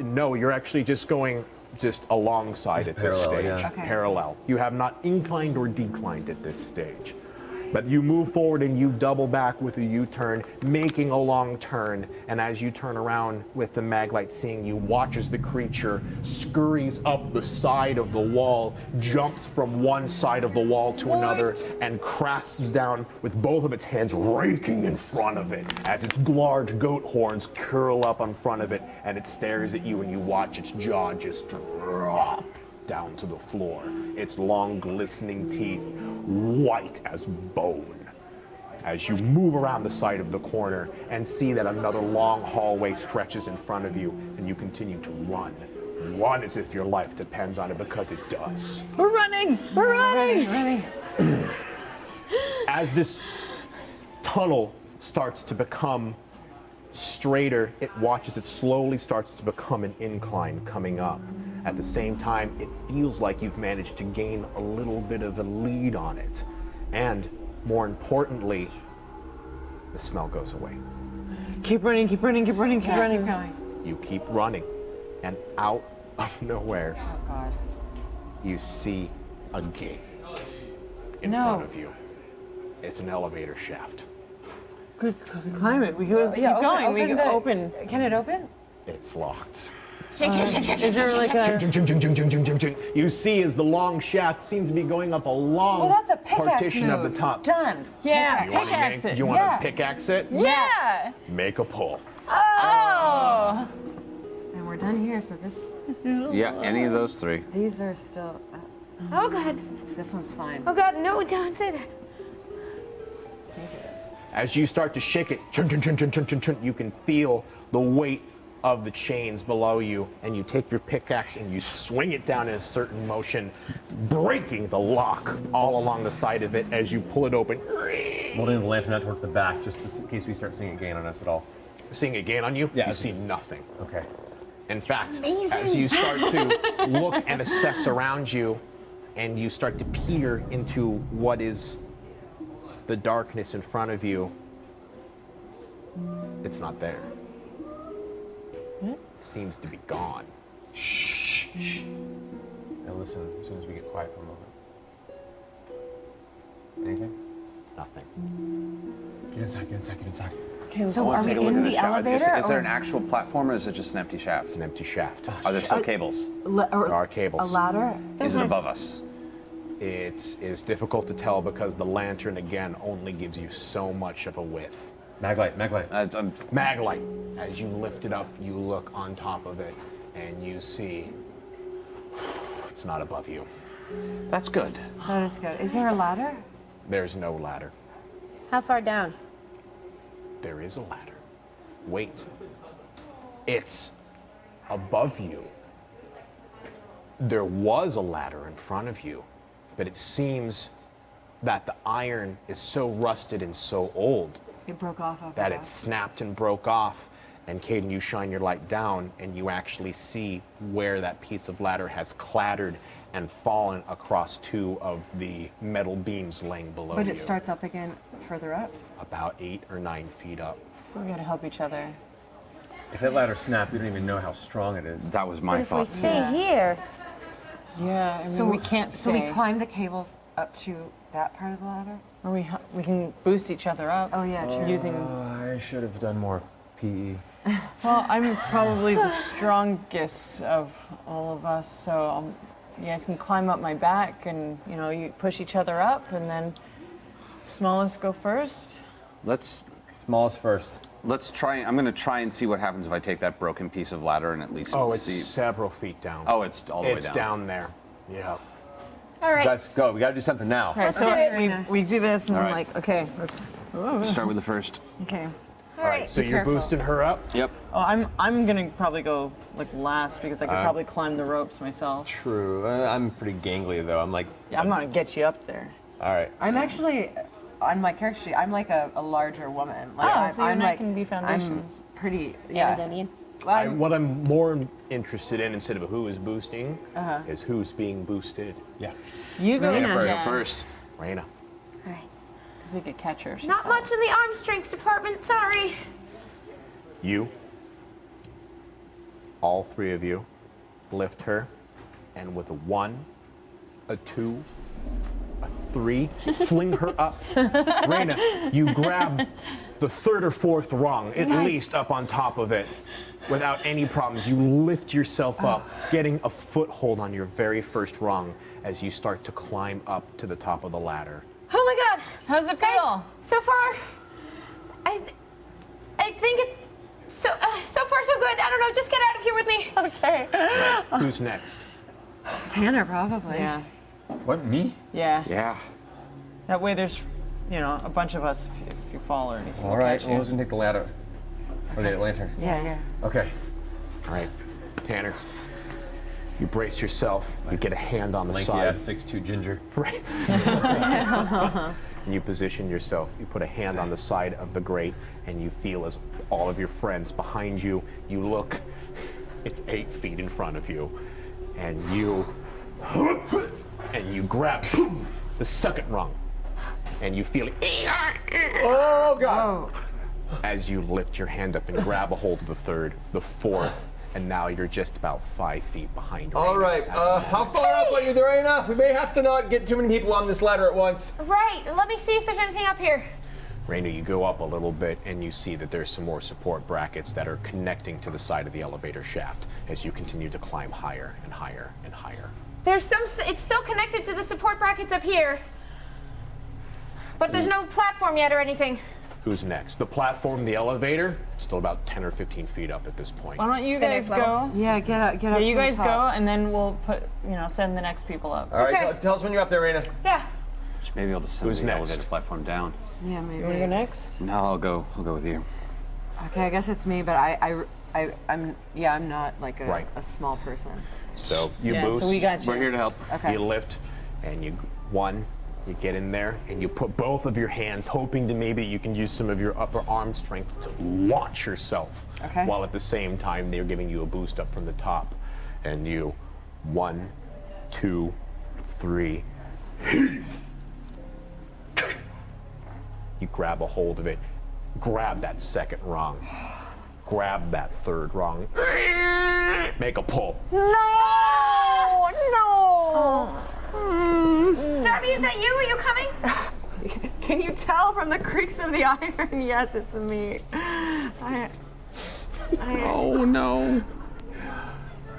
No, you're actually just going alongside at this stage. yeah. Okay. Parallel. You have not inclined or declined at this stage. But you move forward and you double back with a U-turn, making a long turn. And as you turn around with the maglite seeing you, watch as the creature scurries up the side of the wall, jumps from one side of the wall to another, and crasps down with both of its hands raking in front of it as its large goat horns curl up in front of it, and it stares at you, and you watch its jaw just drop down to the floor, its long glistening teeth white as bone. As you move around the side of the corner and see that another long hallway stretches in front of you, and you continue to run. Run as if your life depends on it, because it does. We're running! We're running! Running. As this tunnel starts to become straighter, it watches it slowly starts to become an incline coming up. At the same time, it feels like you've managed to gain a little bit of a lead on it. And more importantly, the smell goes away. Keep running, keep running, keep running, keep running. Keep going. You keep running, and out of nowhere, Oh God. you see a gate in No. front of you. It's an elevator shaft. Good, climb it. We go. Keep going. We the- open. Can it open? It's locked. Is there like a? You see as the long shaft seems to be going up a long Well, that's a pickaxe partition move. of the top. Done. Yeah, You want to pickaxe it. you want Yeah. to pickaxe it? Yeah. Make a pull. Oh. And we're done here. So Yeah, any of those three. these are still. Oh God. This one's fine. Oh God, no, don't say that. As you start to shake it, you can feel the weight of the chains below you, and you take your pickaxe and you swing it down in a certain motion, breaking the lock all along the side of it as you pull it open. Holding the lantern out towards the back, just in case we start seeing it gain on us at all. Seeing it gain on you, Yeah. you see nothing. Okay. In fact, Amazing. as you start to look and assess around you, and you start to peer into what is the darkness in front of you, it's not there. It seems to be gone. Now listen, as soon as we get quiet for a moment. Anything? Nothing. Get inside, get inside, get inside. Okay, So I are want we to take a look in at the the shaft. elevator? Is there or- an actual platform or is it just an empty shaft? It's an empty shaft. Are there still cables? There are cables. A ladder? Is it above us? It is difficult to tell because the lantern, again, only gives you so much of a width. Maglite, maglite. Maglite. As you lift it up, you look on top of it, and you see it's not above you. That's good. That is good. Is there a ladder? There's no ladder. How far down? There is a ladder. Wait. It's above you. There was a ladder in front of you, but it seems that the iron is so rusted and so old It broke off up that above. it snapped and broke off. And Cayden, you shine your light down and you actually see where that piece of ladder has clattered and fallen across two of the metal beams laying below But you. it starts up again further up. About 8 or 9 feet up. So we gotta help each other. If that ladder snapped, we don't even know how strong it is. That was But my if we thought. stay here, Yeah, I mean, we can't So stay. we climb the cables up to that part of the ladder? Or we can boost each other up. Oh yeah, true. Using. I should have done more PE. Well, I'm probably the strongest of all of us, so you guys can climb up my back, and you push each other up, and then smallest go first. Let's Smallest first. try. I'm going to try and see what happens if I take that broken piece of ladder and at least Oh, it's see. several feet down. Oh, it's all the way It's down. down there. Yeah. all right. Guys, go. We gotta do something now. All right, Let's so do it. we do this, and All I'm right. like, okay, let's. Start with the first. Okay. All right. So you're careful. boosting her up? Yep. Oh, I'm gonna probably go like last because I could probably climb the ropes myself. True. I'm pretty gangly though. I'm like, Yeah, I'm gonna get you up there. all right. I'm actually, on my character sheet, I'm like a larger woman. Like, Oh, so you're I'm not like, gonna be foundations. I'm pretty, yeah. Amazonian. What I'm more interested in, instead of who is boosting, is who's being boosted. Yeah. You go Raina. First. Raina. All right. because we could catch her. if she Not much falls. in the arm strength department. Sorry. You, all three of you, lift her, and with a 1, a 2, a 3, fling her up. Raina, you grab the 3rd or 4th rung, at least up on top of it, without any problems. You lift yourself up, getting a foothold on your very first rung as you start to climb up to the top of the ladder. Oh my God. How's it Guys, feel? so far, I think it's so far so good. I don't know. Just get out of here with me. Okay. Who's next? Tanner, probably. Yeah. What, me? Yeah. Yeah. That way there's, a bunch of us if you fall or anything. All we'll right. catch Well, you. who's gonna take the ladder? Or the lantern? Yeah, yeah. Okay. All right, Tanner, you brace yourself, you get a hand on the Lanky side. ass 6'2" ginger. Right. and you position yourself. You put a hand on the side of the grate, and you feel as all of your friends behind you. You look, it's 8 feet in front of you, and you grab the second rung, and you feel it. Oh God! As you lift your hand up and grab a hold of the third, the fourth, and now you're just about 5 feet behind. All right, how far up are you, Raina? We may have to not get too many people on this ladder at once. Right, let me see if there's anything up here. Raina, you go up a little bit and you see that there's some more support brackets that are connecting to the side of the elevator shaft as you continue to climb higher and higher and higher. There's some, it's still connected to the support brackets up here. But there's no platform yet or anything. Who's next? The platform, the elevator? It's still about 10 or 15 feet up at this point. Why don't you guys go? Yeah, get up. Yeah, you to the guys go, top. and then we'll put, send the next people up. All right, Okay. tell us when you're up there, Raina. Yeah. Maybe I'll just send Who's the next? elevator platform down. Yeah, maybe. You want to go next? No, I'll go with you. Okay, I guess it's me, but I'm not like Right. a small person. So you Yeah, boost. so we got you. We're here to help. Okay. You lift, and you get in there, and you put both of your hands, hoping to maybe you can use some of your upper arm strength to launch yourself. Okay. While at the same time, they're giving you a boost up from the top. And you, 1, 2, 3, you grab a hold of it, grab that second rung, grab that third rung, make a pull. No! Darby, is that you? Are you coming? Can you tell from the creaks of the iron? Yes, it's me. Oh no.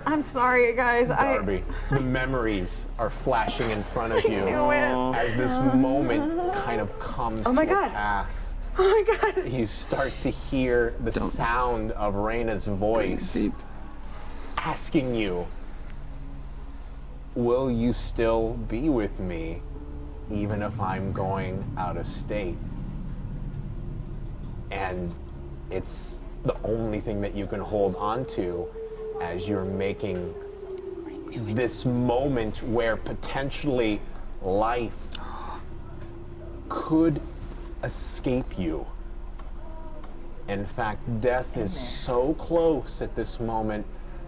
I'm sorry, guys. Darby, the memories are flashing in front of you knew it. as this moment kind of comes Oh my to a God. pass. Oh my God. You start to hear the sound of Raina's voice asking you, will you still be with me even if I'm going out of state? And it's the only thing that you can hold on to as you're making this moment where potentially life could escape you. In fact, death is so close at this moment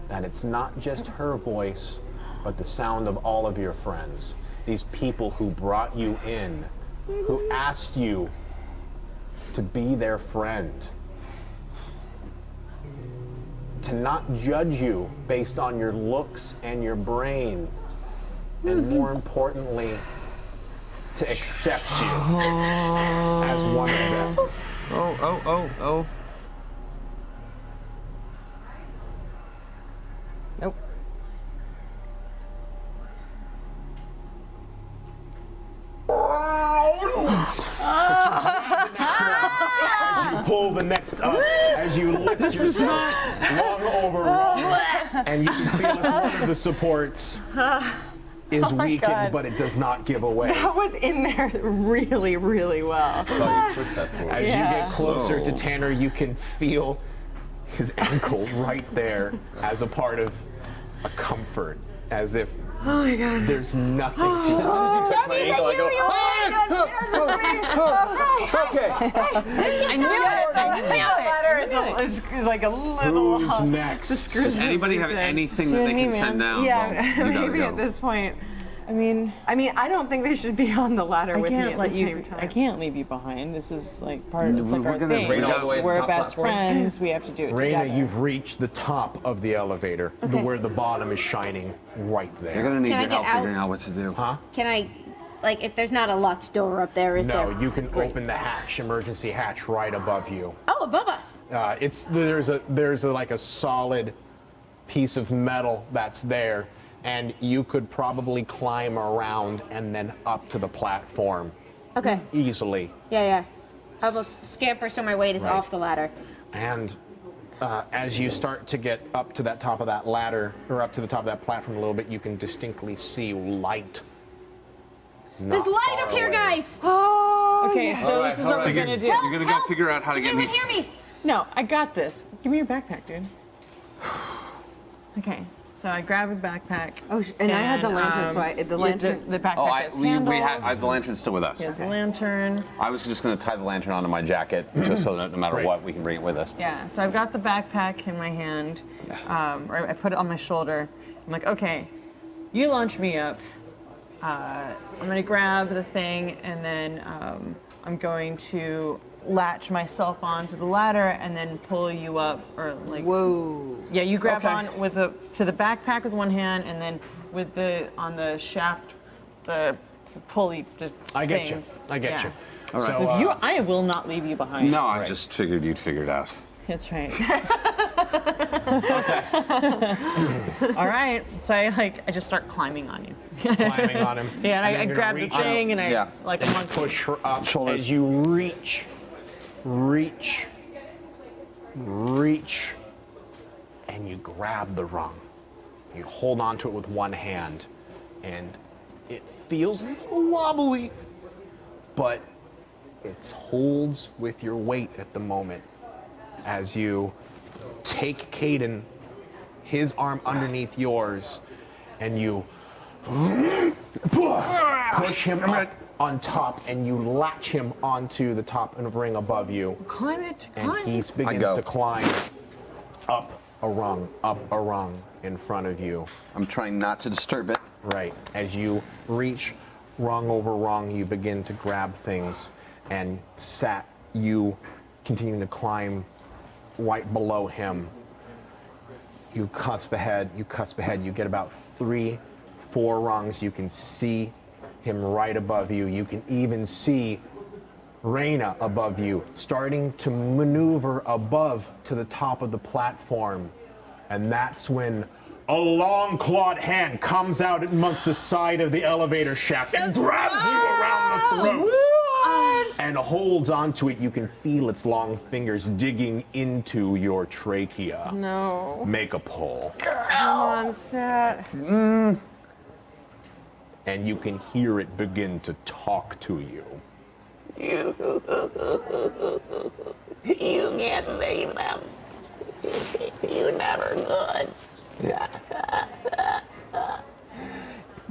that it's not just her voice, but the sound of all of your friends. These people who brought you in, who asked you to be their friend, to not judge you based on your looks and your brain, and more importantly, to accept you as one of them. Oh. Nope. As you pull the next up, as you lift yourself long over wrong, and you can feel as one of the supports is weakened, God. but it does not give away. That was in there really, really well. As you get closer to Tanner, you can feel his ankle right there as a part of a comfort, as if there's nothing to As soon as you touch my ankle, I go. Okay. I knew it. I knew it. It's like a little. Who's next? Does anybody have anything that they can send down? Yeah, Well, you gotta maybe go. at this point. I mean, I don't think they should be on the ladder I with me can't at let the you. same time. I can't leave you behind. This is like part of it's like we're our gonna thing. bring all the way to the We're top best platform. friends. We have to do it Raina, together. you've reached the top of the elevator, Okay. where the bottom is shining right there. You're gonna need Can I your get help out? figuring out what to do. Huh? Can I, like, if there's not a locked door up there, is there? No, you can Great. open the hatch, emergency hatch, right above you. Oh, above us. There's like a solid piece of metal that's there, and you could probably climb around and then up to the platform Okay. easily. Yeah. I will scamper so my weight is Right. off the ladder. And as you start to get up to that top of that ladder, or up to the top of that platform a little bit, you can distinctly see light. There's not light far up here, away. guys. Okay, so this is what we're gonna do. You're gonna go figure out how to Does get me. anyone hear me? No, I got this. Give me your backpack, dude. Okay, So I grab a backpack. Oh, and I had the lantern, so the lantern. The backpack Oh, has we handles. had the lantern's still with us. He has the lantern. I was just going to tie the lantern onto my jacket, just so that no matter what, we can bring it with us. Yeah, so I've got the backpack in my hand, or I put it on my shoulder. I'm like, okay, you launch me up. I'm gonna grab the thing, and then I'm going to latch myself onto the ladder and then pull you up, or like. Whoa. Yeah, you grab on to the backpack with one hand, and then on the shaft, the pulley. I get you. I get you. All right. So I will not leave you behind. No, I just figured you'd figure it out. That's right. All right. So I just start climbing on you. Climbing on him. Yeah, and I you're grab gonna the reach thing and out I and monkey. push her up Shoulders. as you reach, and you grab the rung. You hold onto it with one hand, and it feels a little wobbly, but it holds with your weight at the moment as you take Cayden, his arm underneath yours, and you push him up on top, and you latch him onto the top of the ring above you. Climb it. And he begins to climb up a rung in front of you. I'm trying not to disturb it. Right. As you reach rung over rung, you begin to grab things, and you continuing to climb right below him. You cusp ahead, you get about 3-4 rungs. You can see him right above you. You can even see Raina above you, starting to maneuver above to the top of the platform. And that's when a long clawed hand comes out amongst the side of the elevator shaft and grabs you around the throat. And holds onto it. You can feel its long fingers digging into your trachea. No. Make a pull. Come on, Sat. And you can hear it begin to talk to you. You can't save them. You never could.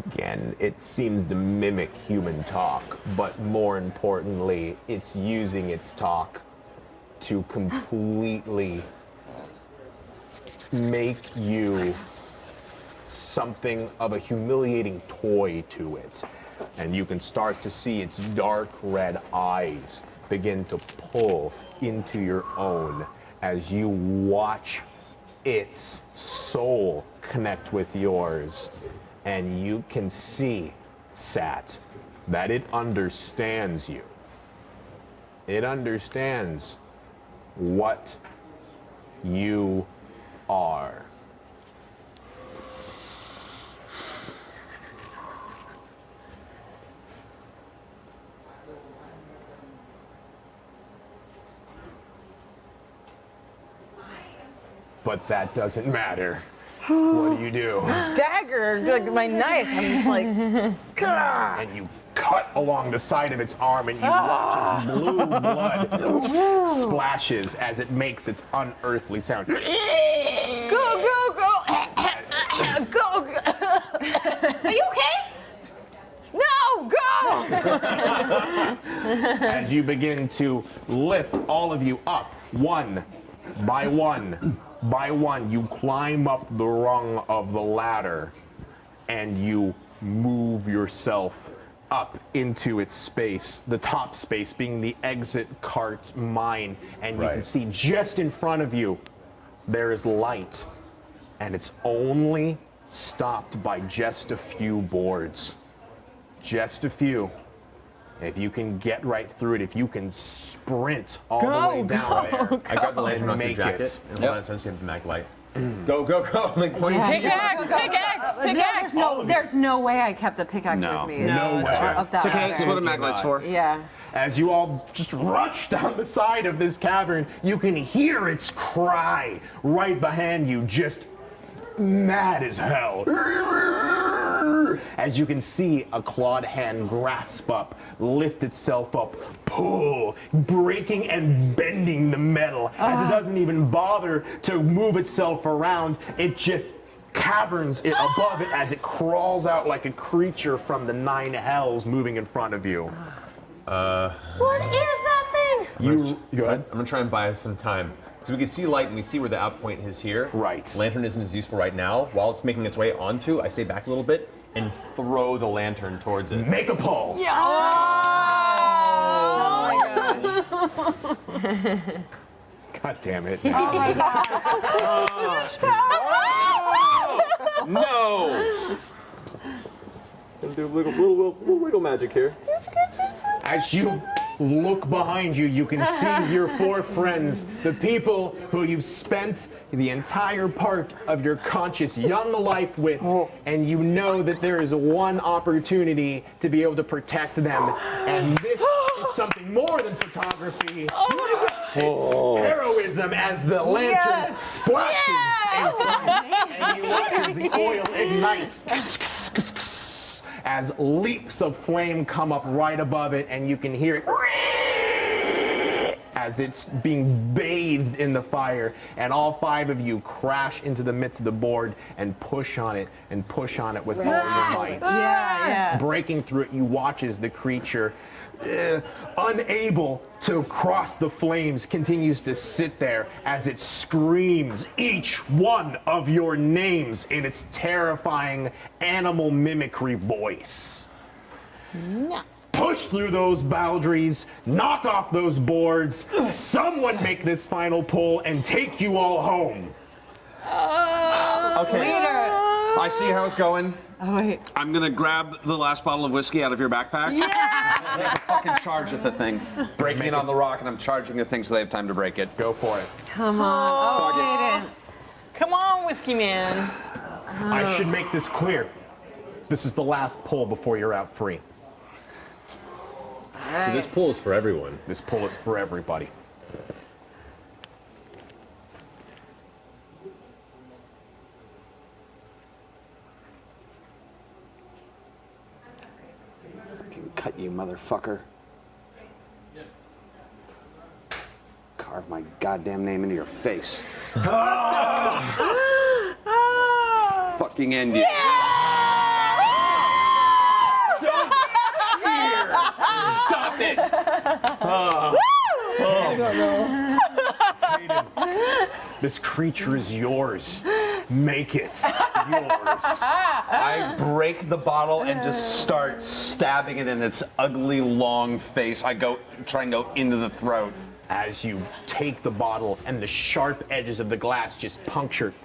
Again, it seems to mimic human talk, but more importantly, it's using its talk to completely make you something of a humiliating toy to it. And you can start to see its dark red eyes begin to pull into your own as you watch its soul connect with yours. And you can see, Sat, that it understands you. It understands what you are. But that doesn't matter. What do? Dagger, like my knife. I'm just like, Gah! And you cut along the side of its arm, and you watch as blue blood splashes as it makes its unearthly sound. go, go, go, go, go. Are you okay? No, go! As you begin to lift all of you up, one by one, you climb up the rung of the ladder, and you move yourself up into its space, the top space being the exit cart mine, and you can see just in front of you, there is light, and it's only stopped by just a few boards. Just a few. If you can get right through it, if you can sprint all the way down there, I grab the lantern off your make jacket it. and hold on so you have the mag light. Go, go, go! I'm like pointing. Pickaxe, pickaxe, pickaxe. There's no way I kept the pickaxe with me. No way. Up that Okay, ladder. that's what a magnet's for. Yeah. As you all just rush down the side of this cavern, you can hear its cry right behind you, just mad as hell. As you can see a clawed hand grasp up, lift itself up, pull, breaking and bending the metal as it doesn't even bother to move itself around. It just caverns above it as it crawls out like a creature from the 9 hells moving in front of you. What is that thing? You go ahead. I'm gonna try and buy us some time. Because we can see light and we see where the out point is here. Right. Lantern isn't as useful right now. While it's making its way onto, I stay back a little bit and throw the lantern towards it. Make a pull. Yeah. Oh my gosh. God damn it. Oh my god. No! Gonna do a little wiggle magic here. As you look behind you, you can see your 4 friends, the people who you've spent the entire part of your conscious young life with, and you know that there is one opportunity to be able to protect them, and this is something more than photography. It's heroism as the lantern splashes in front, and you watch as the oil ignites. As leaps of flame come up right above it, and you can hear it as it's being bathed in the fire, and all 5 of you crash into the midst of the board and push on it with all your might. Yeah. Breaking through it, you watch as the creature, unable to cross the flames, continues to sit there as it screams each one of your names in its terrifying animal mimicry voice. Push through those boundaries, knock off those boards, someone make this final pull and take you all home. Okay. Leader. I see how it's going. Oh wait. I'm gonna grab the last bottle of whiskey out of your backpack. Yeah. Make a fucking charge at the thing. Breaking it on the rock, and I'm charging the thing so they have time to break it. Go for it. Come on. Oh, Cayden. Come on, Whiskey Man. I should make this clear. This is the last pull before you're out free. So this pull is for everyone. This pull is for everybody. Fucking cut you, motherfucker. Carve my goddamn name into your face. Fucking end you. Stop it! Cayden, this creature is yours. Make it yours. I break the bottle and just start stabbing it in its ugly, long face. I try and go into the throat. As you take the bottle and the sharp edges of the glass just puncture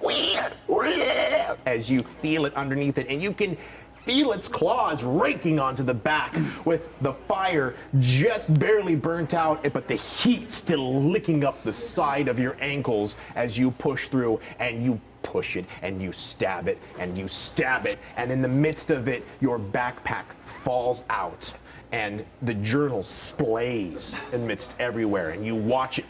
as you feel it underneath it, and you can feel its claws raking onto the back with the fire just barely burnt out, but the heat still licking up the side of your ankles as you push through, and you push it and you stab it and you stab it, and in the midst of it your backpack falls out and the journal splays amidst everywhere, and you watch it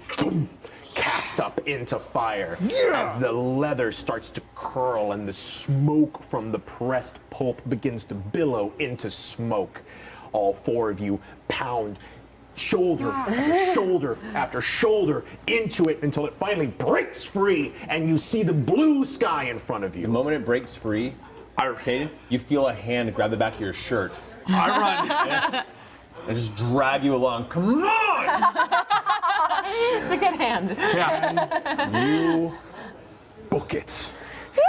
cast up into fire as the leather starts to curl and the smoke from the pressed pulp begins to billow into smoke. All 4 of you pound shoulder after shoulder after shoulder into it until it finally breaks free and you see the blue sky in front of you. The moment it breaks free, Cayden, you feel a hand grab the back of your shirt. I run. And just drag you along. Come on! It's a good hand. Yeah. You book it.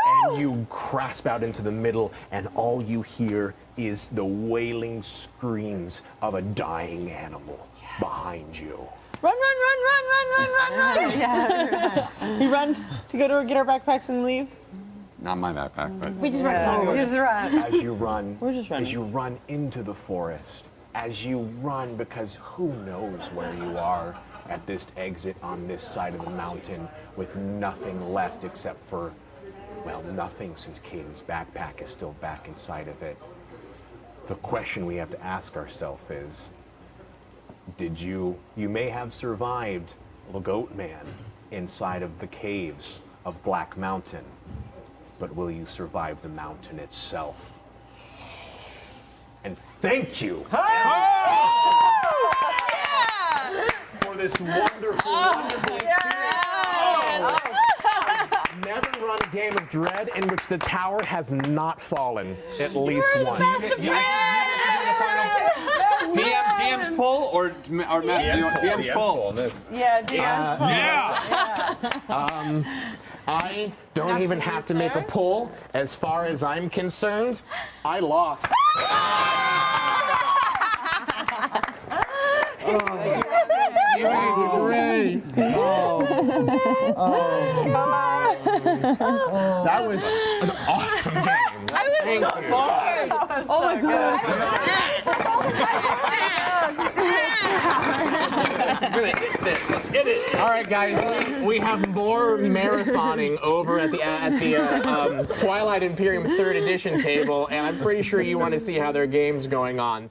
And you grasp out into the middle, and all you hear is the wailing screams of a dying animal behind you. Run, run, run, run, run, run, run, run. Yeah. We run to go to get our backpacks and leave. Not my backpack, but We just run forward. Just run. As you run, We're just running. as you run into the forest, as you run, because who knows where you are at this exit on this side of the mountain with nothing left except for, well, nothing, since Cayden's backpack is still back inside of it. The question we have to ask ourselves is, you may have survived the Goat Man inside of the caves of Black Mountain, but will you survive the mountain itself? And thank you for this wonderful, wonderful experience. Never run game of Dread in which the tower has not fallen at least once. DM's pull or Matt? DM's pull. Yeah, DM's pull. I don't even have to make a pull. As far as I'm concerned, I lost. You guys are great. That was an awesome game. Thank you. Oh my god. We're gonna hit this. Let's hit it. All right, guys, we have more marathoning over at the Twilight Imperium 3rd edition table, and I'm pretty sure you want to see how their game's going on.